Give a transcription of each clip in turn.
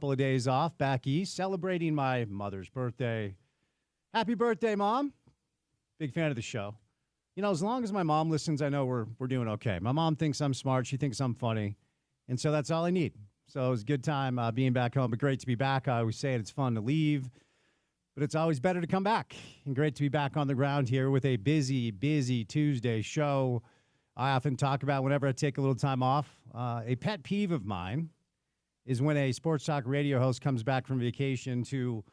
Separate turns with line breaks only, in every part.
couple of days off back east, celebrating my mother's birthday. Happy birthday, Mom. Big fan of the show. You know, as long as my mom listens, I know we're doing okay. My mom thinks I'm smart. She thinks I'm funny. And so that's all I need. So it was a good time being back home, but great to be back. I always say it's fun to leave, but it's always better to come back. And great to be back on the ground here with a busy Tuesday show. I often talk about whenever I take a little time off. A pet peeve of mine is when a sports talk radio host comes back from vacation to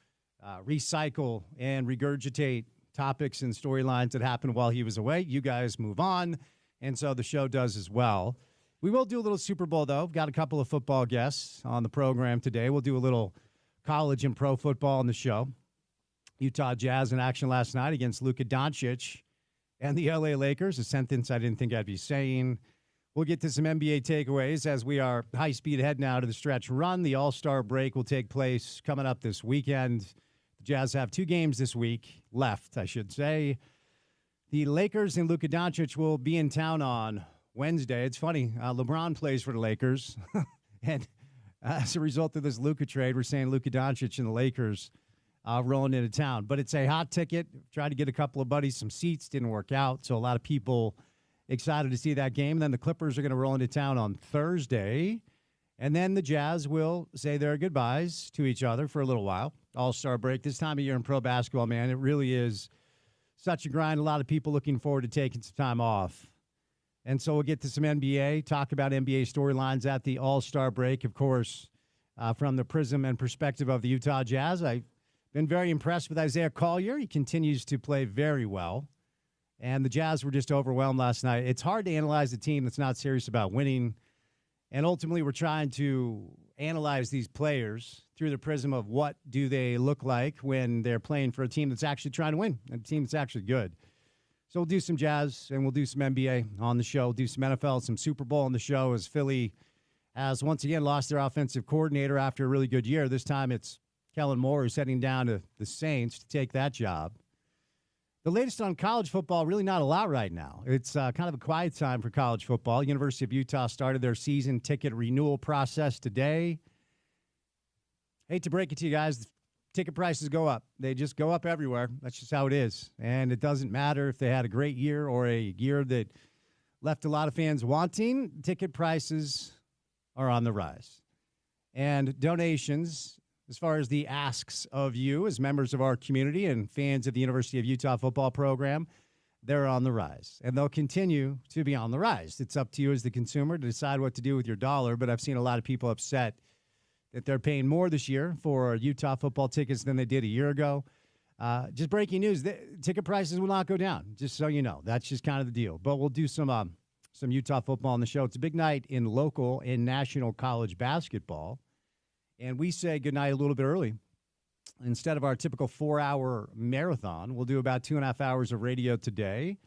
recycle and regurgitate topics and storylines that happened while he was away. You guys move on, and so the show does as well. We will do a little Super Bowl, though. Got a couple of football guests on the program today. We'll do a little college and pro football on the show. Utah Jazz in action last night against Luka Doncic and the LA Lakers, a sentence I didn't think I'd be saying. We'll get to some NBA takeaways as we are high-speed ahead now to the stretch run. The All-Star break will take place coming up this weekend. The Jazz have 2 games this week left, I should say. The Lakers and Luka Doncic will be in town on Wednesday. It's funny, LeBron plays for the Lakers, and as a result of this Luka trade, we're saying Luka Doncic and the Lakers rolling into town. But it's a hot ticket. Tried to get a couple of buddies some seats, didn't work out, so a lot of people excited to see that game. And then the Clippers are going to roll into town on Thursday, and then the Jazz will say their goodbyes to each other for a little while. All-Star break. This time of year in pro basketball, man, it really is such a grind. A lot of people looking forward to taking some time off. And so we'll get to some NBA, talk about NBA storylines at the All-Star break, of course, from the prism and perspective of the Utah Jazz. I've been very impressed with Isaiah Collier. He continues to play very well. And the Jazz were just overwhelmed last night. It's hard to analyze a team that's not serious about winning. And ultimately, we're trying to analyze these players through the prism of what do they look like when they're playing for a team that's actually trying to win, a team that's actually good. So we'll do some Jazz, and we'll do some NBA on the show, do some NFL, some Super Bowl on the show as Philly has once again lost their offensive coordinator after a really good year. This time it's Kellen Moore who's heading down to the Saints to take that job. The latest on college football, really not a lot right now. It's kind of a quiet time for college football. University of Utah started their season ticket renewal process today. Hate to break it to you guys, ticket prices go up. They just go up everywhere. That's just how it is. And it doesn't matter if they had a great year or a year that left a lot of fans wanting. Ticket prices are on the rise. And donations, as far as the asks of you as members of our community and fans of the University of Utah football program, they're on the rise. And they'll continue to be on the rise. It's up to you as the consumer to decide what to do with your dollar. But I've seen a lot of people upset that they're paying more this year for Utah football tickets than they did a year ago. Just breaking news, ticket prices will not go down, just so you know. That's just kind of the deal. But we'll do some Utah football on the show. It's a big night in local and national college basketball. And we say goodnight a little bit early. Instead of our typical 4-hour marathon, we'll do about 2.5 hours of radio today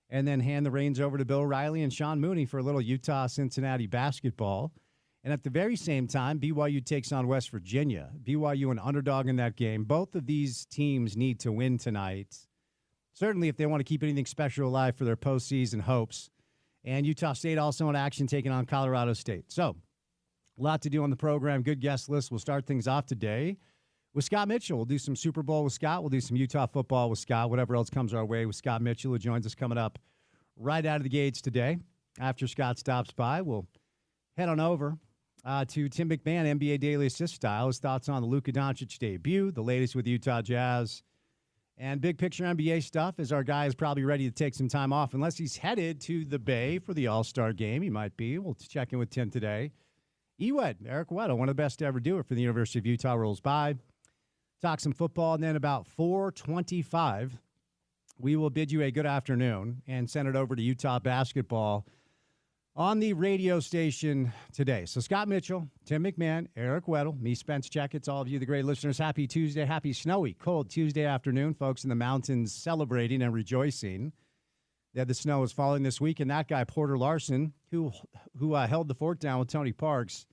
and then hand the reins over to Bill Riley and Sean Mooney for a little Utah-Cincinnati basketball. And at the very same time, BYU takes on West Virginia. BYU an underdog in that game. Both of these teams need to win tonight, certainly if they want to keep anything special alive for their postseason hopes. And Utah State also in action taking on Colorado State. So a lot to do on the program. Good guest list. We'll start things off today with Scott Mitchell. We'll do some Super Bowl with Scott. We'll do some Utah football with Scott. Whatever else comes our way with Scott Mitchell, who joins us coming up right out of the gates today. After Scott stops by, we'll head on over to Tim McMahon, NBA Daily Assist style. His thoughts on the Luka Doncic debut, the latest with the Utah Jazz, and big picture NBA stuff as our guy is probably ready to take some time off. Unless he's headed to the Bay for the All-Star game, he might be. We'll check in with Tim today. Eric Weddle, one of the best to ever do it for the University of Utah, rolls by. Talk some football, and then about 4:25, we will bid you a good afternoon and send it over to Utah basketball on the radio station today. So Scott Mitchell, Tim McMahon, Eric Weddle, me, Spence Checketts, all of you, the great listeners, happy Tuesday, happy snowy, cold Tuesday afternoon. Folks in the mountains celebrating and rejoicing that the snow is falling this week. And that guy, Porter Larson, who held the fort down with Tony Parks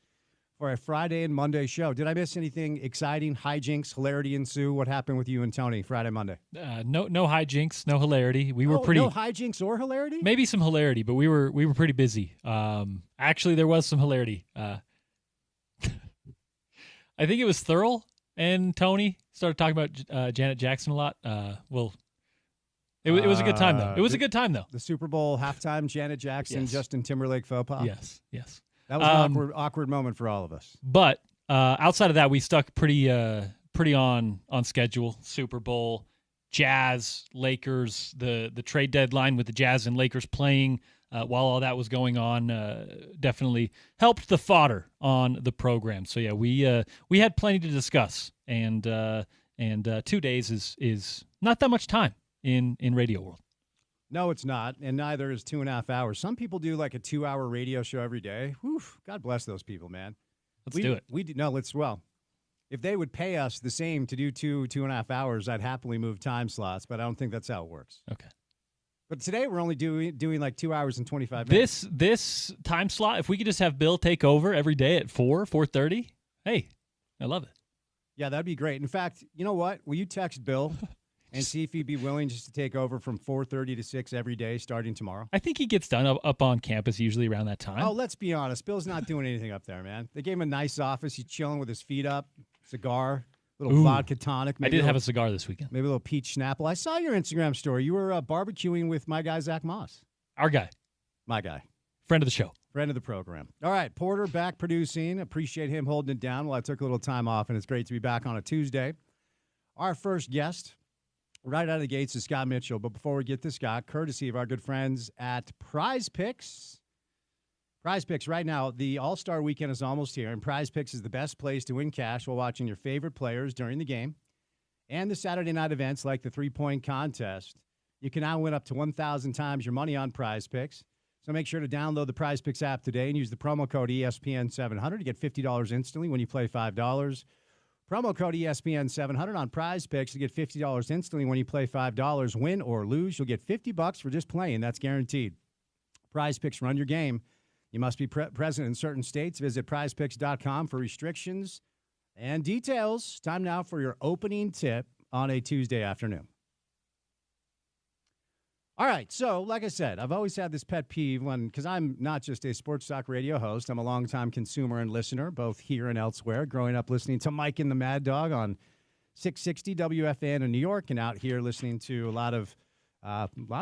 for a Friday and Monday show. Did I miss anything exciting? Hijinks, hilarity ensue? What happened with you and Tony Friday, Monday?
No hijinks, no hilarity. We were pretty.
No hijinks or hilarity?
Maybe some hilarity, but we were pretty busy. Actually, there was some hilarity. I think it was Thurl and Tony started talking about Janet Jackson a lot. It was a good time though. It was a good time though.
The Super Bowl halftime, Janet Jackson,
Yes.
Justin Timberlake faux pas.
Yes.
That was an awkward moment for all of us.
But outside of that, we stuck pretty on schedule. Super Bowl, Jazz, Lakers, the trade deadline with the Jazz and Lakers playing while all that was going on definitely helped the fodder on the program. So yeah, we had plenty to discuss, and 2 days is not that much time in radio world.
No, it's not, and neither is 2.5 hours. Some people do like a 2-hour radio show every day. Whew, God bless those people, man.
Let's do it.
If they would pay us the same to do 2.5 hours, I'd happily move time slots, but I don't think that's how it works.
Okay.
But today we're only doing like 2 hours and 25 minutes.
This time slot, if we could just have Bill take over every day at 4:30, hey, I love it.
Yeah, that'd be great. In fact, you know what? Will you text Bill and see if he'd be willing just to take over from 4:30 to 6 every day starting tomorrow?
I think he gets done up on campus usually around that time.
Oh, let's be honest. Bill's not doing anything up there, man. They gave him a nice office. He's chilling with his feet up, cigar, little vodka tonic.
I did have a cigar this weekend.
Maybe a little peach Snapple. I saw your Instagram story. You were barbecuing with my guy, Zach Moss.
Our guy.
My guy.
Friend of the show.
Friend of the program. All right, Porter back producing. Appreciate him holding it down while I took a little time off, and it's great to be back on a Tuesday. Our first guest right out of the gates is Scott Mitchell. But before we get to Scott, courtesy of our good friends at Prize Picks. Prize Picks, right now, the All-Star Weekend is almost here, and Prize Picks is the best place to win cash while watching your favorite players during the game. And the Saturday night events like the three-point contest. You can now win up to 1,000 times your money on Prize Picks. So make sure to download the Prize Picks app today and use the promo code ESPN700 to get $50 instantly when you play $5. Promo code ESPN700 on Prize Picks to get $50 instantly when you play $5. Win or lose, you'll get $50 for just playing. That's guaranteed. Prize Picks, run your game. You must be present in certain states. Visit prizepicks.com for restrictions and details. Time now for your opening tip on a Tuesday afternoon. All right, so like I said, I've always had this pet peeve because I'm not just a sports talk radio host. I'm a longtime consumer and listener, both here and elsewhere, growing up listening to Mike and the Mad Dog on 660 WFAN in New York, and out here listening to a lot of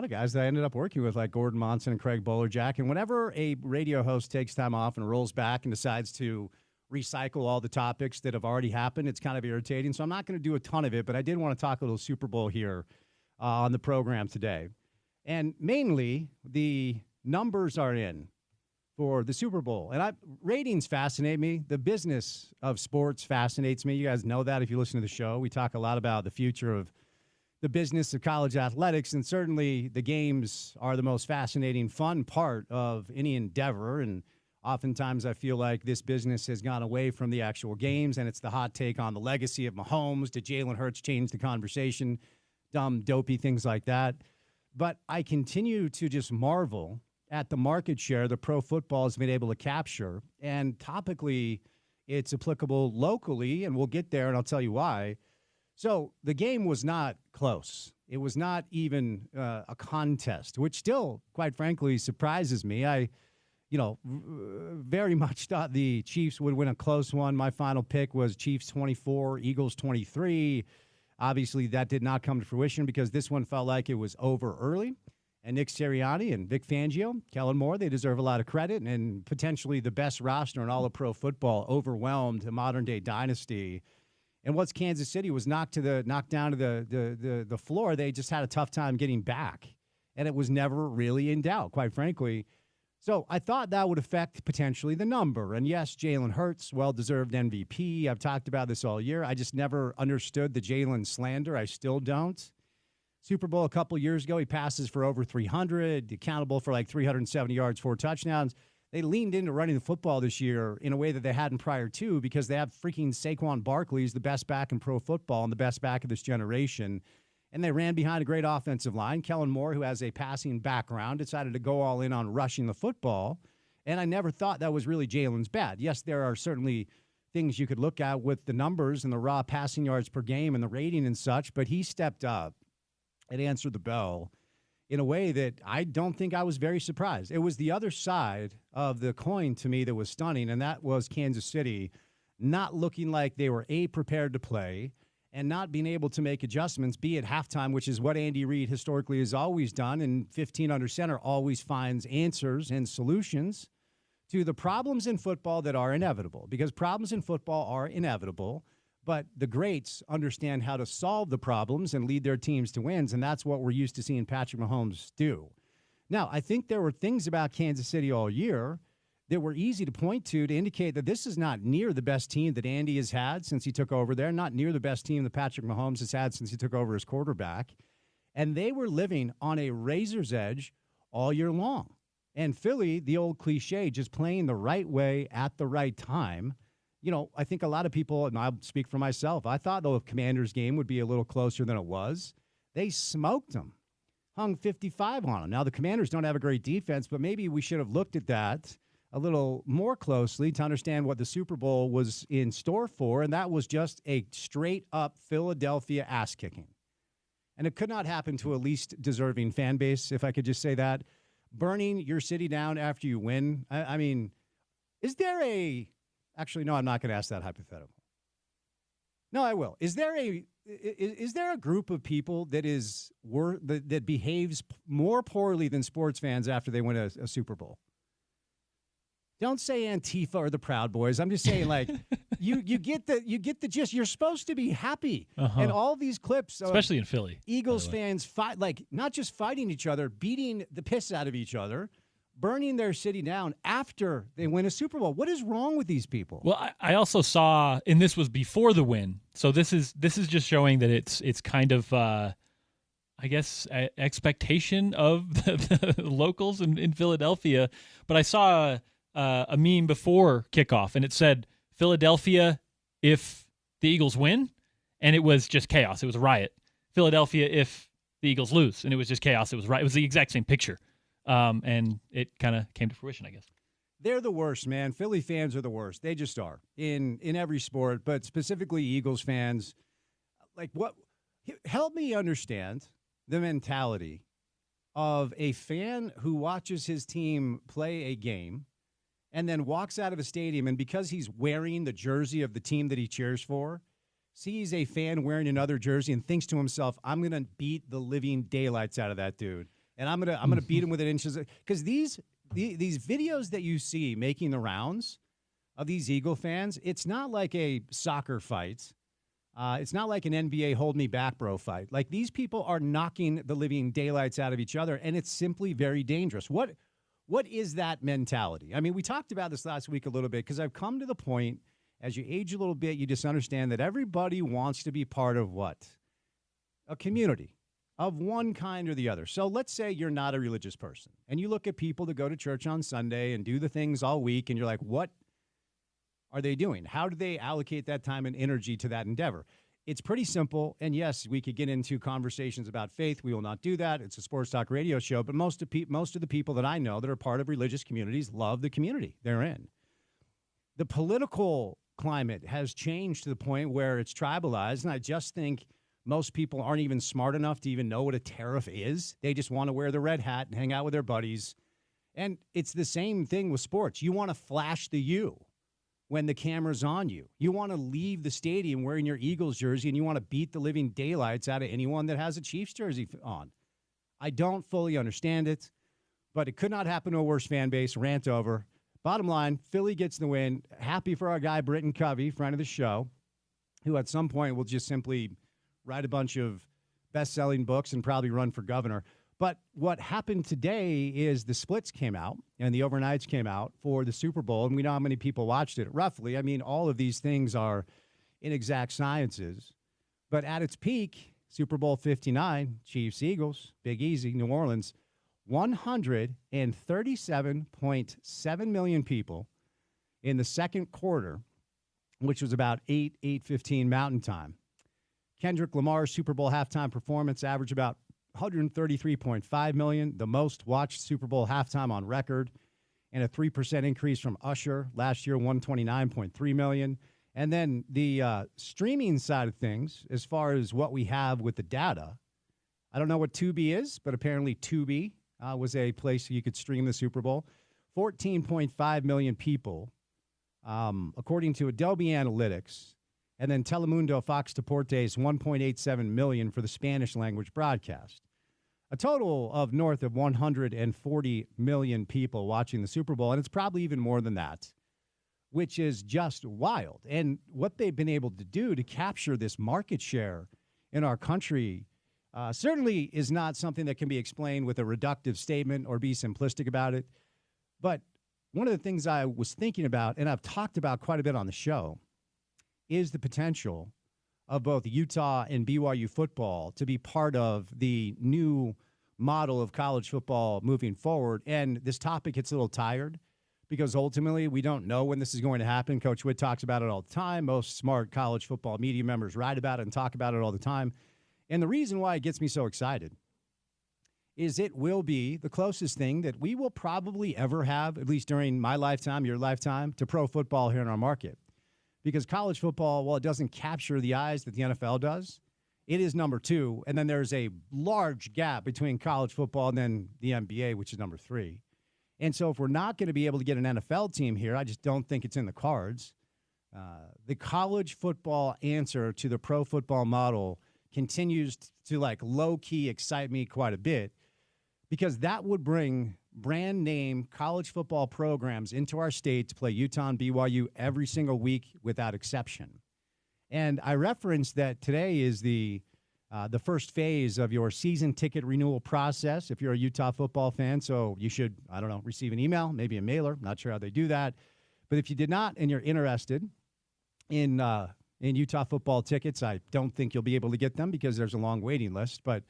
guys that I ended up working with, like Gordon Monson and Craig Bowlerjack. And whenever a radio host takes time off and rolls back and decides to recycle all the topics that have already happened, it's kind of irritating. So I'm not going to do a ton of it, but I did want to talk a little Super Bowl here on the program today. And mainly, the numbers are in for the Super Bowl. And ratings fascinate me. The business of sports fascinates me. You guys know that if you listen to the show. We talk a lot about the future of the business of college athletics, and certainly the games are the most fascinating, fun part of any endeavor. And oftentimes I feel like this business has gone away from the actual games, and it's the hot take on the legacy of Mahomes. Did Jalen Hurts change the conversation? Dumb, dopey, things like that. But I continue to just marvel at the market share that pro football has been able to capture. And topically, it's applicable locally, and we'll get there, and I'll tell you why. So the game was not close. It was not even a contest, which still, quite frankly, surprises me. I very much thought the Chiefs would win a close one. My final pick was Chiefs 24, Eagles 23. Obviously, that did not come to fruition because this one felt like it was over early. And Nick Sirianni and Vic Fangio, Kellen Moore, they deserve a lot of credit. And potentially the best roster in all of pro football overwhelmed a modern-day dynasty. And once Kansas City was knocked down to the floor, they just had a tough time getting back. And it was never really in doubt, quite frankly. So I thought that would affect potentially the number. And yes, Jalen Hurts, well-deserved MVP. I've talked about this all year. I just never understood the Jalen slander. I still don't. Super Bowl a couple years ago, he passes for over 300, accountable for like 370 yards, 4 touchdowns. They leaned into running the football this year in a way that they hadn't prior to because they have freaking Saquon Barkley, the best back in pro football and the best back of this generation. And they ran behind a great offensive line. Kellen Moore, who has a passing background, decided to go all in on rushing the football. And I never thought that was really Jalen's bad. Yes, there are certainly things you could look at with the numbers and the raw passing yards per game and the rating and such, but he stepped up and answered the bell in a way that I don't think I was very surprised. It was the other side of the coin to me that was stunning, and that was Kansas City not looking like they were prepared to play, and not being able to make adjustments, be at halftime, which is what Andy Reid historically has always done, and 15 under center always finds answers and solutions to the problems in football that are inevitable, because problems in football are inevitable, but the greats understand how to solve the problems and lead their teams to wins, and that's what we're used to seeing Patrick Mahomes do. Now, I think there were things about Kansas City all year that were easy to point to indicate that this is not near the best team that Andy has had since he took over there, not near the best team that Patrick Mahomes has had since he took over as quarterback. And they were living on a razor's edge all year long. And Philly, the old cliche, just playing the right way at the right time. You know, I think a lot of people, and I'll speak for myself, I thought the Commanders game would be a little closer than it was. They smoked them, hung 55 on them. Now, the Commanders don't have a great defense, but maybe we should have looked at that a little more closely to understand what the Super Bowl was in store for, and that was just a straight-up Philadelphia ass-kicking. And it could not happen to a least deserving fan base, if I could just say that. Burning your city down after you win. I mean, is there a – actually, no, I'm not going to ask that hypothetical. No, I will. Is there a group of people that that behaves more poorly than sports fans after they win a Super Bowl? Don't say Antifa or the Proud Boys. I'm just saying, like, you get the gist. You're supposed to be happy. And all these clips,
especially in Philly,
Eagles fans fight, like, not just fighting each other, beating the piss out of each other, burning their city down after they win a Super Bowl. What is wrong with these people?
Well, I also saw, and this was before the win, so this is just showing that it's kind of I guess expectation of the locals in Philadelphia. But I saw a meme before kickoff, and it said Philadelphia if the Eagles win, and it was just chaos. It was a riot. Philadelphia if the Eagles lose, and it was just chaos. It was right. It was the exact same picture, and it kind of came to fruition, I guess.
They're the worst, man. Philly fans are the worst. They just are in every sport, but specifically Eagles fans. Like, what? Help me understand the mentality of a fan who watches his team play a game and then walks out of a stadium, and because he's wearing the jersey of the team that he cheers for, sees a fan wearing another jersey and thinks to himself, I'm going to beat the living daylights out of that dude. And I'm gonna beat him within inches. Because these videos that you see making the rounds of these Eagle fans, it's not like a soccer fight. It's not like an NBA hold me back, bro fight. Like, these people are knocking the living daylights out of each other, and it's simply very dangerous. What is that mentality? I mean, we talked about this last week a little bit, because I've come to the point, as you age a little bit, you just understand that everybody wants to be part of what? A community of one kind or the other. So let's say you're not a religious person, and you look at people that go to church on Sunday and do the things all week, and you're like, what are they doing? How do they allocate that time and energy to that endeavor? It's pretty simple, and yes, we could get into conversations about faith. We will not do that. It's a sports talk radio show, but most of the people that I know that are part of religious communities love the community they're in. The political climate has changed to the point where it's tribalized, and I just think most people aren't even smart enough to even know what a tariff is. They just want to wear the red hat and hang out with their buddies, and it's the same thing with sports. You want to flash the U when the camera's on you. You want to leave the stadium wearing your Eagles jersey, and you want to beat the living daylights out of anyone that has a Chiefs jersey on. I don't fully understand it, but it could not happen to a worse fan base. Rant over. Bottom line, Philly gets the win. Happy for our guy, Britton Covey, friend of the show, who at some point will just simply write a bunch of best-selling books and probably run for governor. But what happened today is the splits came out and the overnights came out for the Super Bowl, and we know how many people watched it roughly. I mean, all of these things are inexact sciences. But at its peak, Super Bowl 59, Chiefs, Eagles, Big Easy, New Orleans, 137.7 million people in the second quarter, which was about 8:15 Mountain Time. Kendrick Lamar's Super Bowl halftime performance averaged about 133.5 million, the most watched Super Bowl halftime on record, and a 3% increase from Usher last year, 129.3 million. And then the streaming side of things, as far as what we have with the data, I don't know what Tubi is, but apparently Tubi was a place you could stream the Super Bowl. 14.5 million people according to Adobe Analytics, and then Telemundo Fox Deportes 1.87 million for the Spanish language broadcast. A total of north of 140 million people watching the Super Bowl, and it's probably even more than that, which is just wild. And what they've been able to do to capture this market share in our country certainly is not something that can be explained with a reductive statement or be simplistic about it. But one of the things I was thinking about, and I've talked about quite a bit on the show, is the potential of both Utah and BYU football to be part of the new model of college football moving forward. And this topic gets a little tired because ultimately we don't know when this is going to happen. Coach Witt talks about it all the time. Most smart college football media members write about it and talk about it all the time. And the reason why it gets me so excited is it will be the closest thing that we will probably ever have, at least during my lifetime, your lifetime, to pro football here in our market. Because college football, while it doesn't capture the eyes that the NFL does, it is number two. And then there's a large gap between college football and then the NBA, which is number three. And so if we're not going to be able to get an NFL team here, I just don't think it's in the cards. The college football answer to the pro football model continues to like low-key excite me quite a bit because that would bring brand name college football programs into our state to play Utah and BYU every single week without exception. And I referenced that today is the first phase of your season ticket renewal process if you're a Utah football fan. So you should, I don't know, receive an email, maybe a mailer. Not sure how they do that. But if you did not and you're interested in Utah football tickets, I don't think you'll be able to get them because there's a long waiting list. But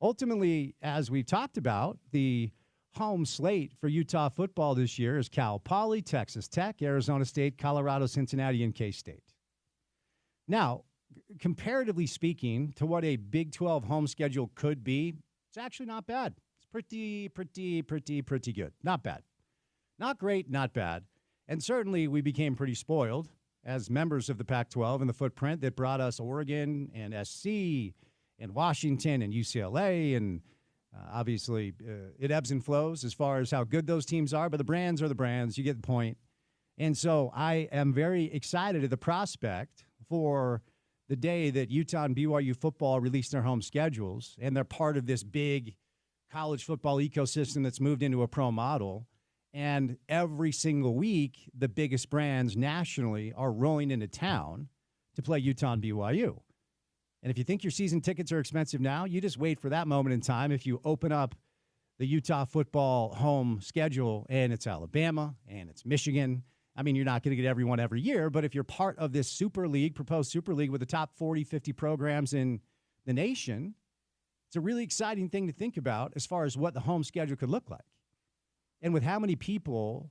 ultimately, as we've talked about, the home slate for Utah football this year is Cal Poly, Texas Tech, Arizona State, Colorado, Cincinnati, and K-State. Now, comparatively speaking to what a Big 12 home schedule could be, it's actually not bad. It's pretty good. Not bad. Not great, not bad. And certainly we became pretty spoiled as members of the Pac-12 and the footprint that brought us Oregon and SC and Washington and UCLA and obviously, it ebbs and flows as far as how good those teams are, but the brands are the brands. You get the point. And so I am very excited at the prospect for the day that Utah and BYU football release their home schedules, and they're part of this big college football ecosystem that's moved into a pro model. And every single week, the biggest brands nationally are rolling into town to play Utah and BYU. And if you think your season tickets are expensive now, you just wait for that moment in time. If you open up the Utah football home schedule and it's Alabama and it's Michigan, I mean, you're not going to get everyone every year, but if you're part of this super league, proposed super league with the top 40, 50 programs in the nation, it's a really exciting thing to think about as far as what the home schedule could look like. And with how many people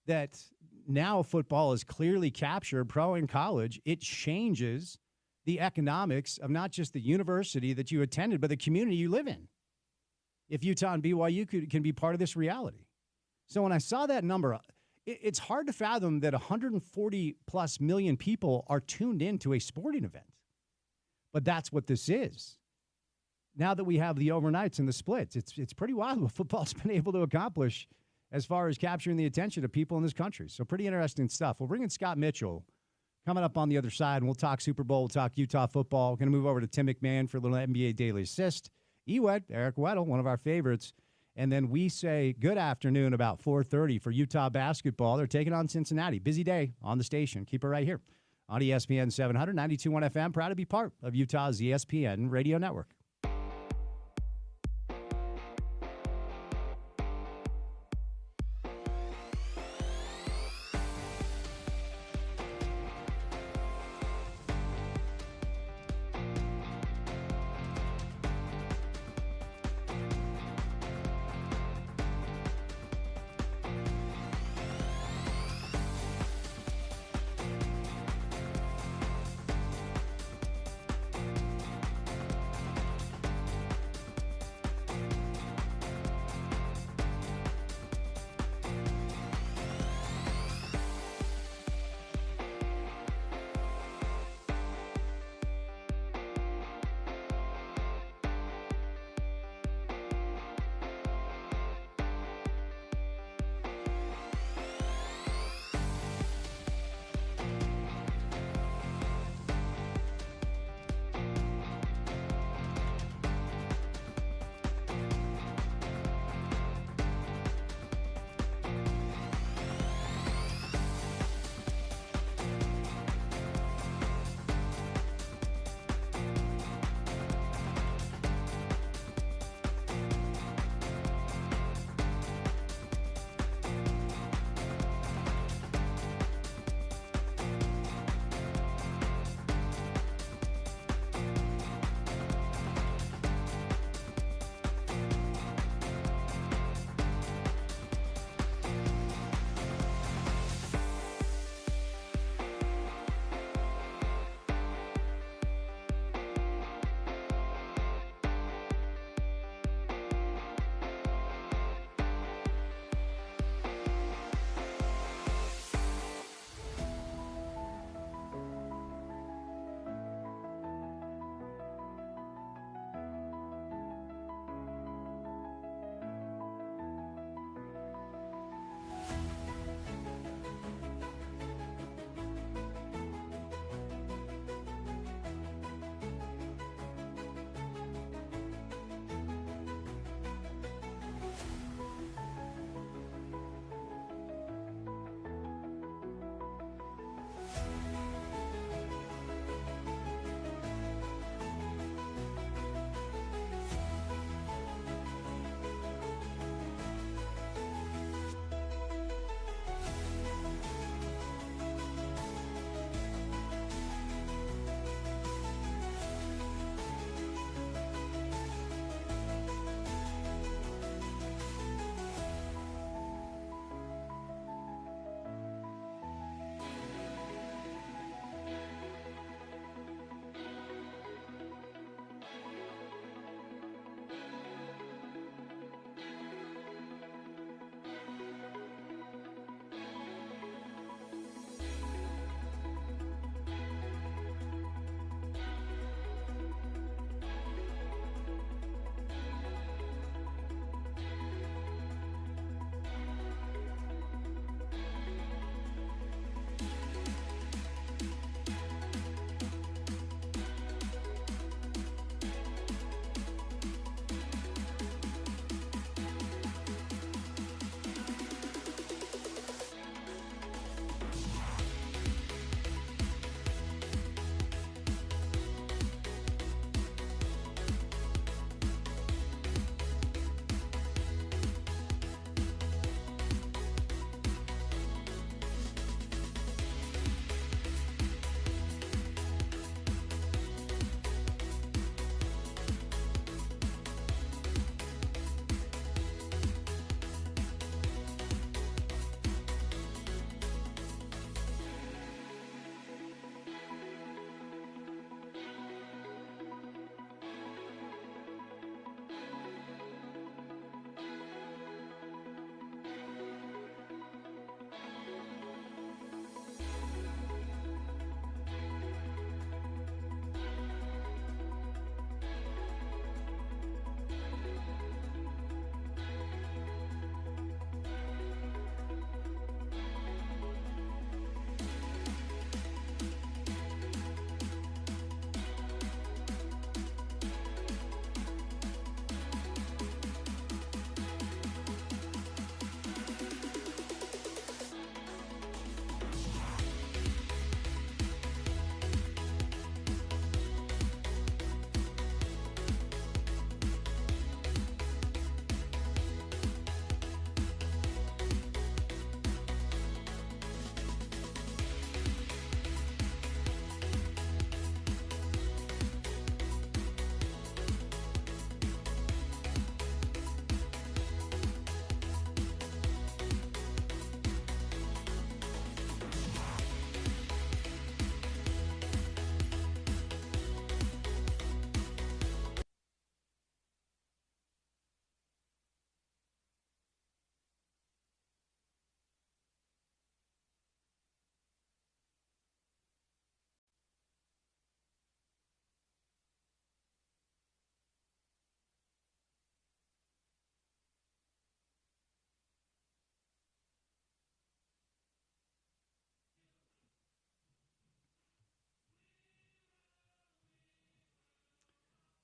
that now football is clearly captured, pro and college, it changes the economics of not just the university that you attended, but the community you live in. If Utah and BYU can be part of this reality. So when I saw that number, it's hard to fathom that 140 plus million people are tuned into a sporting event. But that's what this is. Now that we have the overnights and the splits, it's pretty wild what football's been able to accomplish as far as capturing the attention of people in this country. So pretty interesting stuff. We'll bring in Scott Mitchell coming up on the other side, and we'll talk Super Bowl, we'll talk Utah football. We're going to move over to Tim McMahon for a little NBA Daily Assist. Ewed, Eric Weddle, one of our favorites. And then we say good afternoon about 4:30 for Utah basketball. They're taking on Cincinnati. Busy day on the station. Keep it right here on ESPN 700, 92.1 FM. Proud to be part of Utah's ESPN radio network.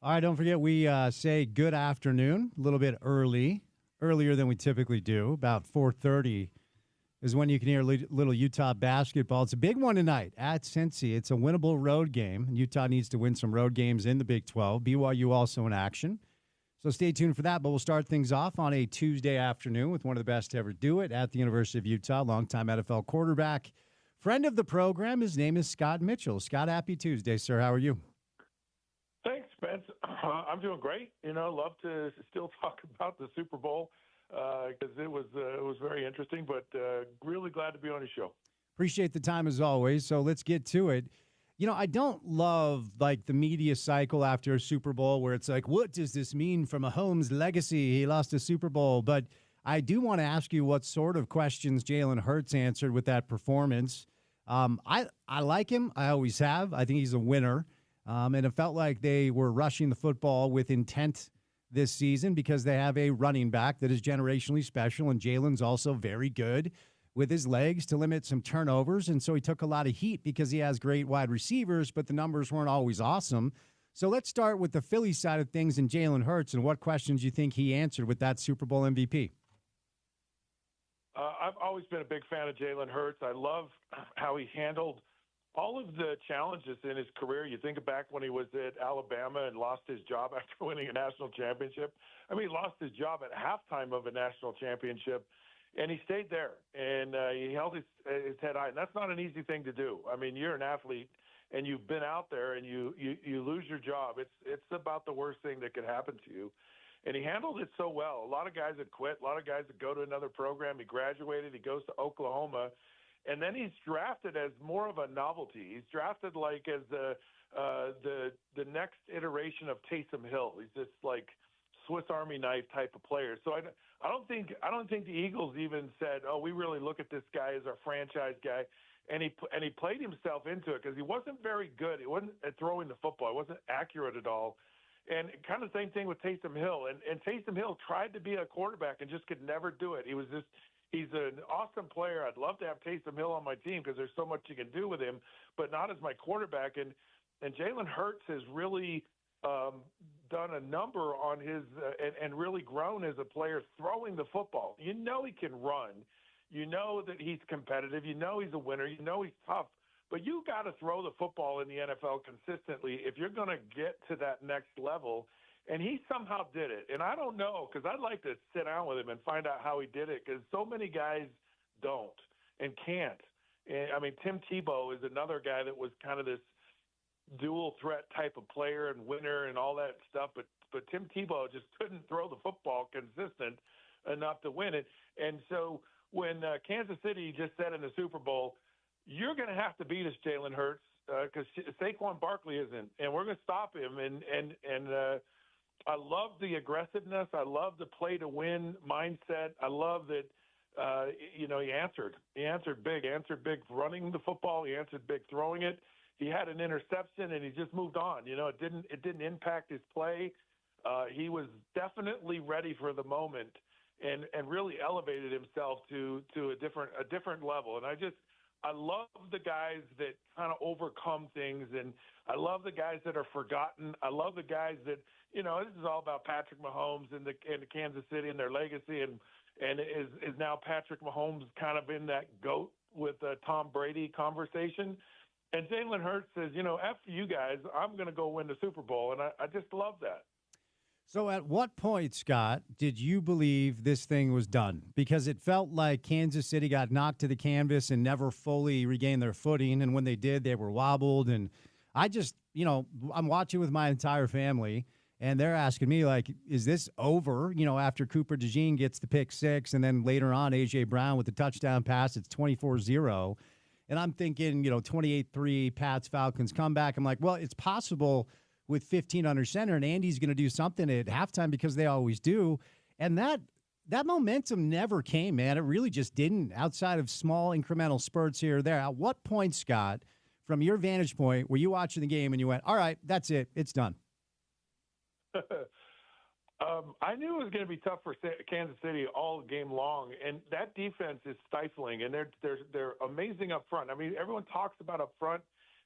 All right, don't forget we say good afternoon a little bit earlier than we typically do. About 4:30 is when you can hear little Utah basketball. It's a big one tonight at Cincy. It's a winnable road game. Utah needs to win some road games in the Big 12. BYU also in action. So stay tuned for that. But we'll start things off on a Tuesday afternoon with one of the best to ever do it at the University of Utah, longtime NFL quarterback, friend of the program. His name is Scott Mitchell. Scott, happy Tuesday, sir. How are you?
Thanks, Spence. I'm doing great. Love to still talk about the Super Bowl because it was very interesting, but really glad to be on the show.
Appreciate the time as always. So let's get to it. I don't love like the media cycle after a Super Bowl where it's like, what does this mean for Mahomes' legacy? He lost a Super Bowl. But I do want to ask you what sort of questions Jalen Hurts answered with that performance. I like him. I always have. I think he's a winner. And it felt like they were rushing the football with intent this season because they have a running back that is generationally special, and Jalen's also very good with his legs to limit some turnovers. And so he took a lot of heat because he has great wide receivers, but the numbers weren't always awesome. So let's start with the Philly side of things and Jalen Hurts and what questions you think he answered with that Super Bowl MVP.
I've always been a big fan of Jalen Hurts. I love how he handled all of the challenges in his career. You think back when he was at Alabama and lost his job after winning a national championship. I mean, he lost his job at halftime of a national championship, and he stayed there, and he held his head high. And that's not an easy thing to do. I mean, you're an athlete, and you've been out there, and you lose your job. It's about the worst thing that could happen to you. And he handled it so well. A lot of guys that quit, a lot of guys that go to another program. He graduated. He goes to Oklahoma. And then he's drafted as more of a novelty. He's drafted like as the next iteration of Taysom Hill. He's this like Swiss Army knife type of player. So I don't think the Eagles even said, "Oh, we really look at this guy as our franchise guy." And he played himself into it because he wasn't very good. He wasn't at throwing the football. It wasn't accurate at all. And kind of the same thing with Taysom Hill. And Taysom Hill tried to be a quarterback and just could never do it. He's an awesome player. I'd love to have Taysom Hill on my team because there's so much you can do with him, but not as my quarterback. And Jalen Hurts has really done a number on his and really grown as a player throwing the football. You know he can run. You know that he's competitive. You know he's a winner. You know he's tough. But you got to throw the football in the NFL consistently if you're going to get to that next level. And he somehow did it. And I don't know, because I'd like to sit down with him and find out how he did it, because so many guys don't and can't. And, I mean, Tim Tebow is another guy that was kind of this dual threat type of player and winner and all that stuff. But Tim Tebow just couldn't throw the football consistent enough to win it. And so when Kansas City just said in the Super Bowl, you're going to have to beat us, Jalen Hurts, because Saquon Barkley isn't, and we're going to stop him. And I love the aggressiveness. I love the play-to-win mindset. I love that, he answered. He answered big running the football. He answered big throwing it. He had an interception, and he just moved on. It didn't impact his play. He was definitely ready for the moment and really elevated himself to a different level. And I love the guys that kind of overcome things, and I love the guys that are forgotten. I love the guys that, this is all about Patrick Mahomes and the Kansas City and their legacy, and is now Patrick Mahomes kind of in that GOAT with Tom Brady conversation. And Jalen Hurts says, F you guys, I'm going to go win the Super Bowl, and I just love that.
So at what point, Scott, did you believe this thing was done? Because it felt like Kansas City got knocked to the canvas and never fully regained their footing. And when they did, they were wobbled. And I just, I'm watching with my entire family, and they're asking me, like, is this over? After Cooper DeJean gets the pick six, and then later on, A.J. Brown with the touchdown pass, it's 24-0. And I'm thinking, 28-3, Pats, Falcons comeback. I'm like, well, it's possible with 15 under center, and Andy's going to do something at halftime because they always do. And that momentum never came, man. It really just didn't, outside of small incremental spurts here or there. At what point, Scott, from your vantage point, were you watching the game and you went, all right, that's it, it's done?
I knew it was going to be tough for Kansas City all game long, and that defense is stifling, and they're amazing up front. I mean, everyone talks about up front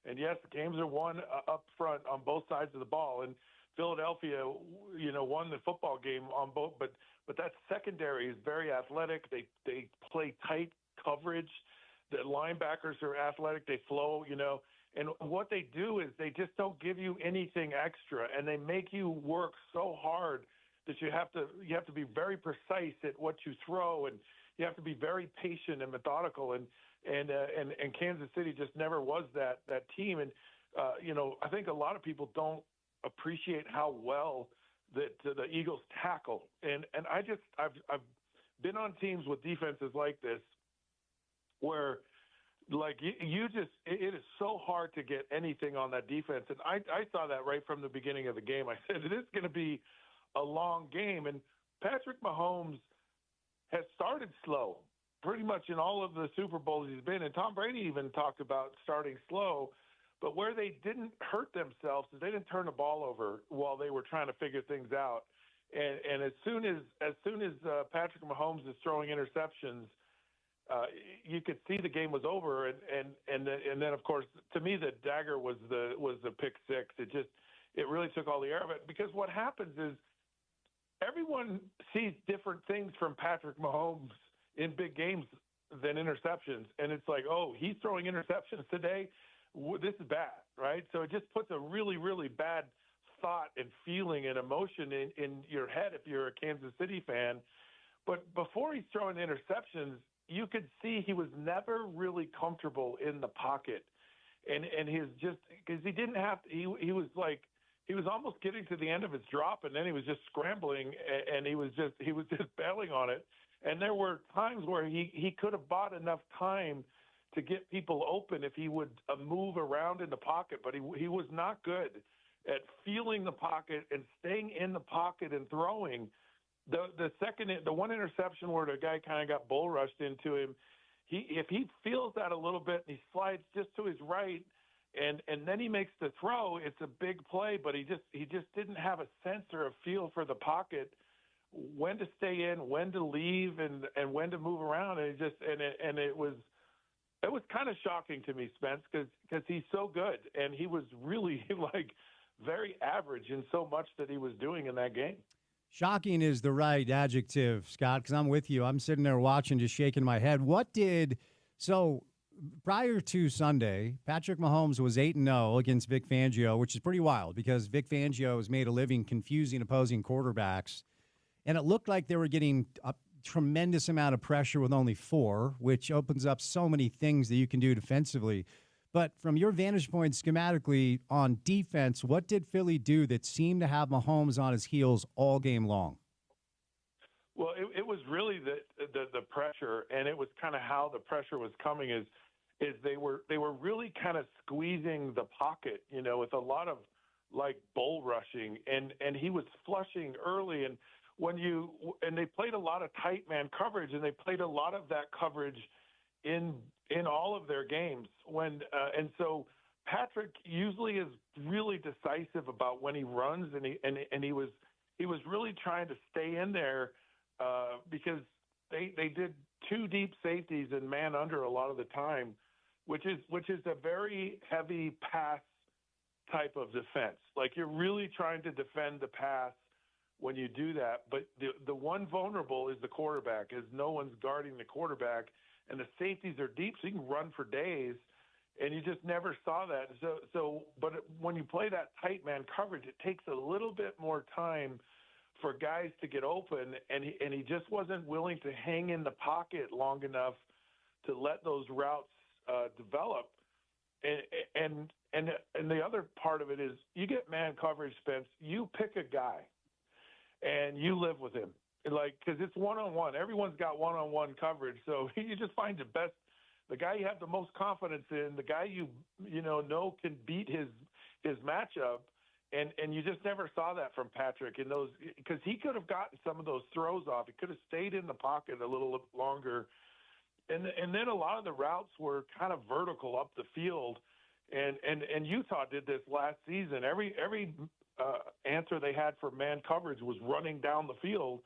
And yes, games are won up front on both sides of the ball. And Philadelphia, won the football game on both, but that secondary is very athletic. They play tight coverage. The linebackers are athletic. They flow, and what they do is they just don't give you anything extra, and they make you work so hard that you have to be very precise at what you throw, and you have to be very patient and methodical. And Kansas City just never was that team. And I think a lot of people don't appreciate how well that the Eagles tackle. And I've been on teams with defenses like this where like it is so hard to get anything on that defense. And I saw that right from the beginning of the game. I said, it is going to be a long game. And Patrick Mahomes has started slow pretty much in all of the Super Bowls he's been. And Tom Brady even talked about starting slow. But where they didn't hurt themselves is they didn't turn the ball over while they were trying to figure things out. And as soon as Patrick Mahomes is throwing interceptions, you could see the game was over. And then of course, to me, the dagger was the pick six. It really took all the air of it, because what happens is everyone sees different things from Patrick Mahomes in big games than interceptions, and it's like, oh, he's throwing interceptions today. This is bad, right? So it just puts a really, really bad thought and feeling and emotion in your head if you're a Kansas City fan. But before he's throwing interceptions, you could see he was never really comfortable in the pocket. And his just because he didn't have to, he was almost getting to the end of his drop, and then he was just scrambling, and he was just bailing on it. And there were times where he could have bought enough time to get people open if he would move around in the pocket, but he was not good at feeling the pocket and staying in the pocket and throwing. The one interception where the guy kind of got bull rushed into him, if he feels that a little bit and he slides just to his right and then he makes the throw, it's a big play, but he just didn't have a sense or a feel for the pocket, when to stay in, when to leave, and when to move around. And it was kind of shocking to me, Spence, because he's so good, and he was really very average in so much that he was doing in that game.
Shocking is the right adjective, Scott, because I'm with you. I'm sitting there watching, just shaking my head. So prior to Sunday, Patrick Mahomes was 8-0 against Vic Fangio, which is pretty wild because Vic Fangio has made a living confusing opposing quarterbacks. And it looked like they were getting a tremendous amount of pressure with only 4, which opens up so many things that you can do defensively. But from your vantage point schematically on defense, what did Philly do that seemed to have Mahomes on his heels all game long?
Well, it was really the pressure, and it was kind of how the pressure was coming is they were really kind of squeezing the pocket, with a lot of bull rushing, and he was flushing early, and they played a lot of tight man coverage, and they played a lot of that coverage in all of their games and so Patrick usually is really decisive about when he runs, and he was really trying to stay in there because they did 2 deep safeties and man under a lot of the time, which is a very heavy pass type of defense. Like, you're really trying to defend the pass when you do that, but the one vulnerable is the quarterback, as no one's guarding the quarterback, and the safeties are deep, so you can run for days, and you just never saw that. But when you play that tight man coverage, it takes a little bit more time for guys to get open, and he just wasn't willing to hang in the pocket long enough to let those routes develop. And the other part of it is, you get man coverage, Spence, you pick a guy and you live with him. Because it's one-on-one. Everyone's got one-on-one coverage. So you just find the guy you have the most confidence in, the guy you know can beat his matchup. And you just never saw that from Patrick in those, because he could have gotten some of those throws off. He could have stayed in the pocket a little longer. And then a lot of the routes were kind of vertical up the field. And Utah did this last season. Every answer they had for man coverage was running down the field.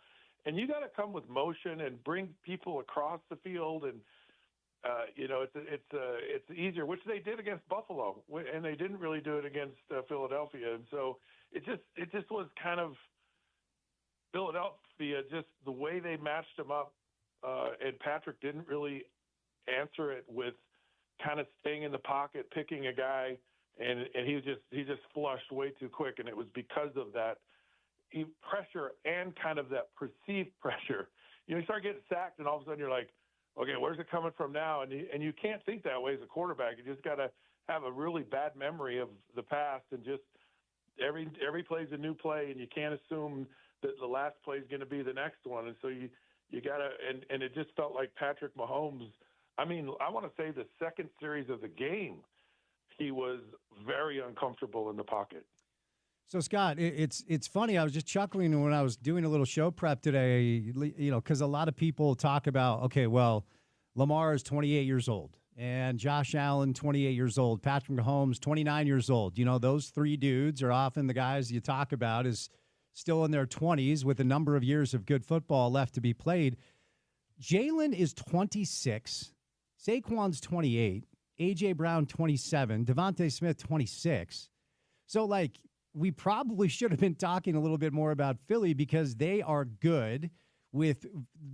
And you got to come with motion and bring people across the field. It's easier, which they did against Buffalo, and they didn't really do it against Philadelphia. And so it just was kind of Philadelphia, just the way they matched them up. And Patrick didn't really answer it with kind of staying in the pocket, picking a guy, and he just flushed way too quick. And it was because of that pressure and kind of that perceived pressure. You start getting sacked, and all of a sudden you're like, okay, where's it coming from now? And you can't think that way as a quarterback. You just got to have a really bad memory of the past, and just every play is a new play, and you can't assume that the last play is going to be the next one. And so you got to, and it just felt like Patrick Mahomes. I mean, I want to say the second series of the game, he was very uncomfortable in the pocket.
So, Scott, it's funny. I was just chuckling when I was doing a little show prep today, because a lot of people talk about, okay, well, Lamar is 28 years old, and Josh Allen, 28 years old, Patrick Mahomes, 29 years old. Those three dudes are often the guys you talk about is still in their 20s with a number of years of good football left to be played. Jalen is 26, Saquon's 28, A.J. Brown, 27, Devontae Smith, 26. So, we probably should have been talking a little bit more about Philly because they are good with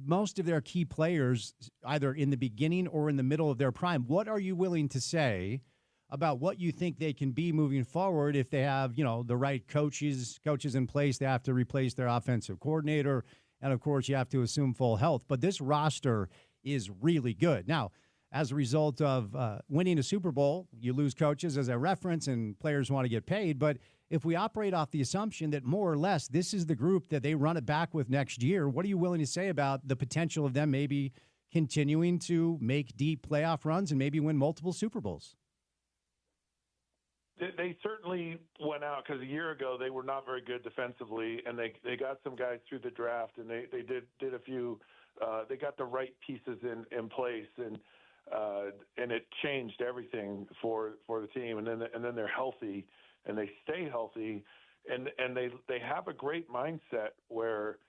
most of their key players either in the beginning or in the middle of their prime. What are you willing to say about what you think they can be moving forward if they have, the right coaches in place? They have to replace their offensive coordinator. And, of course, you have to assume full health. But this roster is really good. Now, as a result of winning a Super Bowl, you lose coaches as a reference and players want to get paid. But if we operate off the assumption that more or less this is the group that they run it back with next year, what are you willing to say about the potential of them maybe continuing to make deep playoff runs and maybe win multiple Super Bowls?
They certainly went out because a year ago they were not very good defensively, and they got some guys through the draft, and they did a few. They got the right pieces in place, and it changed everything for the team. And then they're healthy, and they stay healthy, and they have a great mindset where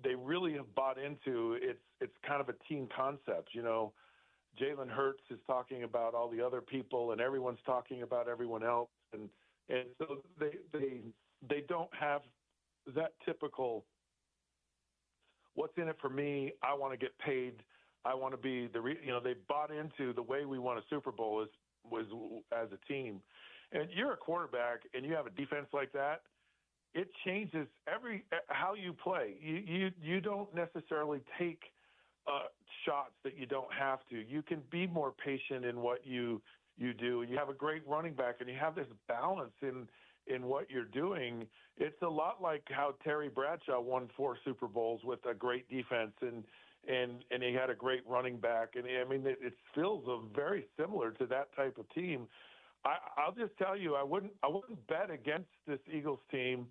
they really have bought into it's kind of a team concept. Jalen Hurts is talking about all the other people, and everyone's talking about everyone else, and so they don't have that typical what's in it for me. I want to get paid. I want to be they bought into the way we won a Super Bowl was as a team. And you're a quarterback and you have a defense like that, it changes how you play. You don't necessarily take shots that you don't have to. You can be more patient in what you do. You have a great running back and you have this balance in what you're doing. It's a lot like how Terry Bradshaw won 4 Super Bowls with a great defense and he had a great running back. And I mean, it feels very similar to that type of team. I'll just tell you, I wouldn't bet against this Eagles team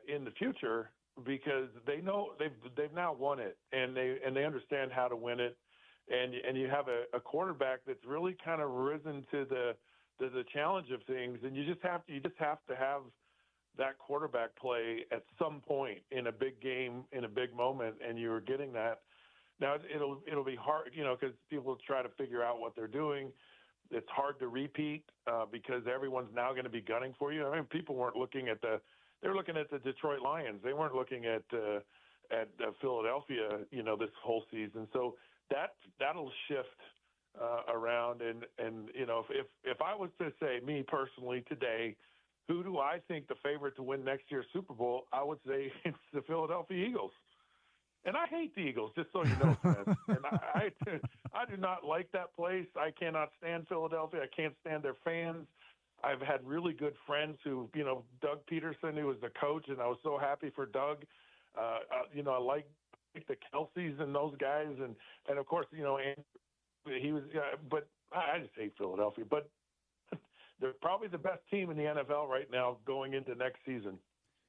in the future because they know they've now won it and they understand how to win it. And you have a quarterback that's really kind of risen to the challenge of things. And you just have to have that quarterback play at some point in a big game, in a big moment, and you're getting that. Now it'll be hard, because people try to figure out what they're doing. It's hard to repeat because everyone's now going to be gunning for you. I mean, people weren't looking at they were looking at the Detroit Lions. They weren't looking at Philadelphia, this whole season. So that'll shift around. And if I was to say, me personally today, who do I think the favorite to win next year's Super Bowl? I would say it's the Philadelphia Eagles. And I hate the Eagles, just so you know, Spence. And I do not like that place. I cannot stand Philadelphia. I can't stand their fans. I've had really good friends who, Doug Peterson, who was the coach, and I was so happy for Doug. I like the Kelseys and those guys, and of course, he was. But I just hate Philadelphia. But they're probably the best team in the NFL right now going into next season.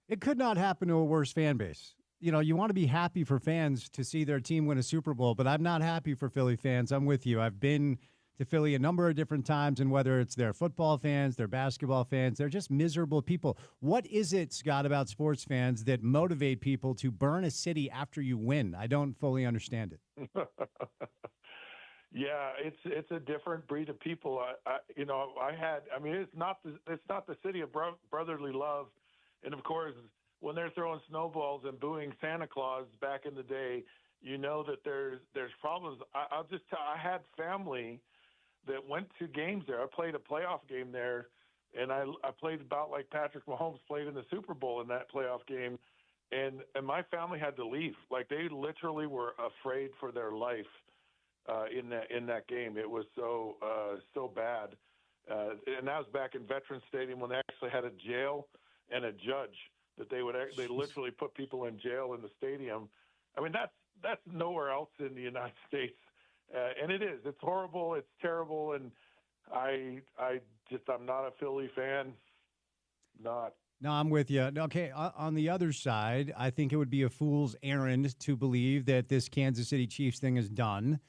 It could not happen to a worse fan base. You want to be happy for fans to see their team win a Super Bowl, but I'm not happy for Philly fans. I'm with you. I've been to Philly a number of different times, and whether it's their football fans, their basketball fans, they're just miserable people. What is it, Scott, about sports fans that motivate people to burn a city after you win? I don't fully understand it.
Yeah, it's a different breed of people. It's not the city of brotherly love, and of course, when they're throwing snowballs and booing Santa Claus back in the day, you know that there's problems. I'll just tell. I had family that went to games there. I played a playoff game there, and I played about like Patrick Mahomes played in the Super Bowl in that playoff game, and my family had to leave. Like they literally were afraid for their life in that game. It was so bad, and that was back in Veterans Stadium when they actually had a jail and a judge that they literally put people in jail in the stadium. I mean that's nowhere else in the United States, and it's horrible, it's terrible, and I'm not a Philly fan, not.
No, I'm with you. Okay, on the other side, I think it would be a fool's errand to believe that this Kansas City Chiefs thing is done.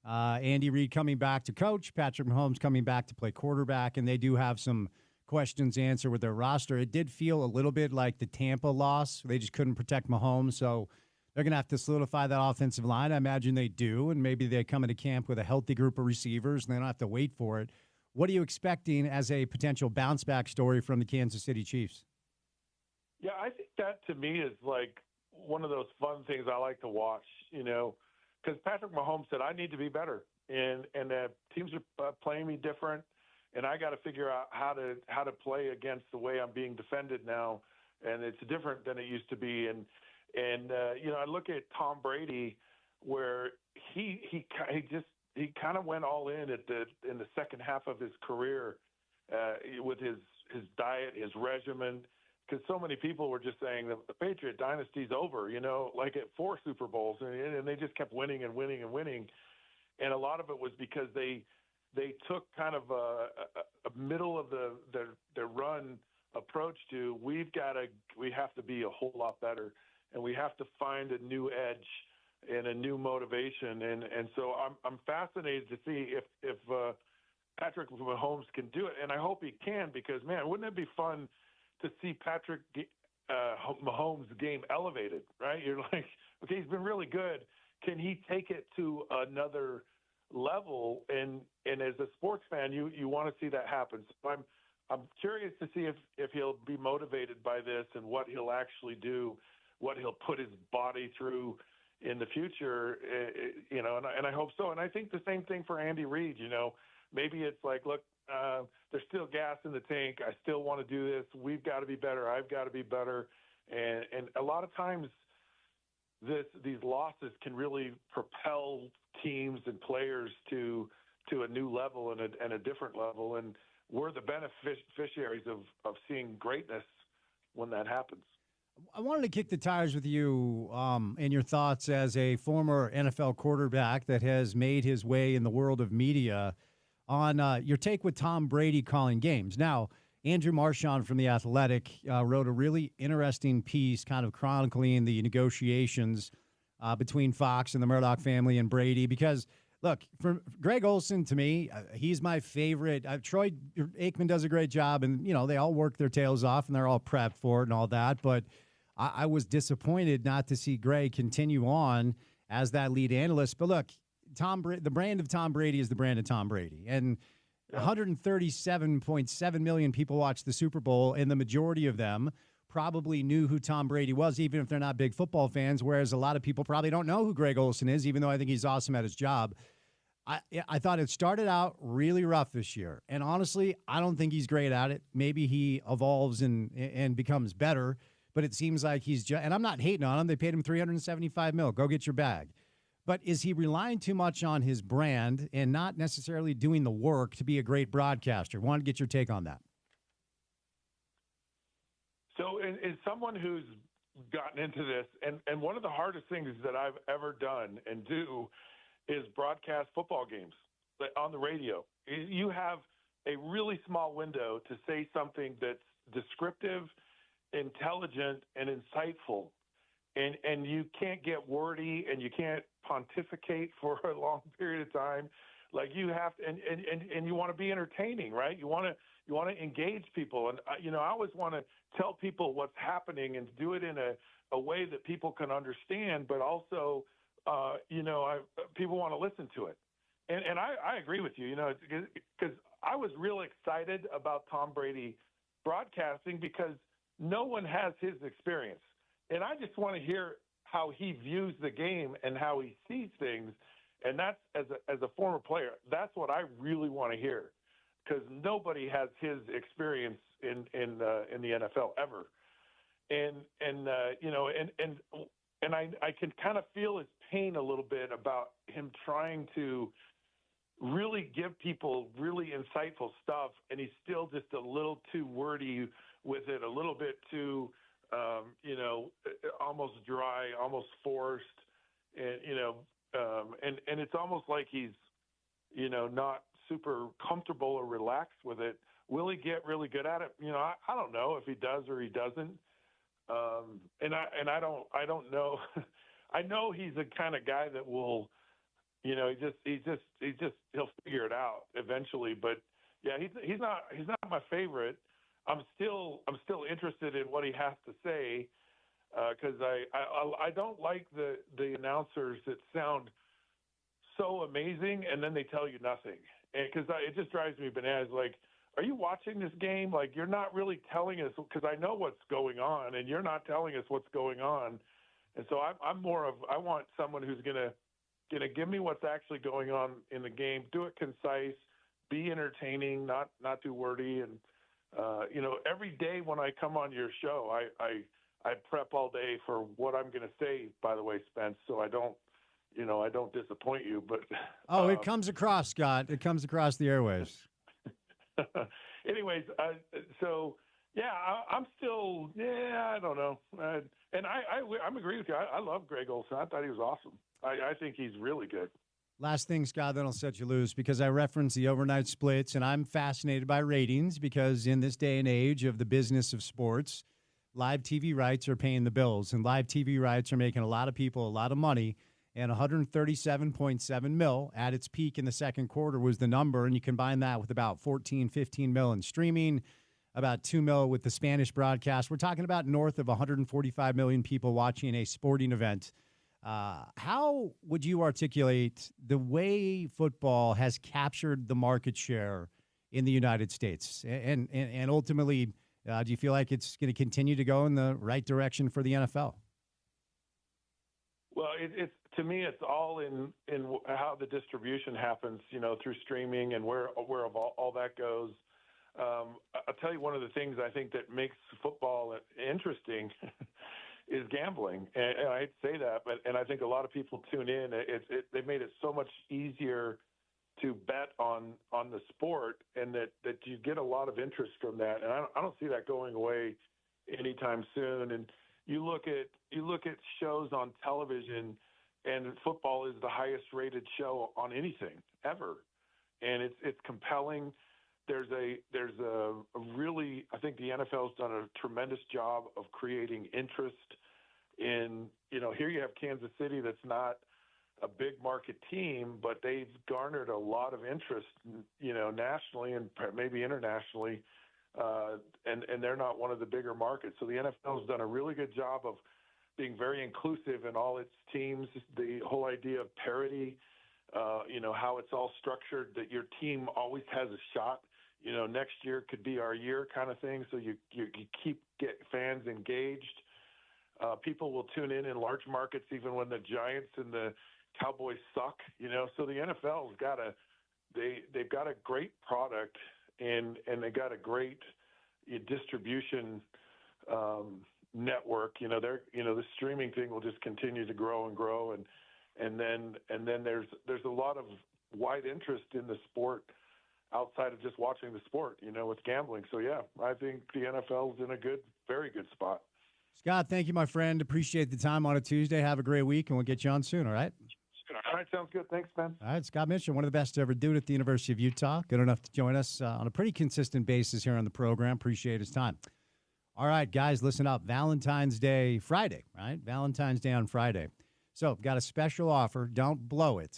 Andy Reid coming back to coach, Patrick Mahomes coming back to play quarterback, and they do have some questions to answer with their roster. It did feel a little bit like the Tampa loss. They just couldn't protect Mahomes, so they're going to have to solidify that offensive line. I imagine they do, and maybe they come into camp with a healthy group of receivers, and they don't have to wait for it. What are you expecting as a potential bounce-back story from the Kansas City Chiefs?
Yeah, I think that to me is like one of those fun things I like to watch, because Patrick Mahomes said, I need to be better, and teams are playing me different, and I got to figure out how to play against the way I'm being defended now, and it's different than it used to be. And I look at Tom Brady, where he kind of went all in in the second half of his career with his diet, his regimen. Because so many people were just saying that the Patriot dynasty's over, like at 4 Super Bowls, and they just kept winning and winning and winning. And a lot of it was because they took kind of a middle of their run approach to we have to be a whole lot better, and we have to find a new edge and a new motivation. And so I'm fascinated to see if Patrick Mahomes can do it, and I hope he can, because man, wouldn't it be fun to see Patrick Mahomes' game elevated, right? You're like, okay, he's been really good. Can he take it to another level? And as a sports fan, you want to see that happen. So I'm curious to see if he'll be motivated by this and what he'll actually do, what he'll put his body through in the future, and I hope so. And I think the same thing for Andy Reid, maybe it's like, look, there's still gas in the tank. I still want to do this. We've got to be better. I've got to be better. And a lot of times these losses can really propel teams and players to a new level and a different level. And we're the beneficiaries of seeing greatness when that happens.
I wanted to kick the tires with you and your thoughts as a former NFL quarterback that has made his way in the world of media on your take with Tom Brady calling games. Now, Andrew Marchand from The Athletic wrote a really interesting piece kind of chronicling the negotiations between Fox and the Murdoch family and Brady because, look, for Greg Olsen, to me, he's my favorite. Troy Aikman does a great job, and, they all work their tails off, and they're all prepped for it and all that. But I was disappointed not to see Greg continue on as that lead analyst. But, look, the brand of Tom Brady is the brand of Tom Brady. And 137.7 million people watched the Super Bowl, and the majority of them probably knew who Tom Brady was, even if they're not big football fans, whereas a lot of people probably don't know who Greg Olsen is, even though I think he's awesome at his job. I thought it started out really rough this year, and honestly, I don't think he's great at it. Maybe he evolves and becomes better, but it seems like he's just – and I'm not hating on him. They paid him $375 million. Go get your bag. But is he relying too much on his brand and not necessarily doing the work to be a great broadcaster? Want to get your take on that.
So as someone who's gotten into this, and one of the hardest things that I've ever done and do is broadcast football games on the radio. You have a really small window to say something that's descriptive, intelligent, and insightful. And you can't get wordy and you can't pontificate for a long period of time. Like you have to, and you want to be entertaining, right? You want to engage people. And, I always want to tell people what's happening and do it in a way that people can understand, but also, people want to listen to it. And I agree with you, because I was real excited about Tom Brady broadcasting because no one has his experience. And I just want to hear how he views the game and how he sees things. And that's, as a former player, that's what I really want to hear, because nobody has his experience in the NFL ever. And I can kind of feel his pain a little bit about him trying to really give people really insightful stuff, and he's still just a little too wordy with it, a little bit too, almost dry, almost forced, and it's almost like he's, not super comfortable or relaxed with it. Will he get really good at it? I don't know if he does or he doesn't. And I don't know. I know he's the kind of guy that will, he'll figure it out eventually. But yeah, he's not my favorite. I'm still interested in what he has to say, because I don't like the announcers that sound so amazing and then they tell you nothing, and because it just drives me bananas. Like, are you watching this game? Like, you're not really telling us, because I know what's going on, and you're not telling us what's going on. And so I'm more of, I want someone who's gonna give me what's actually going on in the game, do it concise, be entertaining, not too wordy. And every day when I come on your show, I prep all day for what I'm gonna say. By the way, Spence, so I don't disappoint you. But
it comes across, Scott. It comes across the airwaves.
Anyways, so yeah, I'm still, I don't know, and I'm agree with you. I love Greg Olsen. I thought he was awesome. I think he's really good.
Last thing, Scott, then I'll set you loose, because I referenced the overnight splits, and I'm fascinated by ratings, because in this day and age of the business of sports, live TV rights are paying the bills, and live TV rights are making a lot of people a lot of money. And 137.7 mil at its peak in the second quarter was the number. And you combine that with about 14, 15 mil in streaming, about 2 mil with the Spanish broadcast. We're talking about north of 145 million people watching a sporting event. How would you articulate the way football has captured the market share in the United States? And ultimately, do you feel like it's going to continue to go in the right direction for the NFL?
Well, it's to me, it's all in how the distribution happens, through streaming and where all that goes. I'll tell you, one of the things I think that makes football interesting is gambling. And I hate to say that, but I think a lot of people tune in. They've made it so much easier to bet on the sport, and that you get a lot of interest from that. And I don't see that going away anytime soon. And you look at shows on television, and football is the highest rated show on anything ever, and it's compelling. There's a really, I think the NFL's done a tremendous job of creating interest in, here you have Kansas City, that's not a big market team, but they've garnered a lot of interest, nationally and maybe internationally. And they're not one of the bigger markets. So the NFL has done a really good job of being very inclusive in all its teams. The whole idea of parity, how it's all structured, that your team always has a shot. Next year could be our year kind of thing. So you get fans engaged. People will tune in large markets, even when the Giants and the Cowboys suck. So the NFL's they've got a great product. And they got a great distribution network. The streaming thing will just continue to grow and grow, and then there's a lot of wide interest in the sport outside of just watching the sport. With gambling. So yeah, I think the NFL's in a very good spot.
Scott, thank you, my friend. Appreciate the time on a Tuesday. Have a great week, and we'll get you on soon. All right.
All right, sounds good. Thanks, Ben.
All right, Scott Mitchell, one of the best to ever do it at the University of Utah. Good enough to join us on a pretty consistent basis here on the program. Appreciate his time. All right, guys, listen up. Valentine's Day Friday, right? Valentine's Day on Friday. So, got a special offer. Don't blow it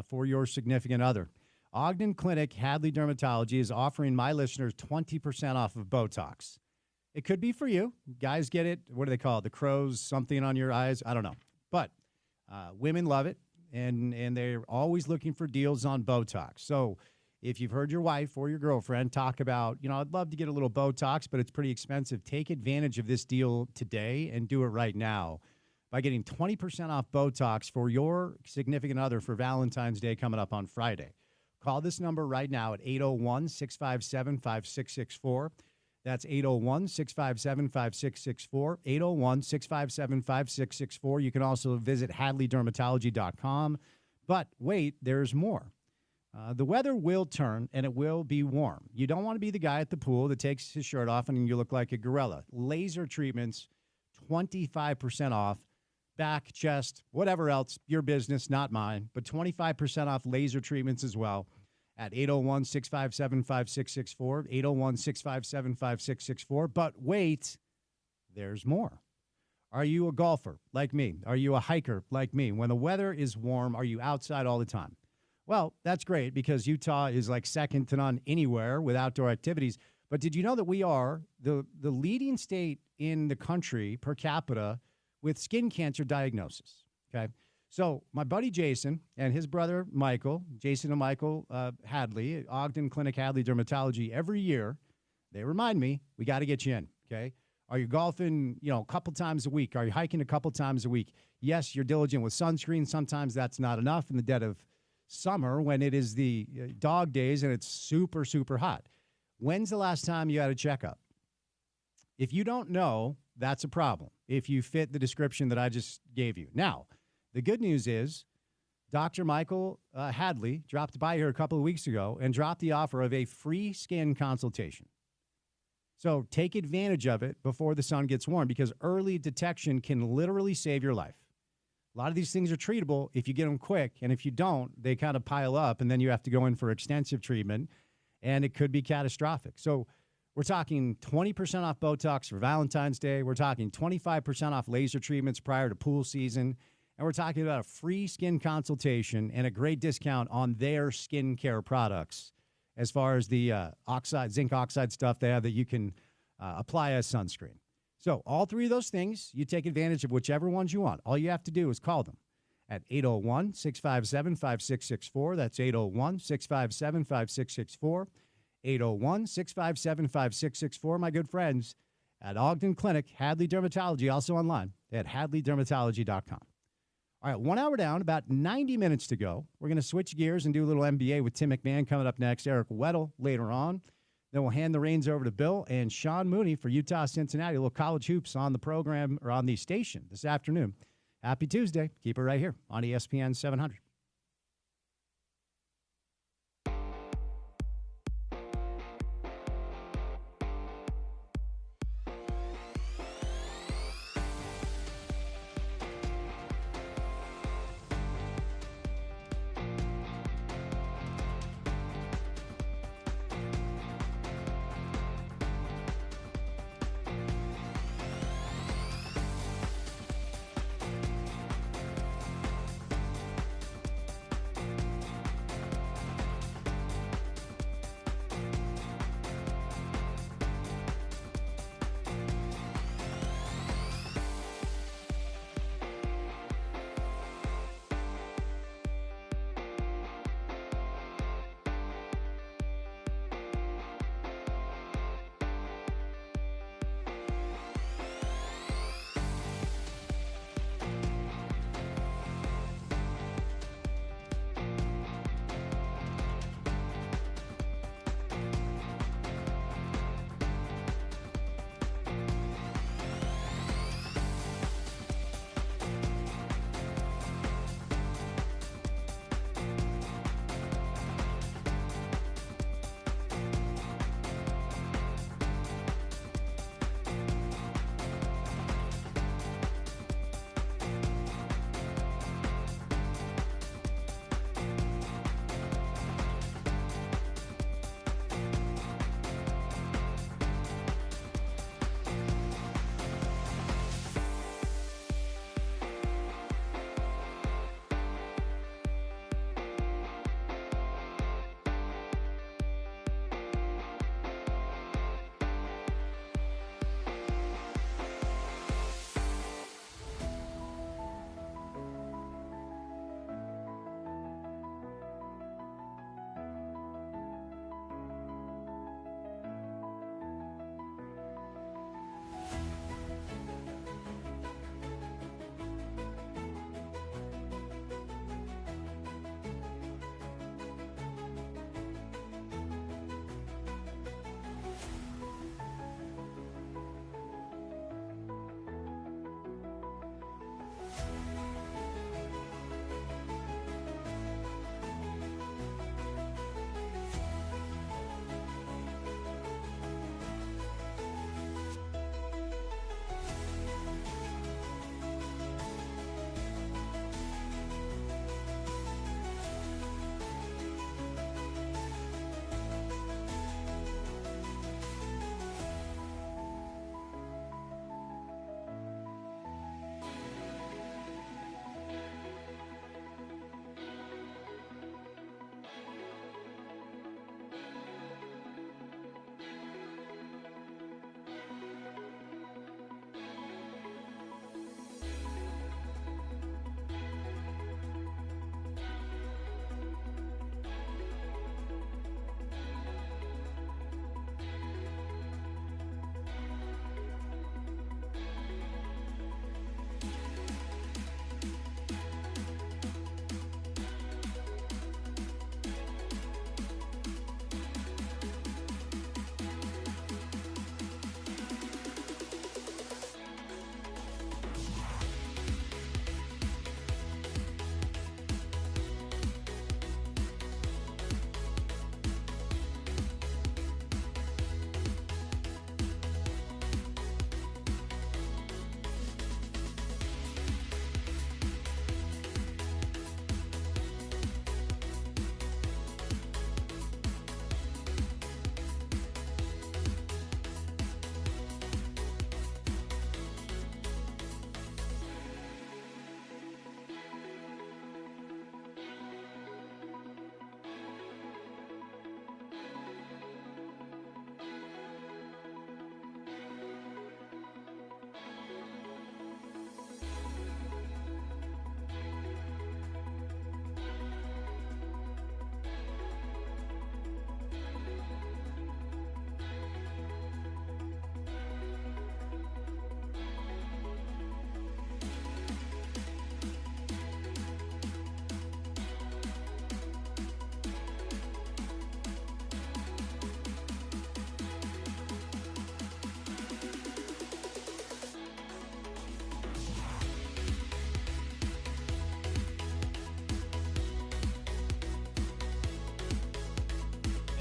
for your significant other. Ogden Clinic Hadley Dermatology is offering my listeners 20% off of Botox. It could be for you. Guys get it. What do they call it? The crows, something on your eyes? I don't know. But women love it. and they're always looking for deals on Botox. So if you've heard your wife or your girlfriend talk about, I'd love to get a little Botox, but it's pretty expensive, take advantage of this deal today and do it right now by getting 20% off Botox for your significant other for Valentine's Day coming up on Friday. Call this number right now at 801-657-5664. That's 801-657-5664, 801-657-5664. You can also visit HadleyDermatology.com. But wait, there's more. The weather will turn, and it will be warm. You don't want to be the guy at the pool that takes his shirt off and you look like a gorilla. Laser treatments, 25% off. Back, chest, whatever else, your business, not mine, but 25% off laser treatments as well at 801-657-5664, 801-657-5664. But wait, there's more. Are you a golfer like me? Are you a hiker like me? When the weather is warm, are you outside all the time? Well, that's great because Utah is like second to none anywhere with outdoor activities. But did you know that we are the leading state in the country per capita with skin cancer diagnosis? Okay. So my buddy Jason and his brother Michael, Jason and Michael Hadley, at Ogden Clinic Hadley Dermatology, every year, they remind me, we got to get you in. Okay. Are you golfing, a couple times a week? Are you hiking a couple times a week? Yes, you're diligent with sunscreen. Sometimes that's not enough in the dead of summer when it is the dog days and it's super, super hot. When's the last time you had a checkup? If you don't know, that's a problem if you fit the description that I just gave you. Now, the good news is Dr. Michael Hadley dropped by here a couple of weeks ago and dropped the offer of a free skin consultation. So take advantage of it before the sun gets warm because early detection can literally save your life. A lot of these things are treatable if you get them quick, and if you don't, they kind of pile up, and then you have to go in for extensive treatment, and it could be catastrophic. So we're talking 20% off Botox for Valentine's Day. We're talking 25% off laser treatments prior to pool season. And we're talking about a free skin consultation and a great discount on their skincare products as far as the zinc oxide stuff they have that you can apply as sunscreen. So all three of those things, you take advantage of whichever ones you want. All you have to do is call them at 801-657-5664. That's 801-657-5664. 801-657-5664. My good friends at Ogden Clinic, Hadley Dermatology, also online at HadleyDermatology.com. All right, 1 hour down, about 90 minutes to go. We're going to switch gears and do a little NBA with Tim McMahon coming up next, Eric Weddle later on. Then we'll hand the reins over to Bill and Sean Mooney for Utah Cincinnati. A little college hoops on the program or on the station this afternoon. Happy Tuesday. Keep it right here on ESPN 700.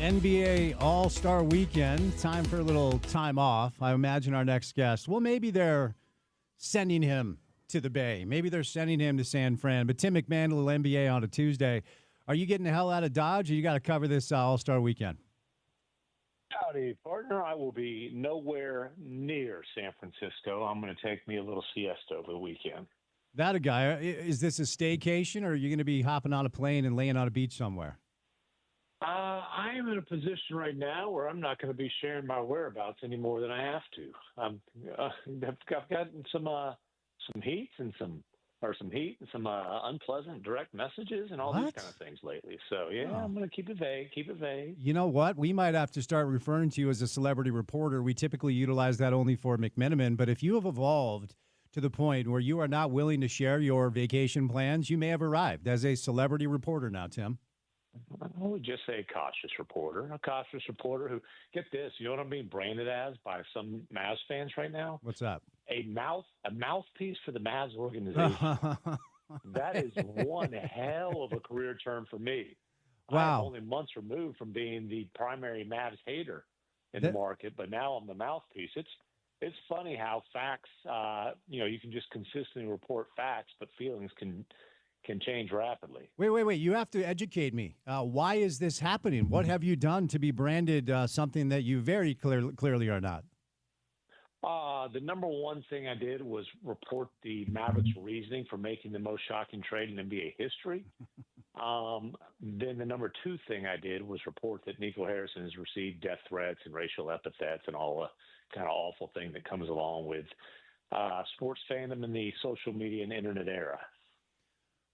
NBA All-Star Weekend. Time for a little time off. I imagine our next guest, well, maybe they're sending him to the Bay. Maybe they're sending him to San Fran. But Tim McMahon, a little NBA on a Tuesday. Are you getting the hell out of Dodge, or you got to cover this All-Star Weekend?
Howdy, partner. I will be nowhere near San Francisco. I'm going to take me a little siesta over the weekend.
That a guy. Is this a staycation, or are you going to be hopping on a plane and laying on a beach somewhere?
I am in a position right now where I'm not going to be sharing my whereabouts any more than I have to. I've gotten some heat and some unpleasant direct messages and all these kind of things lately. So I'm going to keep it vague.
You know what? We might have to start referring to you as a celebrity reporter. We typically utilize that only for McMenamin, but if you have evolved to the point where you are not willing to share your vacation plans, you may have arrived as a celebrity reporter now, Tim.
I would just say a cautious reporter who, get this, you know what I'm being branded as by some Mavs fans right now?
What's up?
A mouthpiece for the Mavs organization. That is one hell of a career term for me.
Wow.
I'm only months removed from being the primary Mavs hater in the market, but now I'm the mouthpiece. It's funny how facts, you can just consistently report facts, but feelings can change rapidly.
Wait. You have to educate me. Why is this happening? What have you done to be branded something that you very clearly are not?
The number one thing I did was report the Mavericks' reasoning for making the most shocking trade in NBA history. Then the number two thing I did was report that Nico Harrison has received death threats and racial epithets and all the kind of awful thing that comes along with sports fandom in the social media and internet era.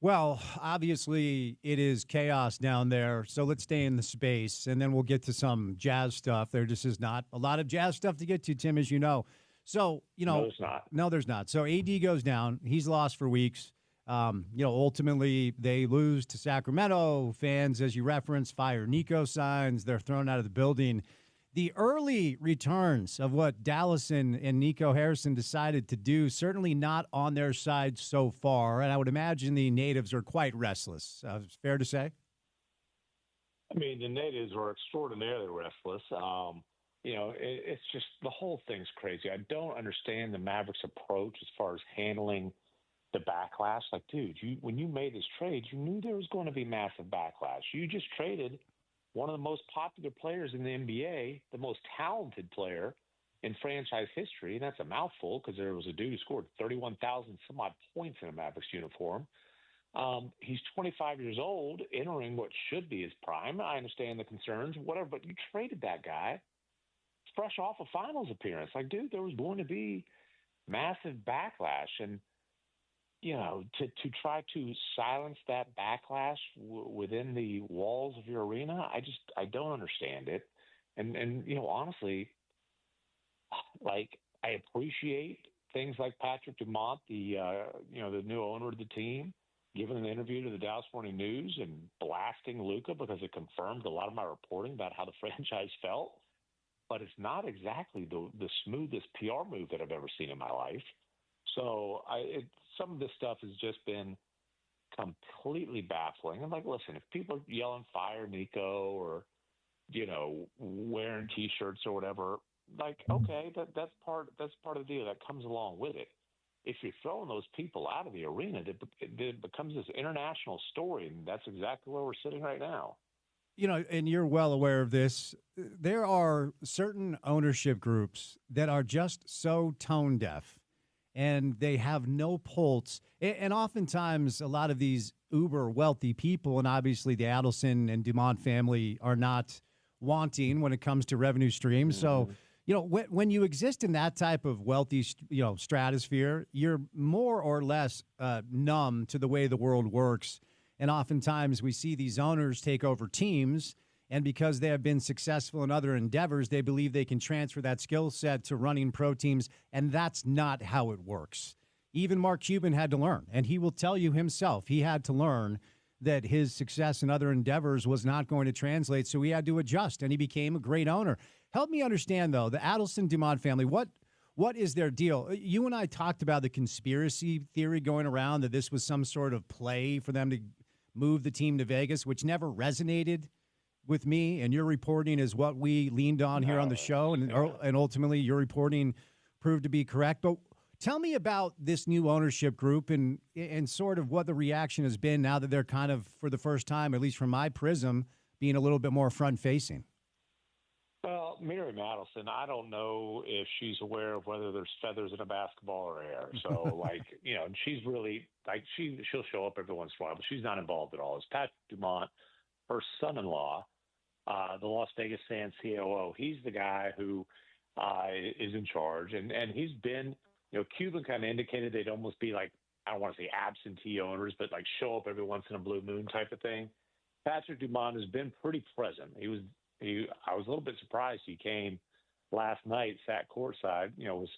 Well, obviously it is chaos down there, so let's stay in the space, and then we'll get to some Jazz stuff. There just is not a lot of Jazz stuff to get to, Tim, as you know. So,
No, there's not.
No, there's not. So AD goes down. He's lost for weeks. Ultimately they lose to Sacramento. Fans, as you referenced, fire Nico signs. They're thrown out of the building. The early returns of what Dallas and Nico Harrison decided to do, certainly not on their side so far. And I would imagine the natives are quite restless. Fair to say?
I mean, the natives are extraordinarily restless. It's just the whole thing's crazy. I don't understand the Mavericks' approach as far as handling the backlash. Like, dude, when you made this trade, you knew there was going to be massive backlash. You just traded one of the most popular players in the NBA, the most talented player in franchise history, and that's a mouthful because there was a dude who scored 31,000 some odd points in a Mavericks uniform. He's 25 years old, entering what should be his prime. I understand the concerns, whatever, but you traded that guy fresh off a finals appearance. Like, dude, there was going to be massive backlash, and to try to silence that backlash within the walls of your arena, I don't understand it. And honestly, like, I appreciate things like Patrick Dumont, the new owner of the team, giving an interview to the Dallas Morning News and blasting Luka because it confirmed a lot of my reporting about how the franchise felt. But it's not exactly the smoothest PR move that I've ever seen in my life. So some of this stuff has just been completely baffling. And, like, listen, if people are yelling fire Nico or, wearing T-shirts or whatever, like, okay, that's part of the deal that comes along with it. If you're throwing those people out of the arena, it becomes this international story, and that's exactly where we're sitting right now.
And you're well aware of this. There are certain ownership groups that are just so tone deaf, and they have no pulse. And oftentimes, a lot of these uber wealthy people, and obviously the Adelson and Dumont family, are not wanting when it comes to revenue streams.
Mm-hmm.
So, when you exist in that type of wealthy, stratosphere, you're more or less numb to the way the world works. And oftentimes we see these owners take over teams, and because they have been successful in other endeavors, they believe they can transfer that skill set to running pro teams, and that's not how it works. Even Mark Cuban had to learn, and he will tell you himself, he had to learn that his success in other endeavors was not going to translate, so he had to adjust, and he became a great owner. Help me understand, though, the Adelson-Dumont family, what is their deal? You and I talked about the conspiracy theory going around that this was some sort of play for them to move the team to Vegas, which never resonated with me, and your reporting is what we leaned on here on the show, and ultimately your reporting proved to be correct. But tell me about this new ownership group and sort of what the reaction has been now that they're kind of, for the first time, at least from my prism, being a little bit more front-facing.
Well, Mary Madison, I don't know if she's aware of whether there's feathers in a basketball or air. So, and she's really, she'll show up every once in a while, but she's not involved at all. It's Patrick Dumont, her son-in-law, the Las Vegas Sands COO. He's the guy who is in charge. And he's been, Cuban kind of indicated they'd almost be like, I don't want to say absentee owners, but like show up every once in a blue moon type of thing. Patrick Dumont has been pretty present. I was a little bit surprised he came last night, sat courtside, was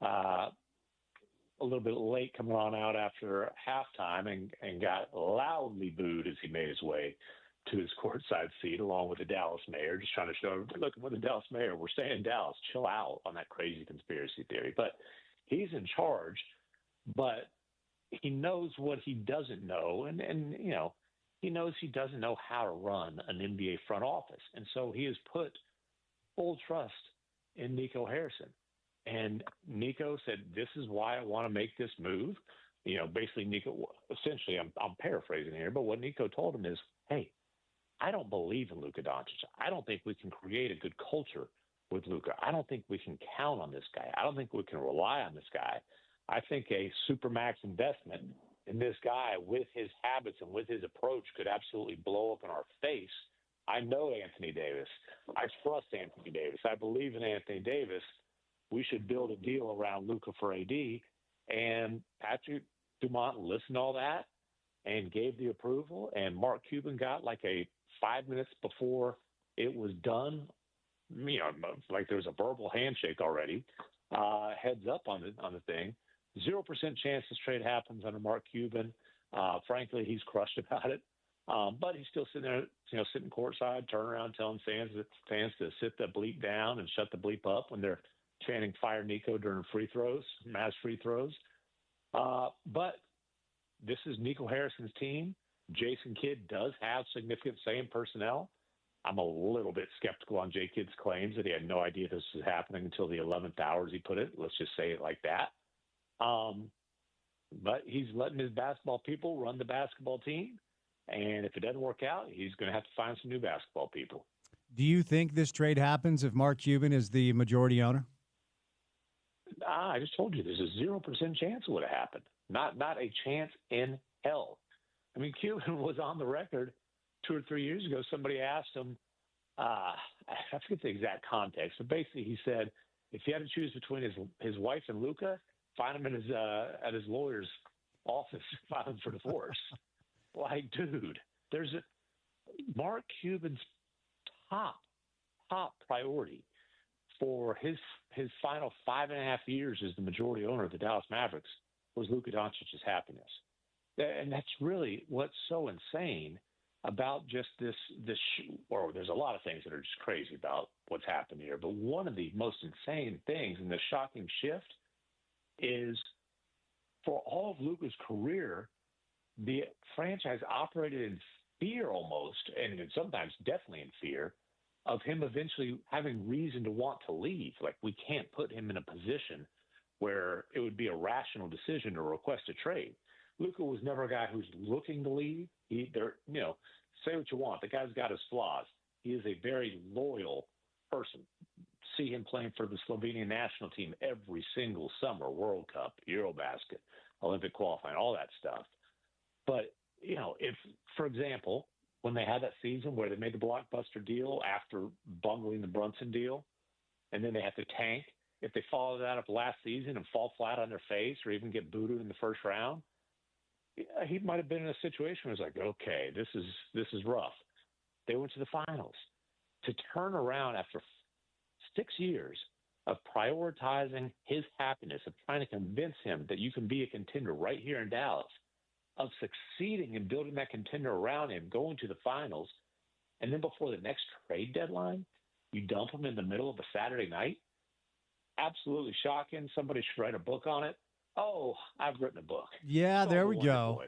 a little bit late coming on out after halftime and got loudly booed as he made his way to his courtside seat along with the Dallas mayor, just trying to show everybody, look, we're the Dallas mayor. We're staying in Dallas. Chill out on that crazy conspiracy theory. But he's in charge, but he knows what he doesn't know. And he knows he doesn't know how to run an NBA front office. And so he has put full trust in Nico Harrison. And Nico said, this is why I want to make this move. Basically Nico, essentially, I'm paraphrasing here, but what Nico told him is, hey, I don't believe in Luka Doncic. I don't think we can create a good culture with Luka. I don't think we can count on this guy. I don't think we can rely on this guy. I think a supermax investment in this guy with his habits and with his approach could absolutely blow up in our face. I know Anthony Davis. I trust Anthony Davis. I believe in Anthony Davis. We should build a deal around Luka for AD. And Patrick Dumont listened to all that and gave the approval. And Mark Cuban got like 5 minutes before it was done, like there was a verbal handshake already, heads up on the thing. 0% chance this trade happens under Mark Cuban. Frankly, he's crushed about it. But he's still sitting there, sitting courtside, turning around, telling fans to sit the bleep down and shut the bleep up when they're chanting "Fire Nico" during mass free throws. But this is Nico Harrison's team. Jason Kidd does have significant say in personnel. I'm a little bit skeptical on Jay Kidd's claims that he had no idea this was happening until the 11th hour, as he put it. Let's just say it like that. But he's letting his basketball people run the basketball team. And if it doesn't work out, he's going to have to find some new basketball people.
Do you think this trade happens if Mark Cuban is the majority owner?
I just told you there's a 0% chance it would have happened. Not a chance in hell. I mean, Cuban was on the record 2 or 3 years ago. Somebody asked him, I forget the exact context, but basically he said, if he had to choose between his wife and Luka, find him in at his lawyer's office, filing for divorce. Like, dude, Mark Cuban's top priority for his final 5.5 years as the majority owner of the Dallas Mavericks was Luka Doncic's happiness. And that's really what's so insane about just this, or there's a lot of things that are just crazy about what's happened here. But one of the most insane things and the shocking shift is for all of Luka's career, the franchise operated in fear almost, and sometimes definitely in fear, of him eventually having reason to want to leave. Like, we can't put him in a position where it would be a rational decision to request a trade. Luka was never a guy who's looking to leave. Say what you want. The guy's got his flaws. He is a very loyal person. See him playing for the Slovenian national team every single summer, World Cup, Eurobasket, Olympic qualifying, all that stuff. But, if, for example, when they had that season where they made the blockbuster deal after bungling the Brunson deal, and then they have to tank, if they follow that up last season and fall flat on their face or even get booted in the first round, he might have been in a situation where it's like, okay, this is rough. They went to the finals. To turn around after 6 years of prioritizing his happiness, of trying to convince him that you can be a contender right here in Dallas, of succeeding in building that contender around him, going to the finals, and then before the next trade deadline, you dump him in the middle of a Saturday night? Absolutely shocking. Somebody should write a book on it. Oh, I've written a book.
Yeah, there we go.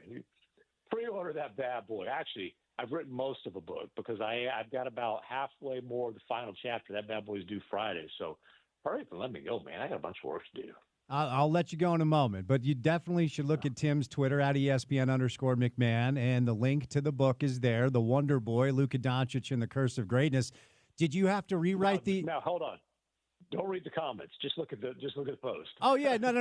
Pre-order that bad boy. Actually, I've written most of a book because I've got about halfway more of the final chapter. That bad boy's due Friday. So hurry up and let me go, man. I got a bunch of work to do.
I'll let you go in a moment, but you definitely should look at Tim's Twitter at ESPN_McMahon, and the link to the book is there. The Wonder Boy, Luka Doncic and the Curse of Greatness. Did you have to rewrite
Now, hold on. Don't read the comments. Just look at the post.
Oh yeah, no.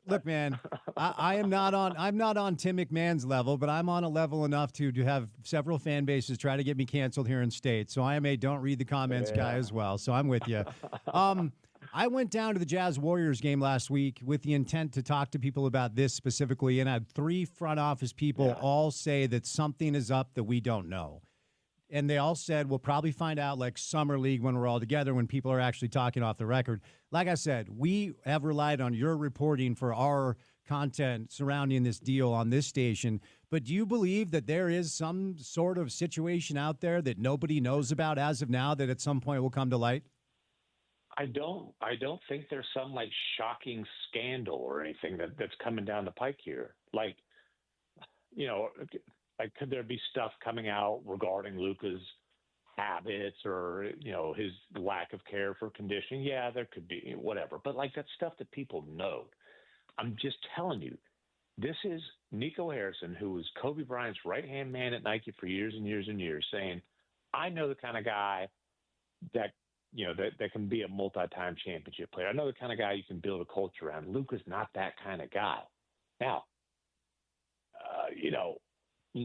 Look, man. I'm not on Tim McMahon's level, but I'm on a level enough to have several fan bases try to get me canceled here in state. So I am a don't read the comments guy as well. So I'm with you. I went down to the Jazz Warriors game last week with the intent to talk to people about this specifically, and I had 3 front office people all say that something is up that we don't know. And they all said, we'll probably find out like summer league when we're all together, when people are actually talking off the record. Like I said, we have relied on your reporting for our content surrounding this deal on this station. But do you believe that there is some sort of situation out there that nobody knows about as of now that at some point will come to light?
I don't think there's some like shocking scandal or anything that's coming down the pike here. Like, like, could there be stuff coming out regarding Luka's habits or, his lack of care for conditioning? Yeah, there could be, whatever. But, like, that's stuff that people know. I'm just telling you, this is Nico Harrison, who was Kobe Bryant's right-hand man at Nike for years and years and years, saying, I know the kind of guy that, that can be a multi-time championship player. I know the kind of guy you can build a culture around. Luka's not that kind of guy. Now,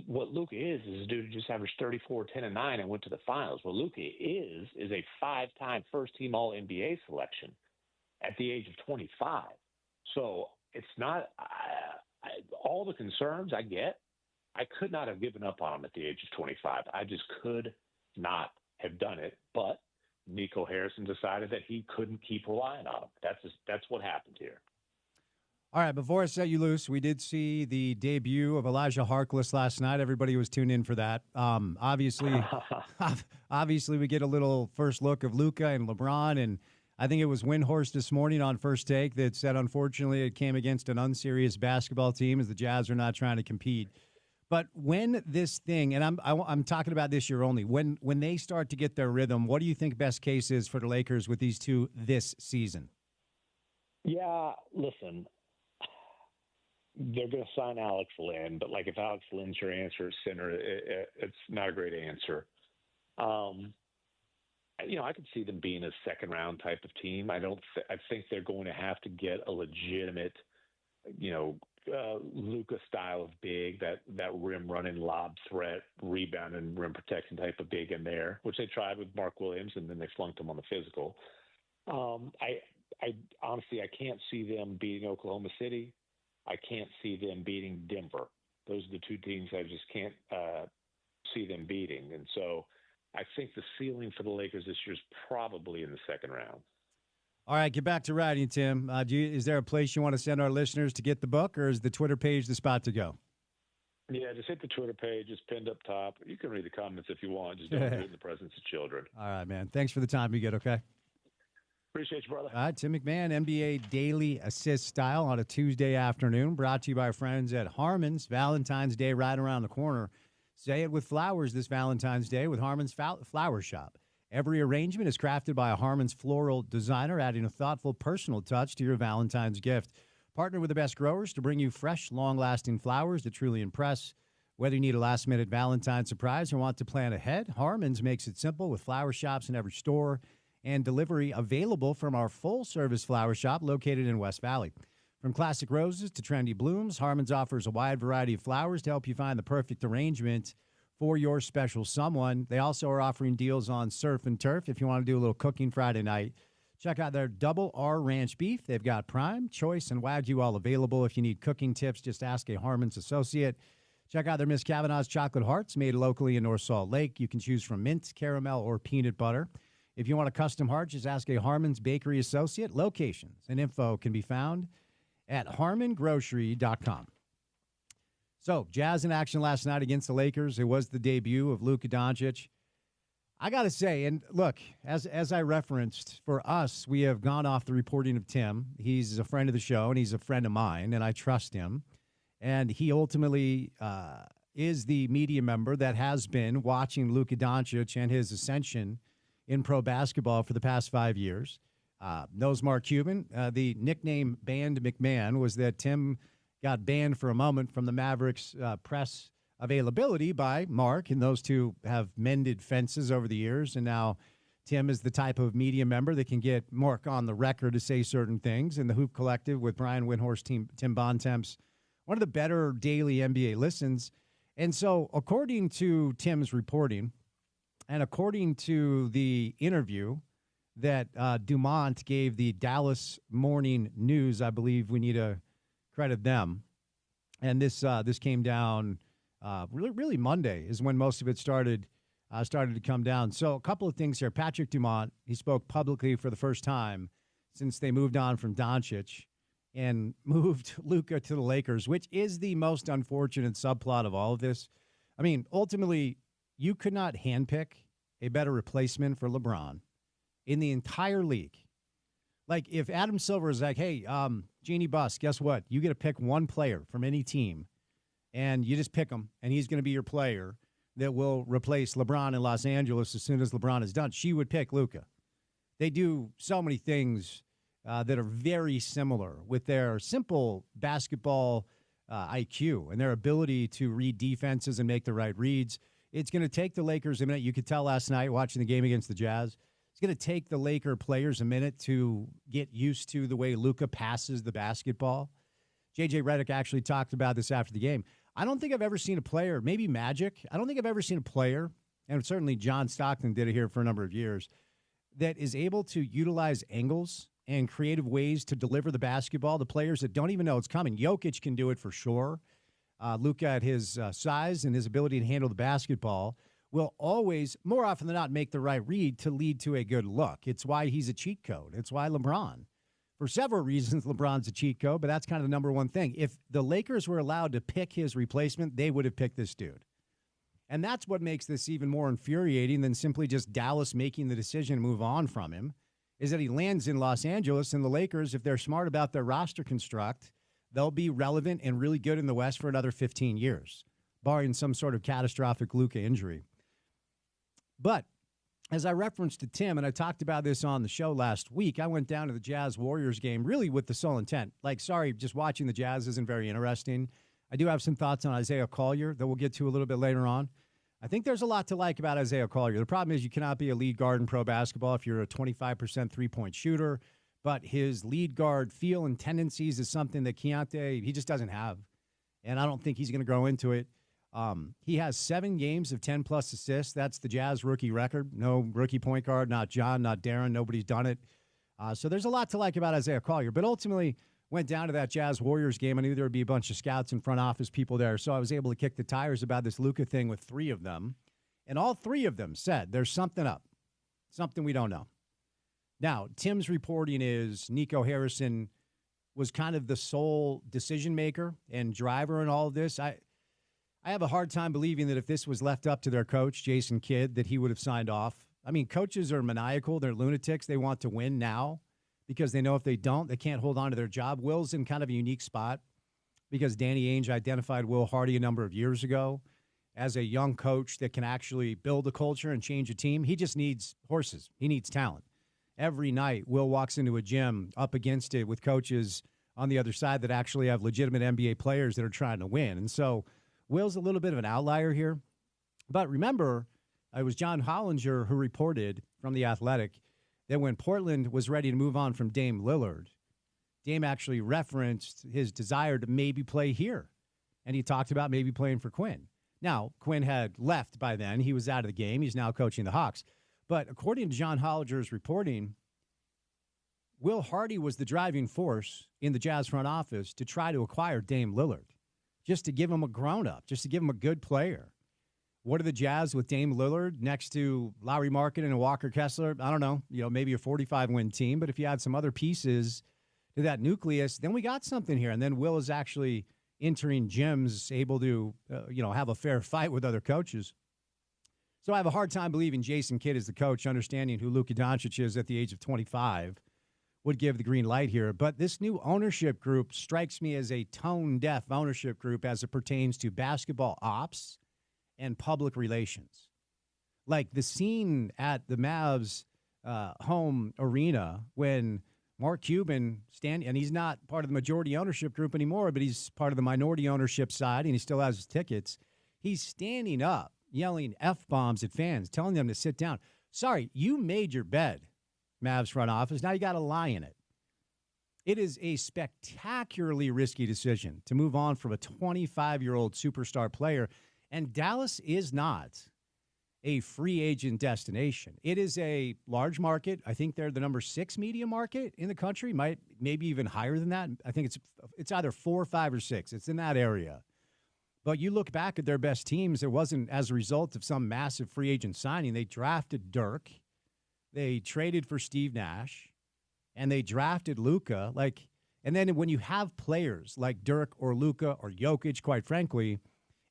what Luka is a dude who just averaged 34, 10, and 9 and went to the finals. What Luka is a 5-time first-team All-NBA selection at the age of 25. So it's not all the concerns I get. I could not have given up on him at the age of 25. I just could not have done it. But Nico Harrison decided that he couldn't keep relying on him. That's what happened here.
All right, before I set you loose, we did see the debut of Elijah Harkless last night. Everybody was tuned in for that. Obviously, we get a little first look of Luka and LeBron, and I think it was Windhorst this morning on First Take that said, unfortunately, it came against an unserious basketball team as the Jazz are not trying to compete. But when this thing, and I'm talking about this year only, when they start to get their rhythm, what do you think best case is for the Lakers with these two this season?
Yeah, listen. They're going to sign Alex Lynn, but like if Alex Lynn's your answer at center, it's not a great answer. I could see them being a second round type of team. I think they're going to have to get a legitimate, Luka style of big, that rim running, lob threat, rebound and rim protection type of big in there, which they tried with Mark Williams and then they flunked him on the physical. I honestly, I can't see them beating Oklahoma City. I can't see them beating Denver. Those are the two teams I just can't see them beating. And so I think the ceiling for the Lakers this year is probably in the second round.
All right, get back to writing, Tim. Is there a place you want to send our listeners to get the book, or is the Twitter page the spot to go?
Yeah, just hit the Twitter page. It's pinned up top. You can read the comments if you want. Just don't do it in the presence of children.
All right, man. Thanks for the time you get, okay?
Appreciate you, brother.
All right, Tim McMahon, NBA Daily Assist Style on a Tuesday afternoon, brought to you by our friends at Harmon's. Valentine's Day right around the corner. Say it with flowers this Valentine's Day with Harmon's Flower Shop. Every arrangement is crafted by a Harmon's floral designer, adding a thoughtful, personal touch to your Valentine's gift. Partner with the best growers to bring you fresh, long-lasting flowers that truly impress. Whether you need a last-minute Valentine's surprise or want to plan ahead, Harmon's makes it simple with flower shops in every store and delivery available from our full-service flower shop located in West Valley. From classic roses to trendy blooms, Harmon's offers a wide variety of flowers to help you find the perfect arrangement for your special someone. They also are offering deals on surf and turf if you want to do a little cooking Friday night. Check out their Double R Ranch Beef. They've got Prime, Choice, and Wagyu all available. If you need cooking tips, just ask a Harmon's associate. Check out their Miss Kavanaugh's Chocolate Hearts, made locally in North Salt Lake. You can choose from mint, caramel, or peanut butter. If you want a custom heart, just ask a Harmon's Bakery associate. Locations and info can be found at harmongrocery.com. So, Jazz in action last night against the Lakers. It was the debut of Luka Doncic. I got to say, and look, as I referenced, for us, we have gone off the reporting of Tim. He's a friend of the show, and he's a friend of mine, and I trust him. And he ultimately is the media member that has been watching Luka Doncic and his ascension in pro basketball for the past 5 years. Knows Mark Cuban. The nickname Banned McMahon was that Tim got banned for a moment from the Mavericks press availability by Mark, and those two have mended fences over the years, and now Tim is the type of media member that can get Mark on the record to say certain things. And the Hoop Collective with Brian Windhorst, Tim Bontemps, one of the better daily NBA listens. And so according to Tim's reporting and according to the interview that Dumont gave the Dallas Morning News, I believe we need to credit them. And this came down really Monday is when most of it started to come down. So a couple of things here. Patrick Dumont, he spoke publicly for the first time since they moved on from Doncic and moved Luka to the Lakers, which is the most unfortunate subplot of all of this. I mean, ultimately, you could not handpick a better replacement for LeBron in the entire league. Like, if Adam Silver is like, hey, Jeannie Buss, guess what? You get to pick one player from any team, and you just pick him, and he's going to be your player that will replace LeBron in Los Angeles as soon as LeBron is done. She would pick Luka. They do so many things that are very similar with their simple basketball IQ and their ability to read defenses and make the right reads. It's going to take the Lakers a minute. You could tell last night watching the game against the Jazz. It's going to take the Laker players a minute to get used to the way Luka passes the basketball. J.J. Redick actually talked about this after the game. I don't think I've ever seen a player, maybe Magic. I don't think I've ever seen a player, and certainly John Stockton did it here for a number of years, that is able to utilize angles and creative ways to deliver the basketball to players that don't even know it's coming. Jokic can do it for sure. Luka, at his size and his ability to handle the basketball, will always, more often than not, make the right read to lead to a good look. It's why he's a cheat code. It's why LeBron. For several reasons, LeBron's a cheat code, but that's kind of the number one thing. If the Lakers were allowed to pick his replacement, they would have picked this dude. And that's what makes this even more infuriating than simply just Dallas making the decision to move on from him, is that he lands in Los Angeles, and the Lakers, if they're smart about their roster construct, they'll be relevant and really good in the West for another 15 years, barring some sort of catastrophic Luka injury. But as I referenced to Tim, and I talked about this on the show last week, I went down to the Jazz-Warriors game really with the sole intent. Like, sorry, just watching the Jazz isn't very interesting. I do have some thoughts on Isaiah Collier that we'll get to a little bit later on. I think there's a lot to like about Isaiah Collier. The problem is you cannot be a lead guard in pro basketball if you're a 25% three-point shooter, but his lead guard feel and tendencies is something that Keontae, he just doesn't have, and I don't think he's going to grow into it. He has 7 games of 10-plus assists. That's the Jazz rookie record. No rookie point guard, not John, not Darren. Nobody's done it. So there's a lot to like about Isaiah Collier. But ultimately, went down to that Jazz-Warriors game. I knew there would be a bunch of scouts and front office people there, so I was able to kick the tires about this Luka thing with 3 of them. And all 3 of them said there's something up, something we don't know. Now, Tim's reporting is Nico Harrison was kind of the sole decision maker and driver in all of this. I have a hard time believing that if this was left up to their coach, Jason Kidd, that he would have signed off. I mean, coaches are maniacal. They're lunatics. They want to win now because they know if they don't, they can't hold on to their job. Will's in kind of a unique spot because Danny Ainge identified Will Hardy a number of years ago as a young coach that can actually build a culture and change a team. He just needs horses. He needs talent. Every night, Will walks into a gym up against it with coaches on the other side that actually have legitimate NBA players that are trying to win. And so Will's a little bit of an outlier here. But remember, it was John Hollinger who reported from The Athletic that when Portland was ready to move on from Dame Lillard, Dame actually referenced his desire to maybe play here. And he talked about maybe playing for Quinn. Now, Quinn had left by then. He was out of the game. He's now coaching the Hawks. But according to John Hollinger's reporting, Will Hardy was the driving force in the Jazz front office to try to acquire Dame Lillard, just to give him a grown-up, just to give him a good player. What are the Jazz with Dame Lillard next to Lauri Markkanen and Walker Kessler? I don't know, maybe a 45-win team. But if you add some other pieces to that nucleus, then we got something here. And then Will is actually entering gyms, able to, have a fair fight with other coaches. So I have a hard time believing Jason Kidd is the coach, understanding who Luka Doncic is at the age of 25, would give the green light here. But this new ownership group strikes me as a tone-deaf ownership group as it pertains to basketball ops and public relations. Like the scene at the Mavs home arena when Mark Cuban and he's not part of the majority ownership group anymore, but he's part of the minority ownership side, and he still has his tickets. He's standing up, yelling F-bombs at fans, telling them to sit down. Sorry, you made your bed, Mavs front office. Now you got to lie in it. It is a spectacularly risky decision to move on from a 25-year-old superstar player, and Dallas is not a free agent destination. It is a large market. I think they're the number 6 media market in the country, maybe even higher than that. I think it's either 4, 5, or 6. It's in that area. But you look back at their best teams, it wasn't as a result of some massive free agent signing. They drafted Dirk, they traded for Steve Nash, and they drafted Luka. And then when you have players like Dirk or Luka or Jokic, quite frankly,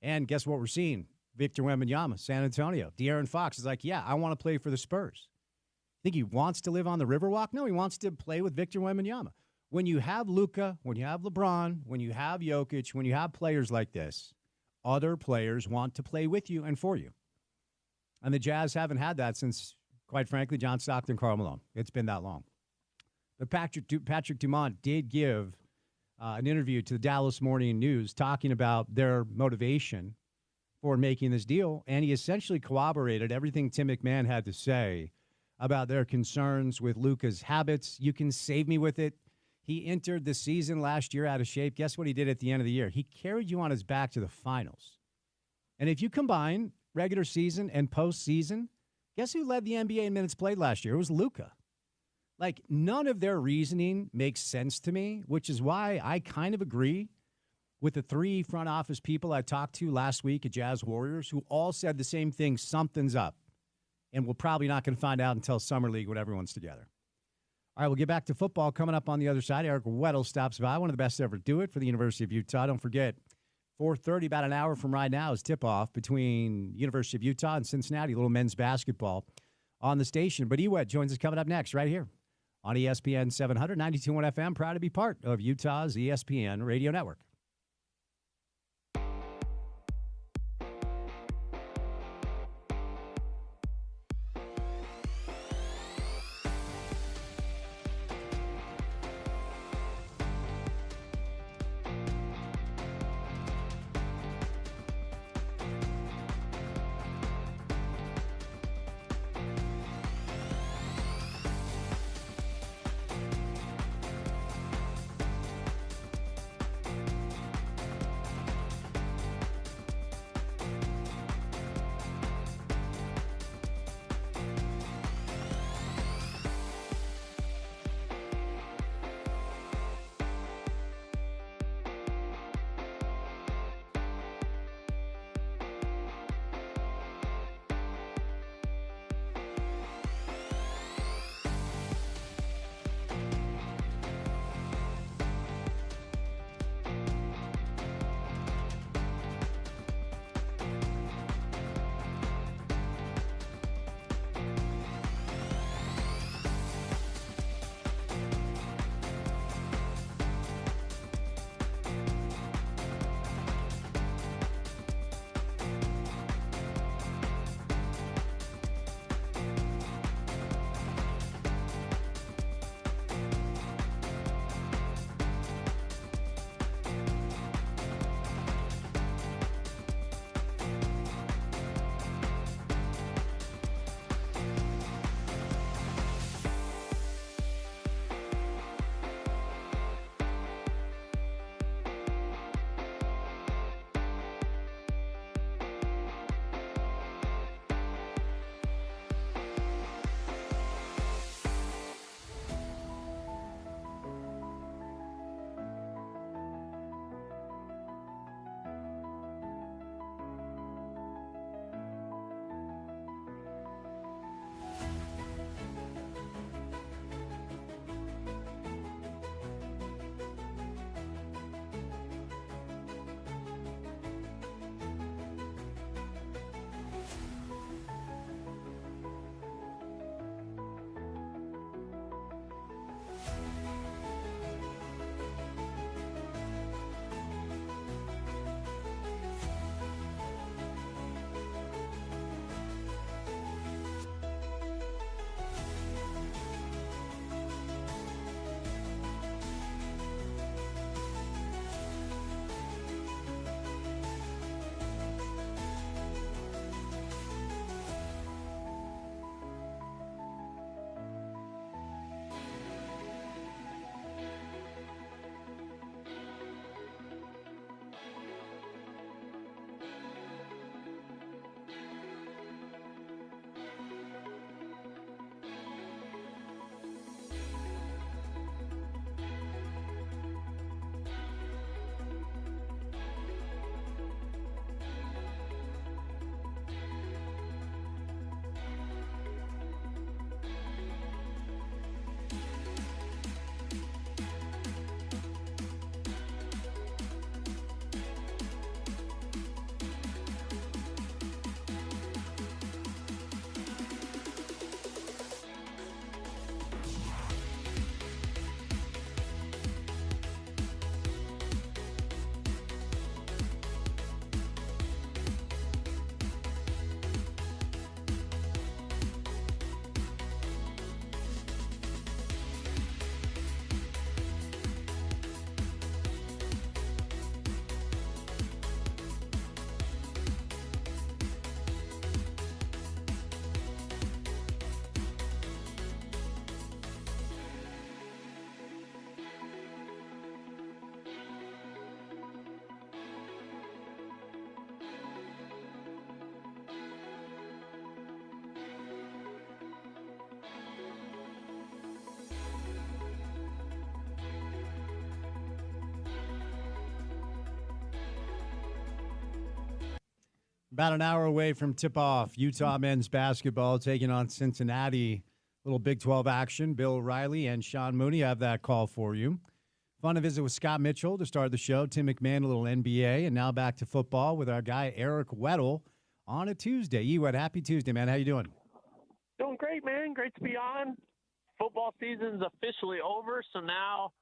and guess what we're seeing? Victor Wembanyama, San Antonio. De'Aaron Fox is like, yeah, I want to play for the Spurs. Think he wants to live on the Riverwalk? No, he wants to play with Victor Wembanyama. When you have Luka, when you have LeBron, when you have Jokic, when you have players like this, other players want to play with you and for you. And the Jazz haven't had that since, quite frankly, John Stockton, Karl Malone. It's been that long. But Patrick Dumont did give an interview to the Dallas Morning News talking about their motivation for making this deal, and he essentially corroborated everything Tim McMahon had to say about their concerns with Luka's habits. You can save me with it. He entered the season last year out of shape. Guess what he did at the end of the year? He carried you on his back to the finals. And if you combine regular season and postseason, guess who led the NBA in minutes played last year? It was Luka. None of their reasoning makes sense to me, which is why I kind of agree with the 3 front office people I talked to last week at Jazz Warriors who all said the same thing, something's up. And we're probably not going to find out until Summer League when everyone's together. All right, we'll get back to football coming up on the other side. Eric Weddle stops by, one of the best to ever do it for the University of Utah. Don't forget, 4:30, about an hour from right now, is tip-off between University of Utah and Cincinnati, a little men's basketball on the station. But Ewed joins us coming up next right here on ESPN 700, 92.1 FM, proud to be part of Utah's ESPN radio network. About an hour away from tip-off, Utah men's basketball taking on Cincinnati. Little Big 12 action. Bill Riley and Sean Mooney have that call for you. Fun to visit with Scott Mitchell to start the show. Tim McMahon, a little NBA, and now back to football with our guy Eric Weddle on a Tuesday. Ewed, happy Tuesday, man. How you doing?
Doing great, man. Great to be on. Football season's officially over, so now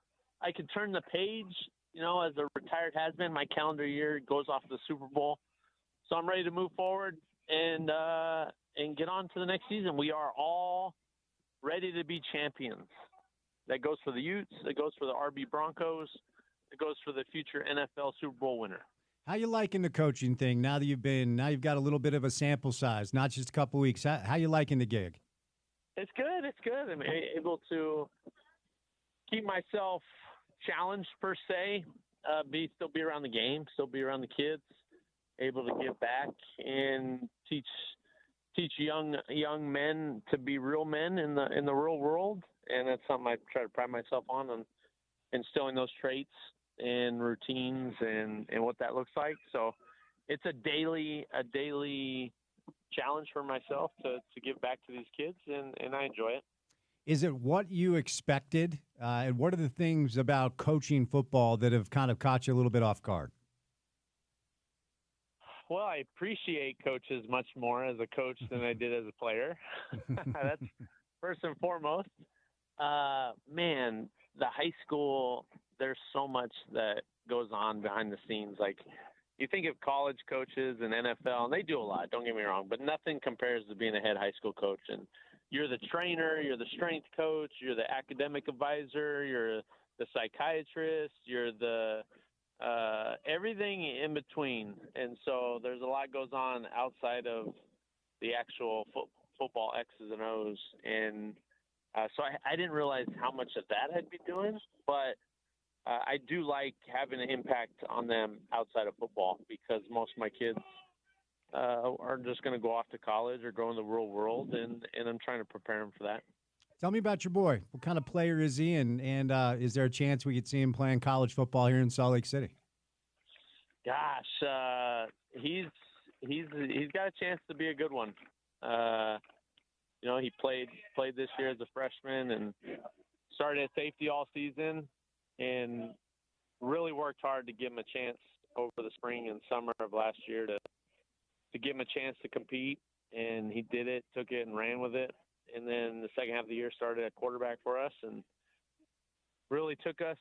I can turn the page. You know, as a retired has-been, my calendar year goes off the Super Bowl. So I'm ready to move forward and get on to the next season. We are all ready to be champions. That goes for the Utes. That goes for the RB Broncos. It goes for the future NFL Super Bowl winner.
How you liking the coaching thing now that you've got a little bit of a sample size, not just a couple weeks? How you liking the gig?
It's good. It's good. I'm able to keep myself challenged per se, still be around the game, still be around the kids, able to give back and teach young men to be real men in the real world, and that's something I try to pride myself on instilling those traits and routines and what that looks like. So it's a daily challenge for myself to give back to these kids, and I enjoy it.
Is it what you expected? And what are the things about coaching football that have kind of caught you a little bit off guard?
Well, I appreciate coaches much more as a coach than I did as a player. That's first and foremost. Man, the high school, there's so much that goes on behind the scenes. Like, you think of college coaches and NFL, and they do a lot, don't get me wrong, but nothing compares to being a head high school coach. And you're the trainer, you're the strength coach, you're the academic advisor, you're the psychiatrist, you're the everything in between. And so there's a lot goes on outside of the actual football X's and O's. And so I didn't realize how much of that I'd be doing, but I do like having an impact on them outside of football, because most of my kids are just going to go off to college or go in the real world, and I'm trying to prepare them for that.
Tell me about your boy. What kind of player is he, and is there a chance we could see him playing college football here in Salt Lake City?
Gosh, he's got a chance to be a good one. You know, he played this year as a freshman and started at safety all season, and really worked hard to give him a chance over the spring and summer of last year to give him a chance to compete, and he did it, took it, and ran with it. And then the second half of the year started at quarterback for us and really took us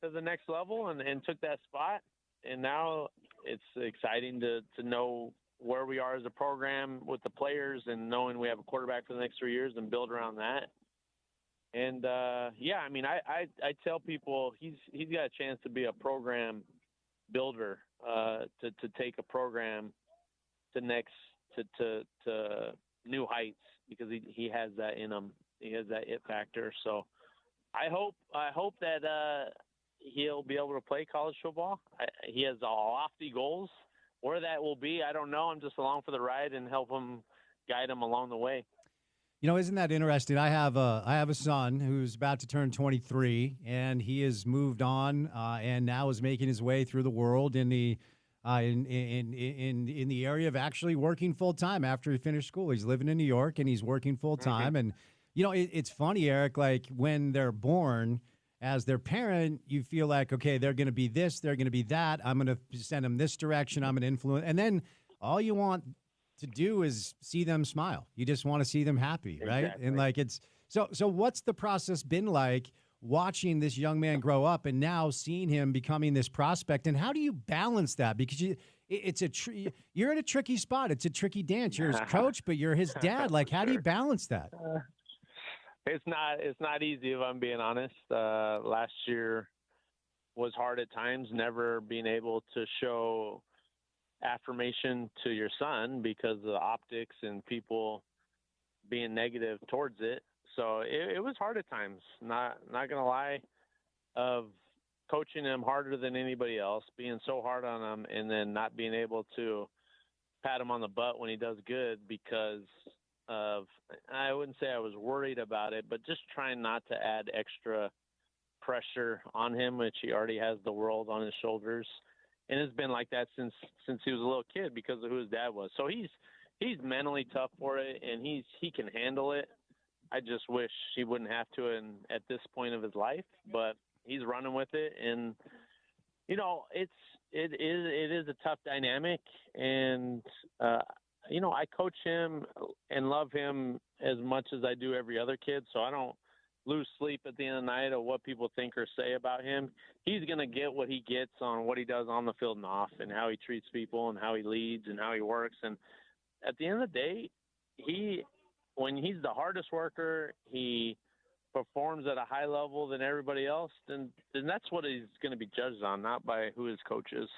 to the next level and took that spot. And now it's exciting to know where we are as a program with the players, and knowing we have a quarterback for the next 3 years and build around that. And, yeah, I mean, I tell people he's got a chance to be a program builder, to take a program to new heights, because he has that in him. He has that it factor. So I hope that he'll be able to play college football. He has lofty goals. Where that will be, I don't know. I'm just along for the ride and help him, guide him along the way.
You know, isn't that interesting? I have a son who's about to turn 23, and he has moved on and now is making his way through the world in the in the area of actually working full time after he finished school. He's living in New York and he's working full time. Mm-hmm. And you know, it's funny, Eric. Like, when they're born, as their parent, you feel like, okay, they're going to be this, they're going to be that. I'm going to send them this direction. I'm going to influence, and then all you want to do is see them smile. You just want to see them happy, right?
Exactly.
And like, it's so what's the process been like watching this young man grow up and now seeing him becoming this prospect? And how do you balance that? Because you're in a tricky spot. It's a tricky dance. You're his coach, but you're his dad. Like, how do you balance that?
It's not easy, if I'm being honest. Last year was hard at times, never being able to show affirmation to your son because of the optics and people being negative towards it. So it was hard at times, not gonna lie, of coaching him harder than anybody else, being so hard on him, and then not being able to pat him on the butt when he does good because of, I wouldn't say I was worried about it, but just trying not to add extra pressure on him, which he already has the world on his shoulders. and it's been like that since he was a little kid because of who his dad was. So he's mentally tough for it, and he can handle it. I just wish he wouldn't have to at this point of his life, but he's running with it. And, it is a tough dynamic. And, I coach him and love him as much as I do every other kid. So I don't lose sleep at the end of the night of what people think or say about him. He's going to get what he gets on what he does on the field and off, and how he treats people and how he leads and how he works. And at the end of the day, when he's the hardest worker, he performs at a high level than everybody else, then that's what he's going to be judged on, not by who his coach is.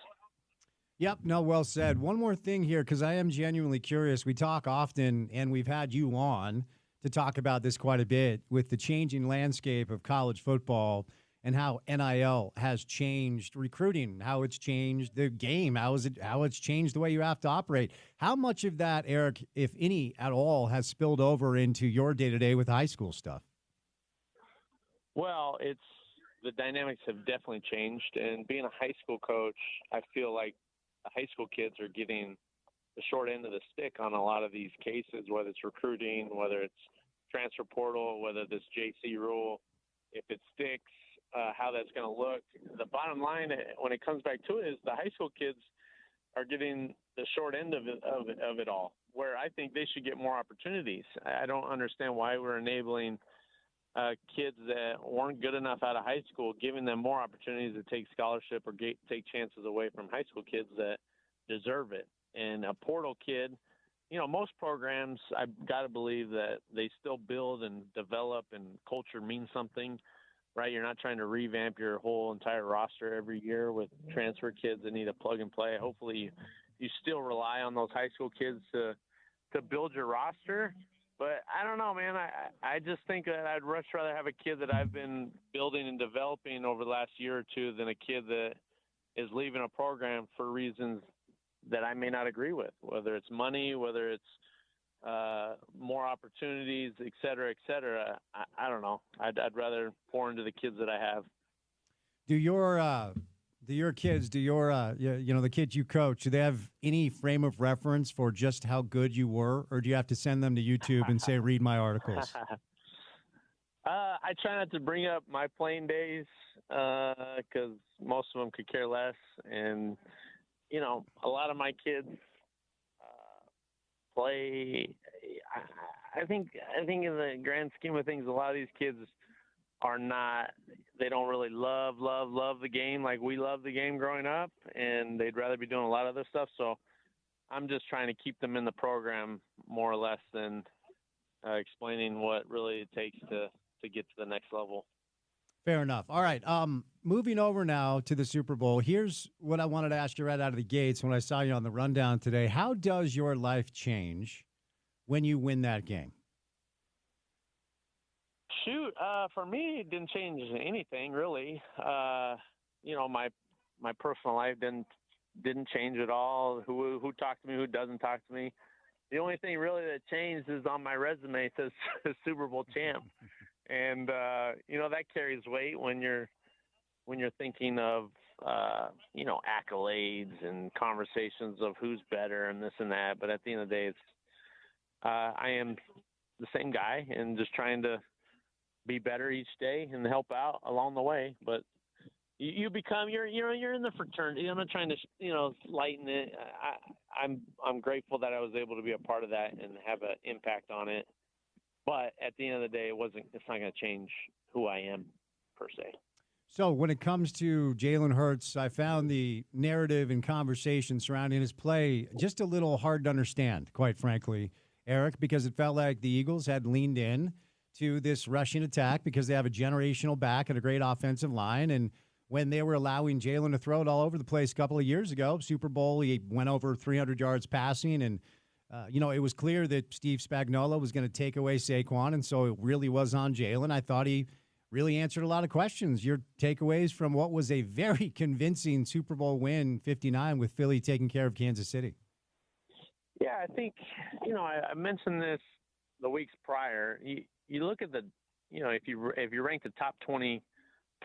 Yep, no, well said. One more thing here, because I am genuinely curious. We talk often, and we've had you on to talk about this quite a bit, with the changing landscape of college football and how NIL has changed recruiting, how it's changed the game, how it's changed the way you have to operate. How much of that, Eric, if any at all, has spilled over into your day-to-day with high school stuff?
Well, the dynamics have definitely changed. And being a high school coach, I feel like the high school kids are getting the short end of the stick on a lot of these cases, whether it's recruiting, whether it's transfer portal, whether this JC rule, if it sticks, how that's going to look. The bottom line, when it comes back to it, is the high school kids are getting the short end of it all, where I think they should get more opportunities. I don't understand why we're enabling kids that weren't good enough out of high school, giving them more opportunities to take scholarship or take chances away from high school kids that deserve it. And a portal kid, most programs, I've got to believe that they still build and develop, and culture means something, right? You're not trying to revamp your whole entire roster every year with transfer kids that need a plug and play. Hopefully you still rely on those high school kids to build your roster. But I don't know, man. I just think that I'd much rather have a kid that I've been building and developing over the last year or two than a kid that is leaving a program for reasons that I may not agree with, whether it's money, whether it's more opportunities, et cetera, et cetera. I don't know. I'd rather pour into the kids that I have.
Do your kids, the kids you coach, do they have any frame of reference for just how good you were, or do you have to send them to YouTube and say, read my articles?
I try not to bring up my playing days because most of them could care less. And, a lot of my kids play. I think in the grand scheme of things, a lot of these kids they don't really love the game like we love the game growing up, and they'd rather be doing a lot of other stuff. So I'm just trying to keep them in the program more or less than explaining what really it takes to get to the next level.
Fair enough. All right. Moving over now to the Super Bowl. Here's what I wanted to ask you right out of the gates when I saw you on the rundown today. How does your life change when you win that game?
Shoot, for me, it didn't change anything really. My personal life didn't change at all. Who talked to me, who doesn't talk to me. The only thing really that changed is on my resume it says Super Bowl champ, and that carries weight when you're thinking of accolades and conversations of who's better and this and that. But at the end of the day, I am the same guy and just trying to be better each day and help out along the way. But you become you're in the fraternity. I'm not trying to lighten it. I'm grateful that I was able to be a part of that and have an impact on it. But at the end of the day, it's not going to change who I am per se.
So when it comes to Jalen Hurts, I found the narrative and conversation surrounding his play just a little hard to understand, quite frankly, Eric, because it felt like the Eagles had leaned in to this rushing attack because they have a generational back and a great offensive line. And when they were allowing Jalen to throw it all over the place a couple of years ago, Super Bowl, he went over 300 yards passing. And, it was clear that Steve Spagnuolo was going to take away Saquon. And so it really was on Jalen. I thought he really answered a lot of questions. Your takeaways from what was a very convincing Super Bowl win, 59, with Philly taking care of Kansas City.
Yeah, I think, I mentioned this the weeks prior. You look at if you rank the top 20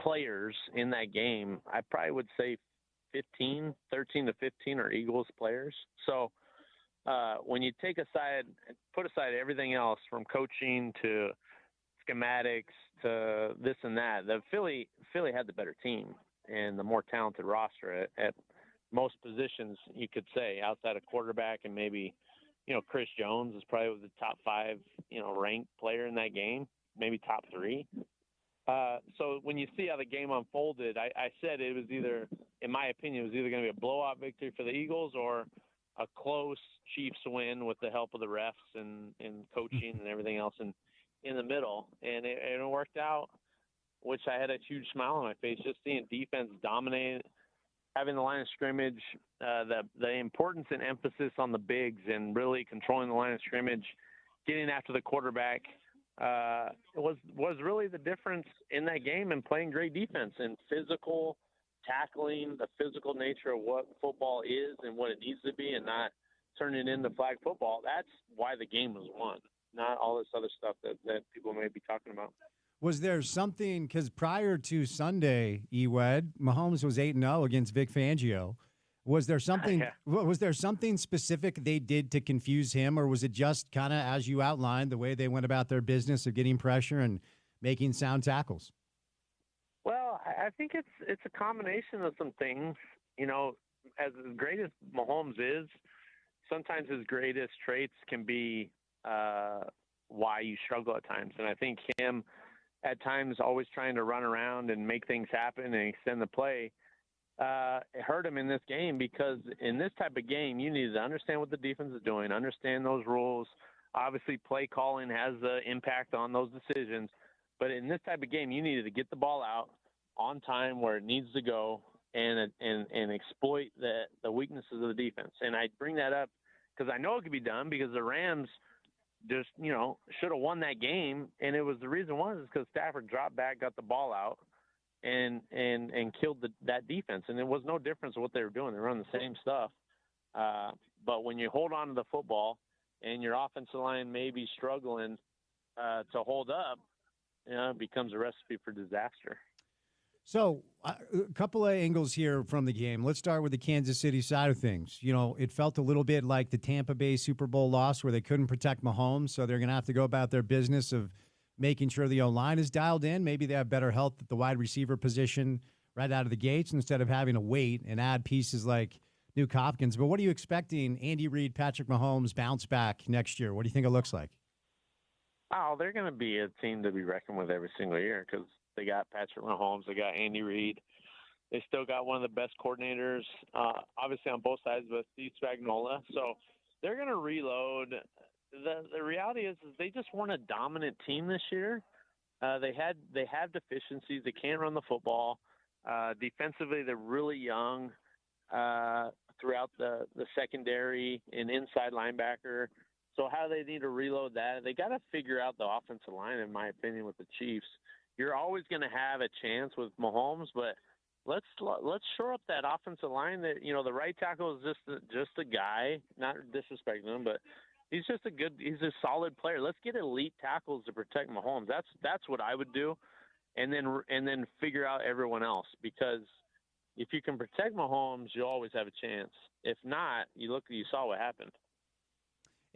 players in that game, I probably would say 13 to 15 are Eagles players. So when you put aside everything else from coaching to schematics to this and that, the Philly had the better team and the more talented roster at most positions, you could say, outside of quarterback, and maybe, Chris Jones is probably the top 5, ranked player in that game, maybe top 3. So when you see how the game unfolded, I said it was either, in my opinion, it was either going to be a blowout victory for the Eagles or a close Chiefs win with the help of the refs and coaching and everything else in the middle. And it worked out, which I had a huge smile on my face just seeing defense dominate, having the line of scrimmage, the importance and emphasis on the bigs and really controlling the line of scrimmage, getting after the quarterback. Was really the difference in that game, and playing great defense and physical tackling, the physical nature of what football is and what it needs to be, and not turning it into flag football. That's why the game was won, not all this other stuff that people may be talking about.
Was there something, because prior to Sunday, Ewed, Mahomes was 8-0 against Vic Fangio. Was there something?
Yeah.
Was there something specific they did to confuse him, or was it just kind of, as you outlined, the way they went about their business of getting pressure and making sound tackles?
Well, I think it's a combination of some things. As great as Mahomes is, sometimes his greatest traits can be why you struggle at times. And I think him, at times, always trying to run around and make things happen and extend the play, it hurt him in this game, because in this type of game, you need to understand what the defense is doing, understand those rules. Obviously, play calling has an impact on those decisions. But in this type of game, you needed to get the ball out on time where it needs to go and exploit the weaknesses of the defense. And I bring that up because I know it could be done, because the Rams just, should have won that game. And the reason was because Stafford dropped back, got the ball out, and killed that defense. And it was no difference in what they were doing. They were running the same stuff. But when you hold on to the football and your offensive line may be struggling to hold up, it becomes a recipe for disaster.
So a couple of angles here from the game. Let's start with the Kansas City side of things. It felt a little bit like the Tampa Bay Super Bowl loss where they couldn't protect Mahomes, so they're going to have to go about their business of making sure the O-line is dialed in. Maybe they have better health at the wide receiver position right out of the gates instead of having to wait and add pieces like Nuke Hopkins. But what are you expecting, Andy Reid, Patrick Mahomes bounce back next year? What do you think it looks like?
Oh, they're going to be a team to be reckoned with every single year, because they got Patrick Mahomes, they got Andy Reid. They still got one of the best coordinators, obviously on both sides, but Steve Spagnuolo. So they're going to reload. The reality is they just weren't a dominant team this year. They have deficiencies. They can't run the football. Defensively, they're really young throughout the secondary and inside linebacker. So how they need to reload that, they got to figure out the offensive line, in my opinion, with the Chiefs. You're always going to have a chance with Mahomes, but let's shore up that offensive line. That the right tackle is just a guy, not disrespecting him, but he's a solid player. Let's get elite tackles to protect Mahomes. That's what I would do, and then figure out everyone else, because if you can protect Mahomes, you always have a chance. If not, you saw what happened.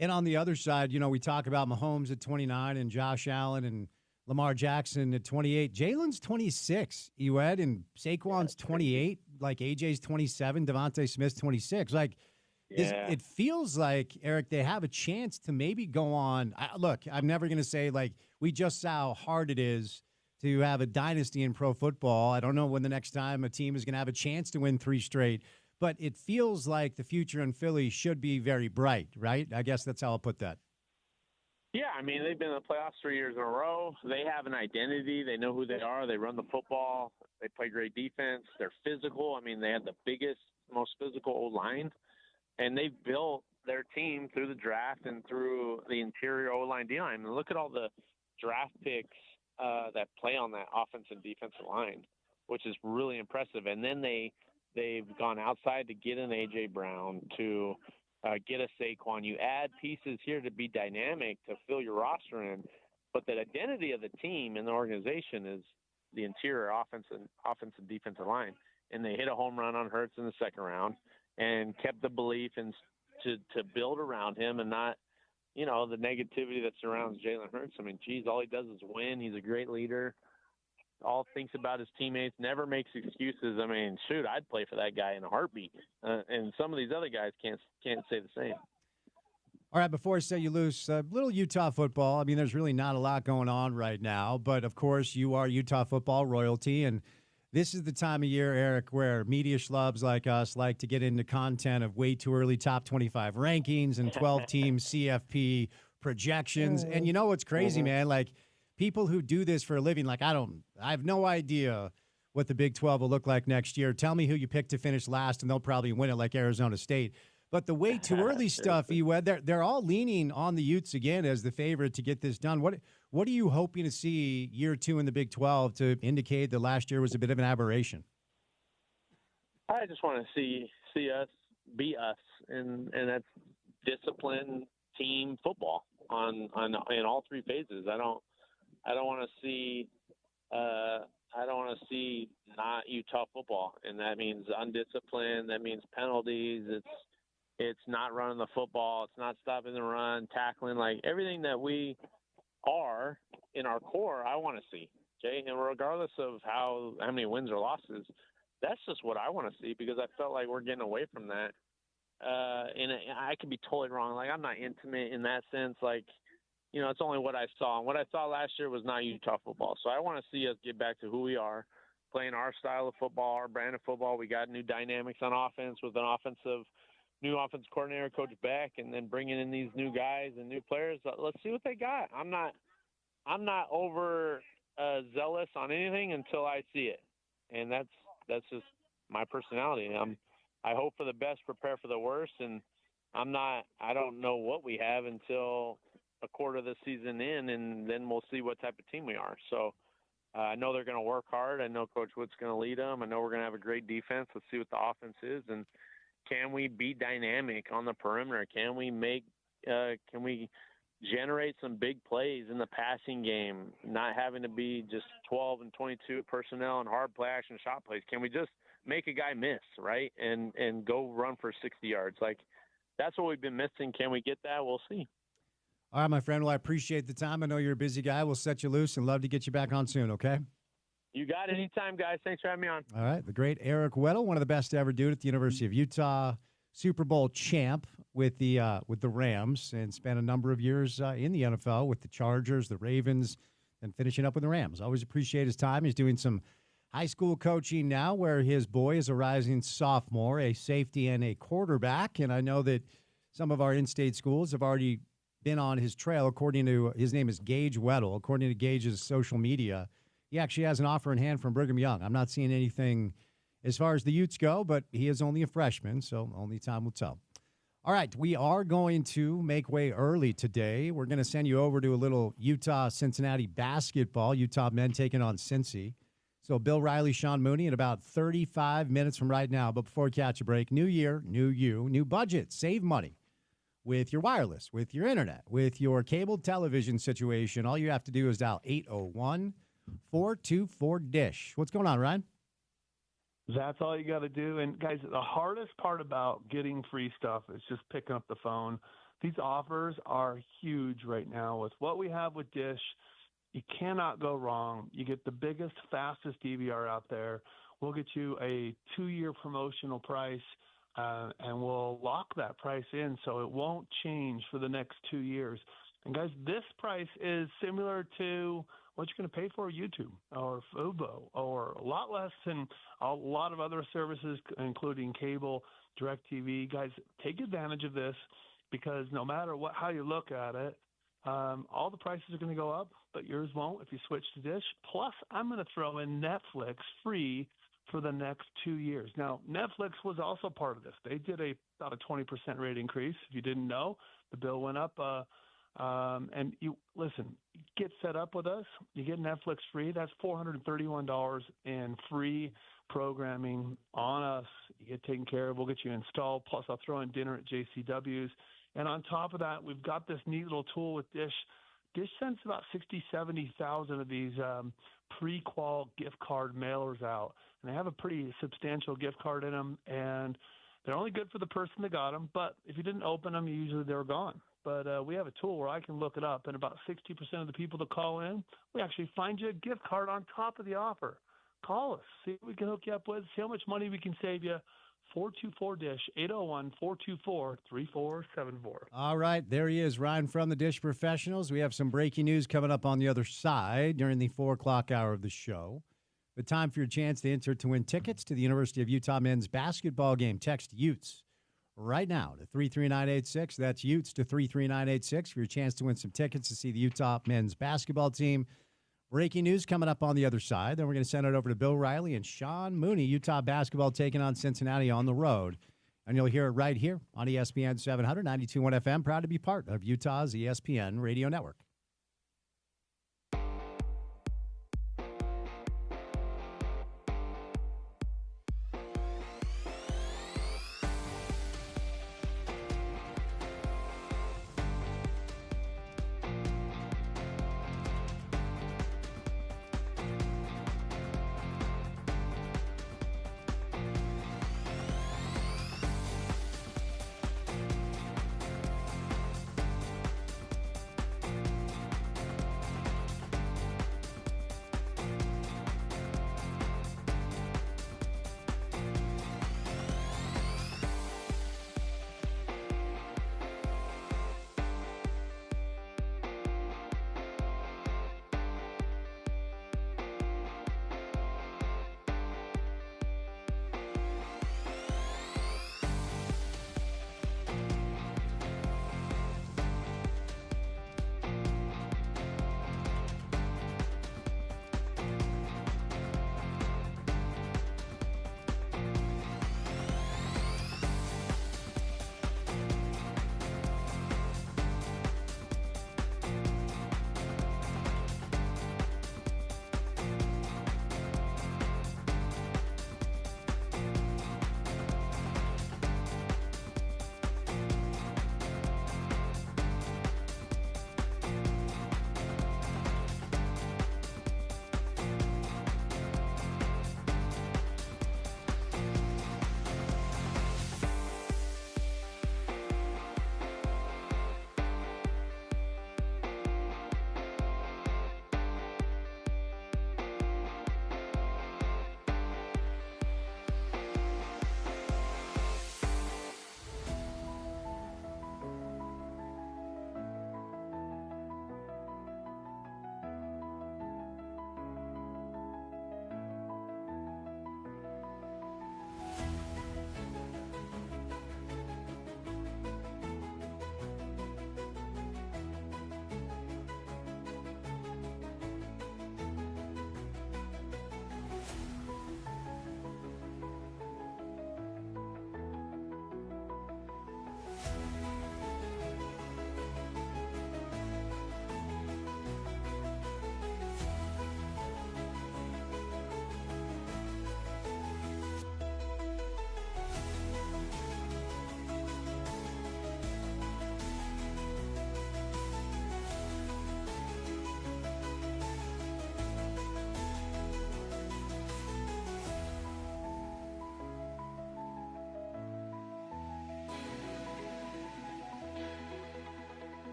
And on the other side, we talk about Mahomes at 29 and Josh Allen and Lamar Jackson at 28. Jalen's 26, Ewed, and Saquon's 28. Like AJ's 27, Devontae Smith's 26. It feels like, Eric, they have a chance to maybe go on. Look, I'm never going to say we just saw how hard it is to have a dynasty in pro football. I don't know when the next time a team is going to have a chance to win 3 straight. But it feels like the future in Philly should be very bright, right? I guess that's how I'll put that.
Yeah, they've been in the playoffs 3 years in a row. They have an identity. They know who they are. They run the football. They play great defense. They're physical. They had the biggest, most physical O-line. And they've built their team through the draft and through the interior O-line, D-line. And look at all the draft picks that play on that offensive and defensive line, which is really impressive. And then they've gone outside to get an A.J. Brown, to get a Saquon. You add pieces here to be dynamic, to fill your roster in. But the identity of the team and the organization is the interior offense and defensive line. and they hit a home run on Hurts in the second round and kept the belief and to build around him and not, the negativity that surrounds Jalen Hurts. I mean, geez, all he does is win. He's a great leader. All thinks about his teammates, never makes excuses. I mean, shoot, I'd play for that guy in a heartbeat. And some of these other guys can't say the same.
All right, before I set you loose, a little Utah football. I mean, there's really not a lot going on right now, but of course, you are Utah football royalty, and this is the time of year, Eric, where media schlubs like us like to get into content of way too early top 25 rankings and 12-team CFP projections. And you know what's crazy, man? Like, people who do this for a living, like, I have no idea what the Big 12 will look like next year. Tell me who you pick to finish last, and they'll probably win it like Arizona State. But the way too early stuff, they're all leaning on the Utes again as the favorite to get this done. What are you hoping to see year 2 in the Big 12 to indicate that last year was a bit of an aberration?
I just want to see us be us, and that's disciplined team football in all three phases. I don't want to see not Utah football, and that means undisciplined. That means penalties. It's not running the football. It's not stopping the run, tackling, like everything that we are in our core. I want to see, okay. And regardless of how many wins or losses, that's just what I want to see, because I felt like we're getting away from that. And I could be totally wrong. Like, I'm not intimate in that sense. Like, it's only what I saw. And what I saw last year was not Utah football. So I want to see us get back to who we are, playing our style of football, our brand of football. We got new dynamics on offense with new offensive coordinator, Coach Beck, and then bringing in these new guys and new players. Let's see what they got. I'm not over zealous on anything until I see it. And that's just my personality. I hope for the best, prepare for the worst, and I don't know what we have until a quarter of the season in, and then we'll see what type of team we are. So I know they're going to work hard. I know Coach Wood's going to lead them. I know we're going to have a great defense. Let's see what the offense is, and can we be dynamic on the perimeter? Can we generate some big plays in the passing game, not having to be just 12 and 22 personnel and hard play action shot plays? Can we just make a guy miss, right, and go run for 60 yards? Like, that's what we've been missing. Can we get that? We'll see.
All right, my friend. Well, I appreciate the time. I know you're a busy guy. We'll set you loose and love to get you back on soon, okay?
You got it. Anytime, guys. Thanks for having me on.
All right. The great Eric Weddle, one of the best to ever do it at the University of Utah, Super Bowl champ with the Rams, and spent a number of years in the NFL with the Chargers, the Ravens, and finishing up with the Rams. Always appreciate his time. He's doing some high school coaching now where his boy is a rising sophomore, a safety and a quarterback. And I know that some of our in-state schools have already been on his trail. According to, his name is Gage Weddle. According to Gage's social media, he actually has an offer in hand from Brigham Young. I'm not seeing anything as far as the Utes go, but he is only a freshman, so only time will tell. All right, we are going to make way early today. We're going to send you over to a little Utah-Cincinnati basketball. Utah men taking on Cincy. So Bill Riley, Sean Mooney in about 35 minutes from right now. But before we catch a break, new year, new you, new budget. Save money with your wireless, with your internet, with your cable television situation. All you have to do is dial 801-424-DISH. What's going on, Ryan?
That's all you got to do. And, guys, the hardest part about getting free stuff is just picking up the phone. These offers are huge right now. With what we have with Dish, you cannot go wrong. You get the biggest, fastest DVR out there. We'll get you a 2-year promotional price, and we'll lock that price in so it won't change for the next 2 years. And, guys, this price is similar to what you're going to pay for YouTube or Fubo, or a lot less than a lot of other services, including cable, DirecTV. Guys, take advantage of this, because no matter how you look at it, all the prices are going to go up, but yours won't if you switch to Dish. Plus, I'm going to throw in Netflix free for the next 2 years. Now, Netflix was also part of this. They did about a 20% rate increase. If you didn't know, the bill went up. And you listen, get set up with us. You get Netflix free. That's $431 in free programming on us. You get taken care of. We'll get you installed. Plus, I'll throw in dinner at JCW's. And on top of that, we've got this neat little tool with Dish. Dish sends about 70,000 of these pre-qual gift card mailers out. And and they have a pretty substantial gift card in them, and they're only good for the person that got them. But if you didn't open them, usually they were gone. But we have a tool where I can look it up, and about 60% of the people that call in, we actually find you a gift card on top of the offer. Call us. See what we can hook you up with. See how much money we can save you. 424-DISH, 801-424-3474.
All right, there he is, Ryan from the Dish Professionals. We have some breaking news coming up on the other side during the 4 o'clock hour of the show. The time for your chance to enter to win tickets to the University of Utah men's basketball game. Text Utes right now to 33986. That's Utes to 33986 for your chance to win some tickets to see the Utah men's basketball team. Breaking news coming up on the other side. Then we're going to send it over to Bill Riley and Sean Mooney. Utah basketball taking on Cincinnati on the road. And you'll hear it right here on ESPN 700, 92.1 FM. Proud to be part of Utah's ESPN radio network.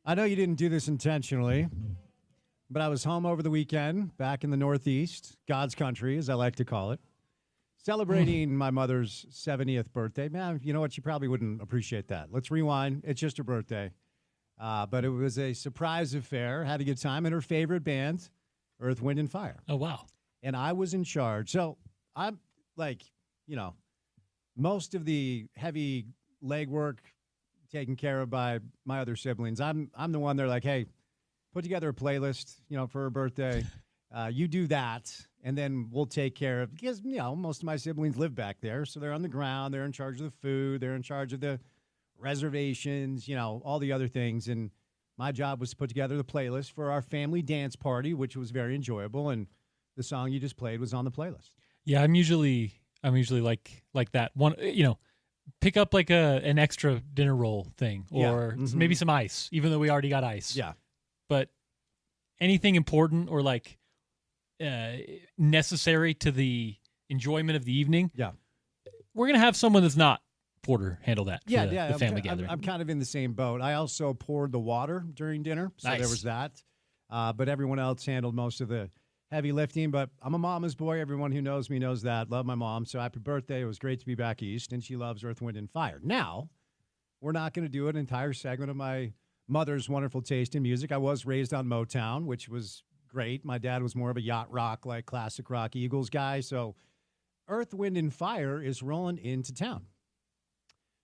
I know you didn't do this intentionally, but I was home over the weekend, back in the Northeast, God's country, as I like to call it, celebrating my mother's 70th birthday. Man, you know what? You probably wouldn't appreciate that. Let's rewind. It's just her birthday. But it was a surprise affair. Had a good time. And her favorite band, Earth, Wind, and Fire.
Oh, wow.
And I was in charge. So I'm like, most of the heavy legwork taken care of by my other siblings. I'm the one they're like, hey, put together a playlist, for her birthday. You do that, and then we'll take care of, because, most of my siblings live back there, so they're on the ground. They're in charge of the food. They're in charge of the reservations, all the other things. And my job was to put together the playlist for our family dance party, which was very enjoyable. And the song you just played was on the playlist.
Yeah, I'm usually like that one, pick up like an extra dinner roll thing, or maybe some ice, even though we already got ice.
Yeah.
But anything important or like necessary to the enjoyment of the evening, we're going to have someone that's not Porter handle that for the family gathering.
I'm kind of in the same boat. I also poured the water during dinner, so there was that. But everyone else handled most of the heavy lifting. But I'm a mama's boy. Everyone who knows me knows that. Love my mom. So happy birthday. It was great to be back east, and she loves Earth, Wind, and Fire. Now, we're not going to do an entire segment of my mother's wonderful taste in music. I was raised on Motown, which was great. My dad was more of a yacht rock, like classic rock Eagles guy. So Earth, Wind, and Fire is rolling into town.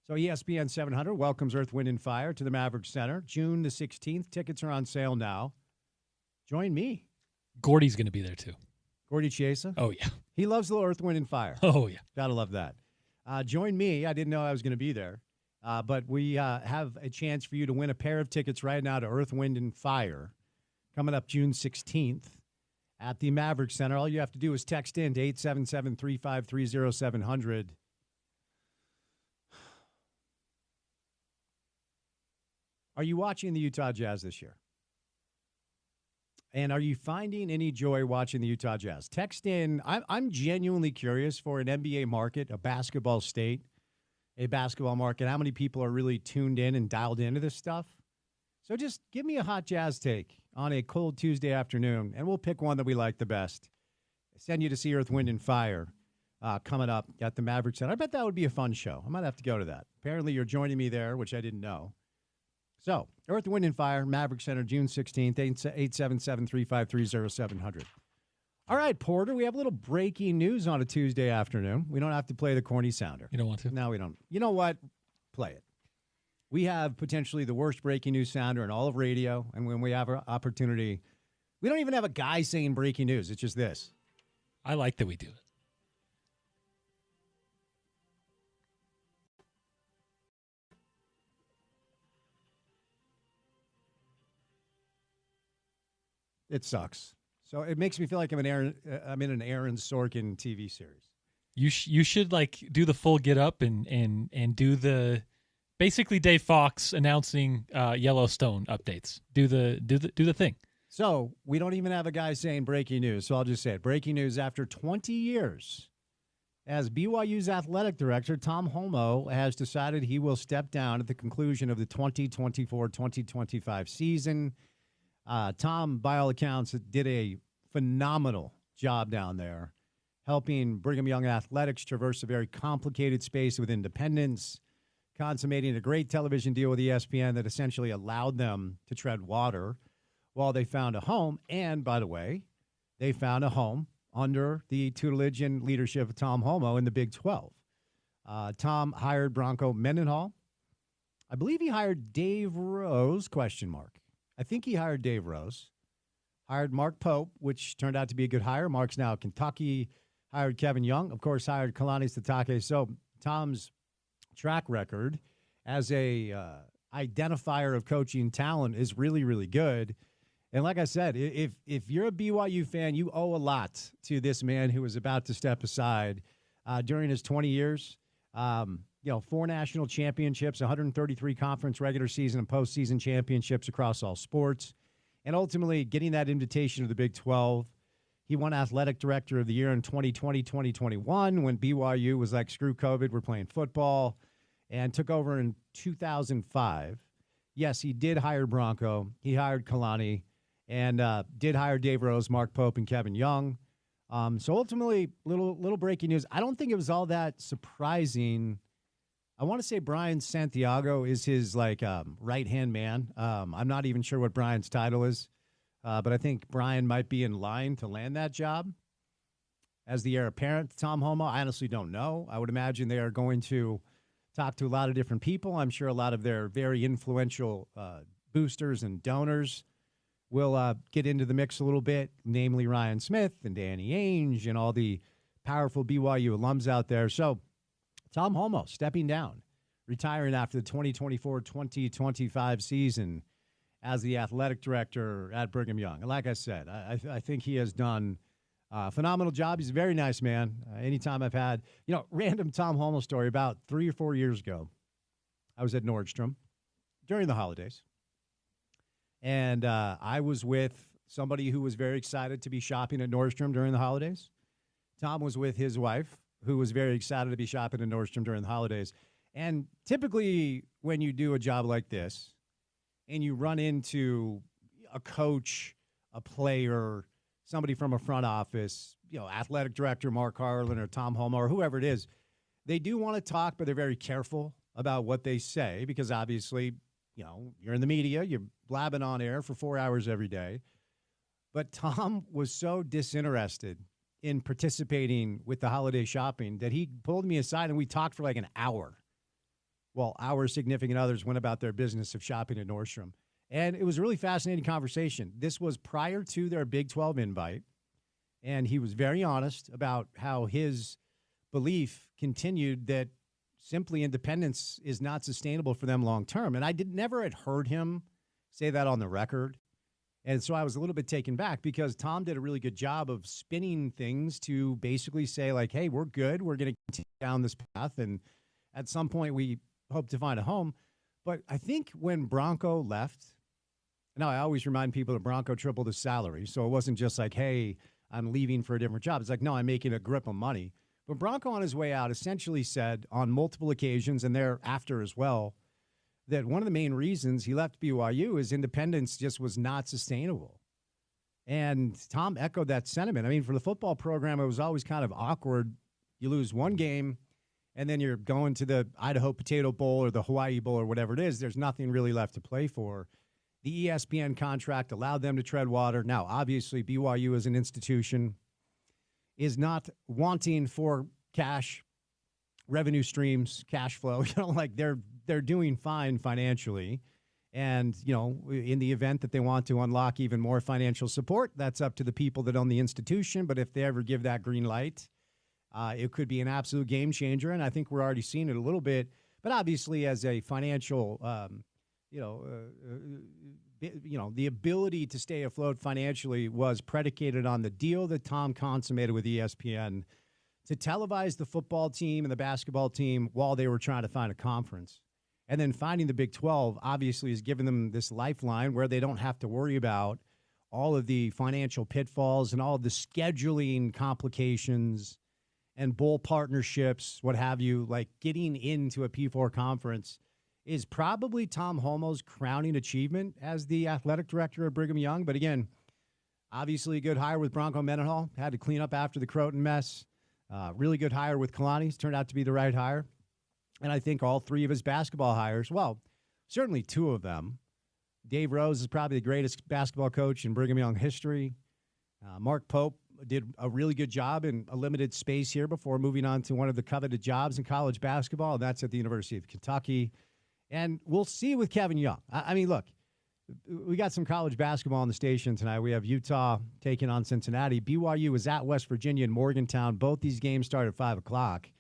So ESPN 700 welcomes Earth, Wind, and Fire to the Maverick Center, June the 16th. Tickets are on sale now. Join me.
Gordy's going to be there too.
Gordy Chiesa?
Oh, yeah.
He loves the Earth, Wind, and Fire.
Oh, yeah.
Gotta love that. Join me. I didn't know I was going to be there. But we have a chance for you to win a pair of tickets right now to Earth, Wind, and Fire coming up June 16th at the Maverick Center. All you have to do is text in to 877-353-0700. Are you watching the Utah Jazz this year? And are you finding any joy watching the Utah Jazz? Text in. I'm genuinely curious for an NBA market, a basketball state, a basketball market. How many people are really tuned in and dialed into this stuff? So just give me a hot Jazz take on a cold Tuesday afternoon, and we'll pick one that we like the best. Send you to see Earth, Wind, and Fire coming up at the Maverick Center. I bet that would be a fun show. I might have to go to that. Apparently you're joining me there, which I didn't know. So, Earth, Wind, and Fire, Maverick Center, June 16th, 877-353-0700. All right, Porter, we have a little breaking news on a Tuesday afternoon. We don't have to play the corny sounder.
You don't want to?
No, we don't. You know what? Play it. We have potentially the worst breaking news sounder in all of radio, and when we have our opportunity, we don't even have a guy saying breaking news. It's just this.
I like that we do it.
It sucks. So it makes me feel like I'm in an Aaron Sorkin TV series.
You should like do the full get up and do the basically Dave Fox announcing Yellowstone updates. Do the thing.
So we don't even have a guy saying breaking news. So I'll just say it. Breaking news: after 20 years as BYU's athletic director, Tom Holmoe has decided he will step down at the conclusion of the 2024-2025 season. Tom, by all accounts, did a phenomenal job down there, helping Brigham Young Athletics traverse a very complicated space with independence, consummating a great television deal with ESPN that essentially allowed them to tread water while they found a home. And, by the way, they found a home under the tutelage and leadership of Tom Holmoe in the Big 12. Tom hired Bronco Mendenhall. I believe he hired Dave Rose, ? I think he hired Dave Rose, hired Mark Pope, which turned out to be a good hire. Mark's now at Kentucky, hired Kevin Young, of course, hired Kalani Sitake. So Tom's track record as a identifier of coaching talent is really, really good. And like I said, if you're a BYU fan, you owe a lot to this man who was about to step aside during his 20 years. 4 national championships, 133 conference regular season and postseason championships across all sports, and ultimately getting that invitation to the Big 12. He won Athletic Director of the Year in 2020, 2021 when BYU was like, screw COVID, we're playing football, and took over in 2005. yes, he did hire Bronco. He hired Kalani and did hire Dave Rose, Mark Pope, and Kevin Young. So ultimately, little breaking news. I don't think it was all that surprising. I want to say Brian Santiago is his right-hand man. I'm not even sure what Brian's title is, but I think Brian might be in line to land that job as the heir apparent to Tom Homo. I honestly don't know. I would imagine they are going to talk to a lot of different people. I'm sure a lot of their very influential boosters and donors will get into the mix a little bit, namely Ryan Smith and Danny Ainge and all the powerful BYU alums out there. So Tom Homo stepping down, retiring after the 2024-2025 season as the athletic director at Brigham Young. And like I said, I think he has done a phenomenal job. He's a very nice man. Anytime I've had, random Tom Homo story, about 3 or 4 years ago, I was at Nordstrom during the holidays. And I was with somebody who was very excited to be shopping at Nordstrom during the holidays. Tom was with his wife, who was very excited to be shopping at Nordstrom during the holidays. And typically when you do a job like this and you run into a coach, a player, somebody from a front office, athletic director Mark Harlan or Tom Homo or whoever it is, they do want to talk, but they're very careful about what they say because obviously, you're in the media, you're blabbing on air for 4 hours every day. But Tom was so disinterested in participating with the holiday shopping that he pulled me aside and we talked for like an hour while our significant others went about their business of shopping at Nordstrom. And it was a really fascinating conversation. This was prior to their Big 12 invite, and he was very honest about how his belief continued that simply independence is not sustainable for them long term. And I never had heard him say that on the record. And so I was a little bit taken back because Tom did a really good job of spinning things to basically say, like, hey, we're good. We're going to continue down this path. And at some point, we hope to find a home. But I think when Bronco left, now I always remind people that Bronco tripled his salary. So it wasn't just like, hey, I'm leaving for a different job. It's like, no, I'm making a grip of money. But Bronco on his way out essentially said on multiple occasions and thereafter as well, that one of the main reasons he left BYU is independence just was not sustainable. And Tom echoed that sentiment. I mean, for the football program, it was always kind of awkward. You lose one game, and then you're going to the Idaho Potato Bowl or the Hawaii Bowl or whatever it is. There's nothing really left to play for. The ESPN contract allowed them to tread water. Now, obviously, BYU as an institution is not wanting for cash, revenue streams, cash flow. They're doing fine financially. And, in the event that they want to unlock even more financial support, that's up to the people that own the institution. But if they ever give that green light, it could be an absolute game changer. And I think we're already seeing it a little bit. But obviously, as a financial, the ability to stay afloat financially was predicated on the deal that Tom consummated with ESPN to televise the football team and the basketball team while they were trying to find a conference. And then finding the Big 12 obviously has given them this lifeline where they don't have to worry about all of the financial pitfalls and all of the scheduling complications and bowl partnerships, what have you. Like getting into a P4 conference is probably Tom Homo's crowning achievement as the athletic director of Brigham Young. But again, obviously a good hire with Bronco Mendenhall. Had to clean up after the Croton mess. Really good hire with Kalani's. Turned out to be the right hire. And I think all three of his basketball hires, well, certainly two of them. Dave Rose is probably the greatest basketball coach in Brigham Young history. Mark Pope did a really good job in a limited space here before moving on to one of the coveted jobs in college basketball, and that's at the University of Kentucky. And we'll see with Kevin Young. I mean, look, we got some college basketball on the station tonight. We have Utah taking on Cincinnati. BYU is at West Virginia and Morgantown. Both these games start at 5 o'clock.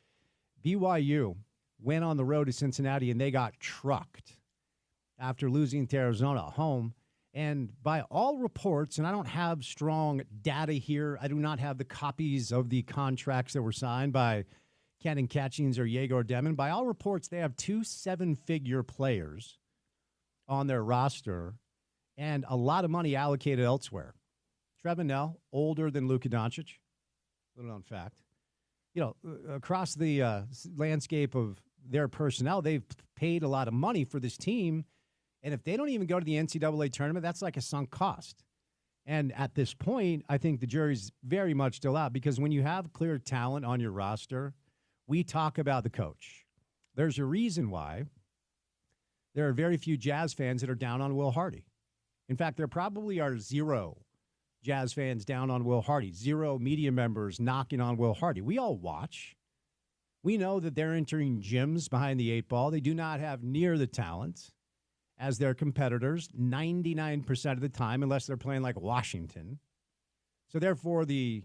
BYU went on the road to Cincinnati, and they got trucked after losing to Arizona at home. And by all reports, and I don't have strong data here, I do not have the copies of the contracts that were signed by Kenan Catchings or Yegor Demon. By all reports, they have 2 7-figure players on their roster and a lot of money allocated elsewhere. Trevin Nell, older than Luka Doncic, little known fact. Across the landscape of their personnel, they've paid a lot of money for this team And if they don't even go to the NCAA tournament, that's like a sunk cost. And at this point, I think the jury's very much still out because when you have clear talent on your roster, we talk about the coach. There's a reason why there are very few Jazz fans that are down on Will Hardy. In fact, there probably are 0 Jazz fans down on Will Hardy, 0 media members knocking on Will Hardy. We all watch. We know that they're entering gyms behind the 8 ball. They do not have near the talent as their competitors 99% of the time, unless they're playing like Washington. So therefore, the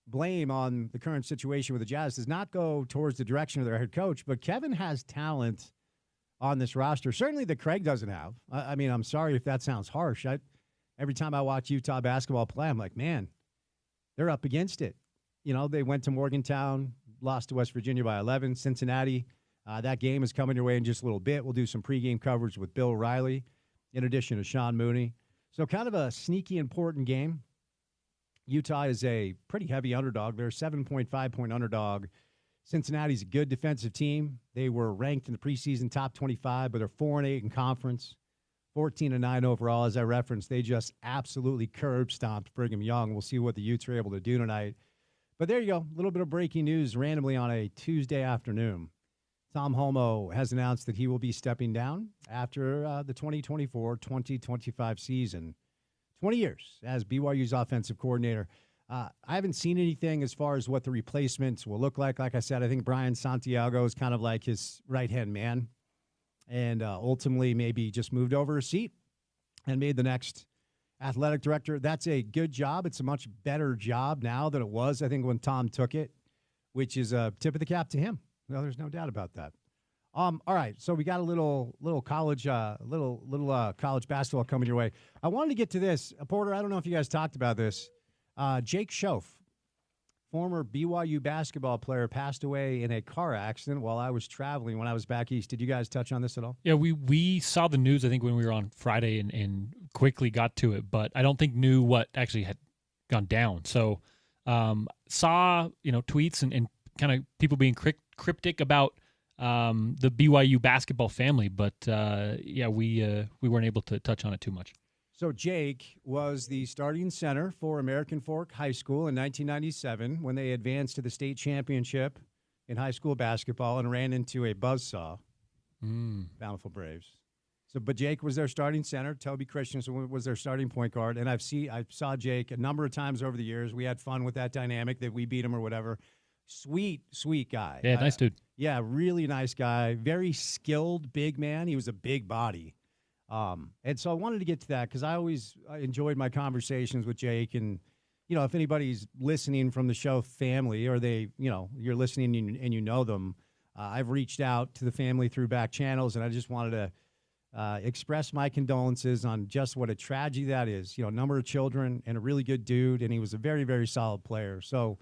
blame on the current situation with the Jazz does not go towards the direction of their head coach, but Kevin has talent on this roster, certainly that Craig doesn't have. I mean, I'm sorry if that sounds harsh. Every time I watch Utah basketball play, I'm like, man, they're up against it. You know, they went to Morgantown, lost to West Virginia by 11. Cincinnati, that game is coming your way in just a little bit. We'll do some pregame coverage with Bill Riley in addition to Sean Mooney. So kind of a sneaky important game. Utah is a pretty heavy underdog. They're a 7.5-point underdog. Cincinnati's a good defensive team. They were ranked in the preseason top 25, but they're 4-8 in conference, 14-9 overall. As I referenced, they just absolutely curb stomped Brigham Young. We'll see what the Utes are able to do tonight. But there you go. A little bit of breaking news randomly on a Tuesday afternoon. Tom Holmoe has announced that he will be stepping down after the 2024-2025 season. 20 years as BYU's offensive coordinator. I haven't seen anything as far as what the replacements will look like. Like I said, I think Brian Santiago is kind of like his right-hand man and ultimately maybe just moved over a seat and made the next athletic director. That's a good job. It's a much better job now than it was, I think, when Tom took it, which is a tip of the cap to him. No, there's no doubt about that. All right, so we got a little college college basketball coming your way. I wanted to get to this, Porter. I don't know if you guys talked about this. Jake Schoaf, former BYU basketball player, passed away in a car accident while I was traveling when I was back east. Did you guys touch on this at all?
Yeah, we saw the news, I think, when we were on Friday and quickly got to it, but I don't think knew what actually had gone down. So saw, tweets and kind of people being cryptic about the BYU basketball family, but we weren't able to touch on it too much.
So Jake was the starting center for American Fork High School in 1997 when they advanced to the state championship in high school basketball and ran into a buzzsaw. Bountiful Braves. But Jake was their starting center. Toby Christensen was their starting point guard. And I saw Jake a number of times over the years. We had fun with that dynamic that we beat him or whatever. Sweet guy.
Yeah, nice dude.
Yeah, really nice guy. Very skilled, big man. He was a big body. And so I wanted to get to that because I always enjoyed my conversations with Jake. And, if anybody's listening from the show family or you're listening and you know them, I've reached out to the family through back channels, and I just wanted to express my condolences on just what a tragedy that is. A number of children and a really good dude, and he was a very, very solid player. So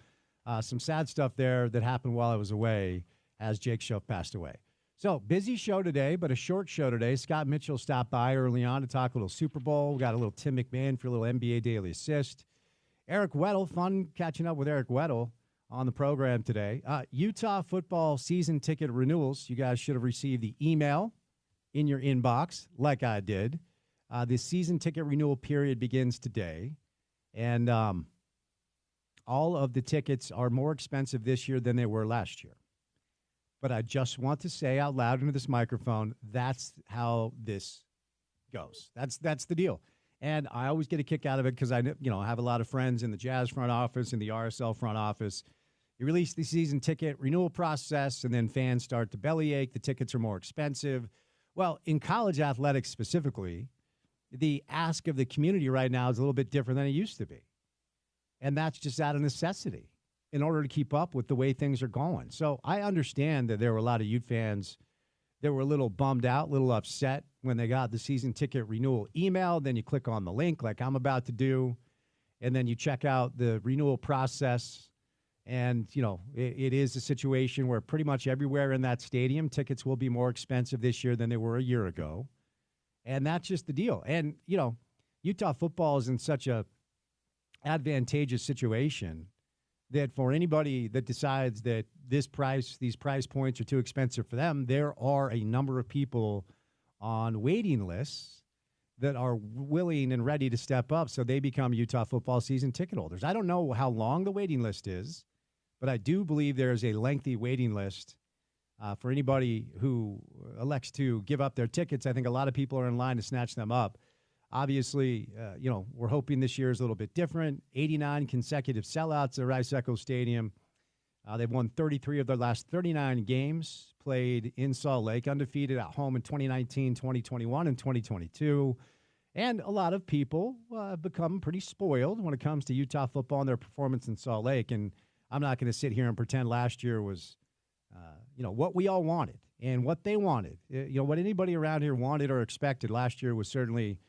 some sad stuff there that happened while I was away as Jake Schoaf passed away. So, busy show today, but a short show today. Scott Mitchell stopped by early on to talk a little Super Bowl. We got a little Tim McMahon for a little NBA Daily Assist. Eric Weddle, fun catching up with Eric Weddle on the program today. Utah football season ticket renewals. You guys should have received the email in your inbox like I did. The season ticket renewal period begins today. And all of the tickets are more expensive this year than they were last year. But I just want to say out loud into this microphone, that's how this goes. That's the deal. And I always get a kick out of it because I have a lot of friends in the Jazz front office and the RSL front office. You release the season ticket renewal process, and then fans start to bellyache. The tickets are more expensive. Well, in college athletics specifically, the ask of the community right now is a little bit different than it used to be. And that's just out of necessity in order to keep up with the way things are going. So I understand that there were a lot of Ute fans that were a little bummed out, a little upset when they got the season ticket renewal email. Then you click on the link like I'm about to do, and then you check out the renewal process. And, it is a situation where pretty much everywhere in that stadium, tickets will be more expensive this year than they were a year ago. And that's just the deal. And, Utah football is in such a advantageous situation that for anybody that decides that these price points are too expensive for them, there are a number of people on waiting lists that are willing and ready to step up so they become Utah football season ticket holders. I don't know how long the waiting list is, but I do believe there is a lengthy waiting list for anybody who elects to give up their tickets. I think a lot of people are in line to snatch them up. Obviously, we're hoping this year is a little bit different. 89 consecutive sellouts at Rice-Echo Stadium. They've won 33 of their last 39 games, played in Salt Lake, undefeated at home in 2019, 2021, and 2022. And a lot of people have become pretty spoiled when it comes to Utah football and their performance in Salt Lake. And I'm not going to sit here and pretend last year was, what we all wanted and what they wanted. What anybody around here wanted or expected last year was certainly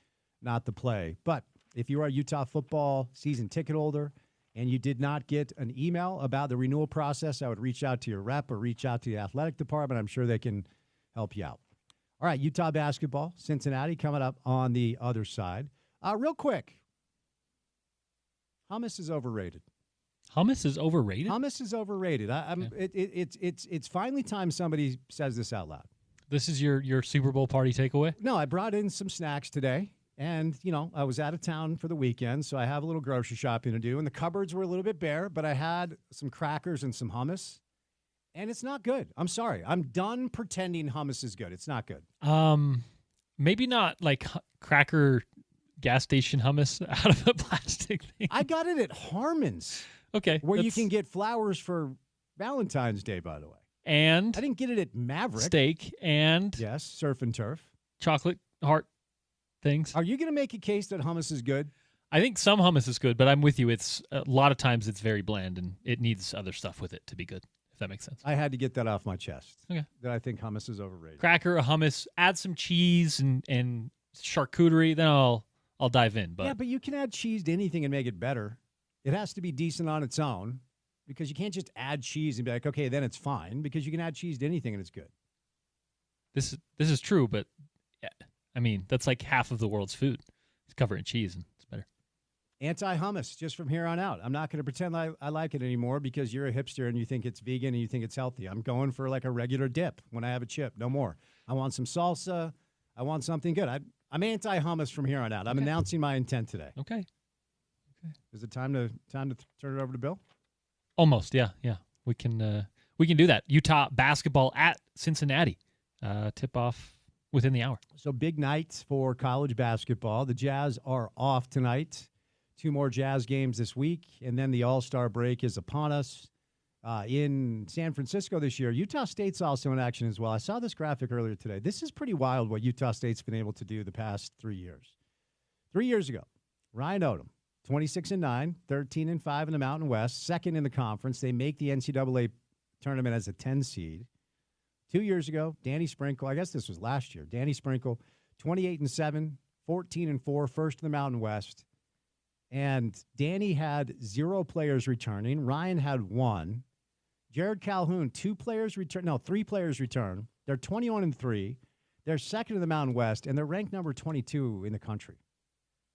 not the play. But if you are a Utah football season ticket holder and you did not get an email about the renewal process, I would reach out to your rep or reach out to the athletic department. I'm sure they can help you out. All right, Utah basketball, Cincinnati coming up on the other side. Real quick, hummus is overrated.
Hummus is overrated?
Hummus is overrated. It's finally time somebody says this out loud.
This is your Super Bowl party takeaway?
No, I brought in some snacks today. And, I was out of town for the weekend, so I have a little grocery shopping to do. And the cupboards were a little bit bare, but I had some crackers and some hummus. And it's not good. I'm sorry. I'm done pretending hummus is good. It's not good.
Maybe not like cracker gas station hummus out of a plastic thing.
I got it at Harmon's.
Okay.
Where you can get flowers for Valentine's Day, by the way.
And
I didn't get it at Maverick.
Steak and
yes, surf and turf.
Chocolate heart things.
Are you going to make a case that hummus is good?
I think some hummus is good, but I'm with you. It's a lot of times it's very bland and it needs other stuff with it to be good, if that makes sense.
I had to get that off my chest.
Okay.
That I think hummus is overrated.
Cracker, a hummus, add some cheese and charcuterie, then I'll dive in. But
yeah, but you can add cheese to anything and make it better. It has to be decent on its own because you can't just add cheese and be like, okay, then it's fine, because you can add cheese to anything and it's good.
This is true, but yeah, I mean, that's like half of the world's food. It's covered in cheese and it's better.
Anti-hummus, just from here on out. I'm not going to pretend I like it anymore because you're a hipster and you think it's vegan and you think it's healthy. I'm going for like a regular dip when I have a chip. No more. I want some salsa. I want something good. I'm anti-hummus from here on out. I'm announcing my intent today.
Okay.
Is it time to turn it over to Bill?
Almost, yeah. We can do that. Utah basketball at Cincinnati. Tip off within the hour.
So big night for college basketball. The Jazz are off tonight. 2 more Jazz games this week, and then the All-Star break is upon us. In San Francisco this year, Utah State's also in action as well. I saw this graphic earlier today. This is pretty wild what Utah State's been able to do the past 3 years. 3 years ago, Ryan Odom, 26-9, 13-5 in the Mountain West, second in the conference. They make the NCAA tournament as a 10 seed. 2 years ago, Danny Sprinkle, I guess this was last year, Danny Sprinkle, 28-7, 14-4, first in the Mountain West. And Danny had 0 players returning. Ryan had 1. Jared Calhoun, 3 players return. They're 21-3. They're second in the Mountain West, and they're ranked number 22 in the country.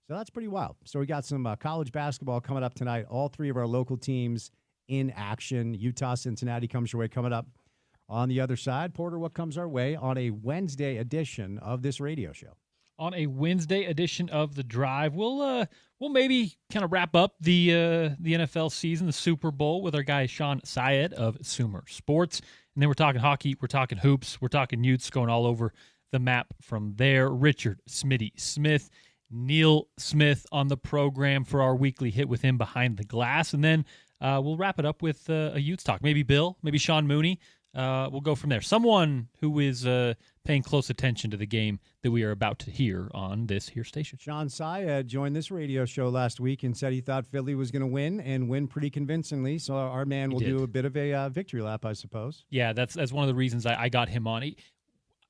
So that's pretty wild. So we got some college basketball coming up tonight. All 3 of our local teams in action. Utah, Cincinnati comes your way coming up on the other side. Porter, what comes our way on a Wednesday edition of this radio show?
On a Wednesday edition of The Drive, we'll maybe kind of wrap up the NFL season, the Super Bowl, with our guy Sean Syed of Sumer Sports. And then we're talking hockey, we're talking hoops, we're talking Utes, going all over the map from there. Richard Smitty Smith, Neil Smith on the program for our weekly hit with him behind the glass. And then we'll wrap it up with a Utes talk. Maybe Bill, maybe Sean Mooney. We'll go from there. Someone who is paying close attention to the game that we are about to hear on this here station.
Sean Syed joined this radio show last week and said he thought Philly was going to win and win pretty convincingly. So our man will do a bit of a victory lap, I suppose.
Yeah, that's one of the reasons I got him on.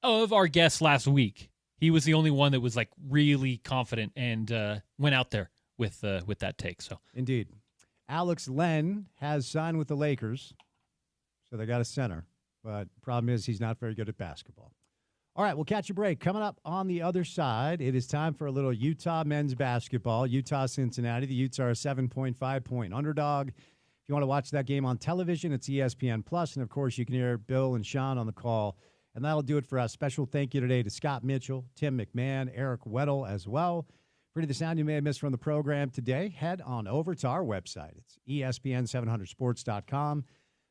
Of our guests last week, he was the only one that was like really confident and went out there with that take. So
indeed, Alex Len has signed with the Lakers, so they got a center. But the problem is he's not very good at basketball. All right, we'll catch a break. Coming up on the other side, it is time for a little Utah men's basketball. Utah-Cincinnati. The Utes are a 7.5-point underdog. If you want to watch that game on television, it's ESPN+. And, of course, you can hear Bill and Sean on the call And that'll do it for us. Special thank you today to Scott Mitchell, Tim McMahon, Eric Weddle as well. For any of the sound you may have missed from the program today, head on over to our website. It's ESPN700sports.com.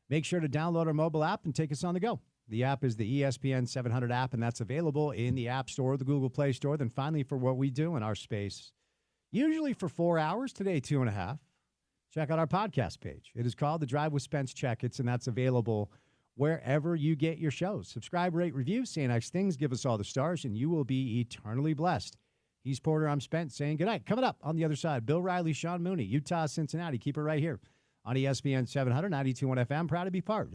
Make sure to download our mobile app and take us on the go. The app is the ESPN 700 app, and that's available in the App Store, the Google Play Store. Then finally, for what we do in our space, usually for 4 hours, today 2.5, check out our podcast page. It is called The Drive with Spence Checketts, and that's available wherever you get your shows. Subscribe, rate, review, say nice things, give us all the stars, and you will be eternally blessed. He's Porter, I'm Spence, saying goodnight. Coming up on the other side, Bill Riley, Sean Mooney, Utah, Cincinnati. Keep it right here on ESPN 700, 92.1 FM. Proud to be part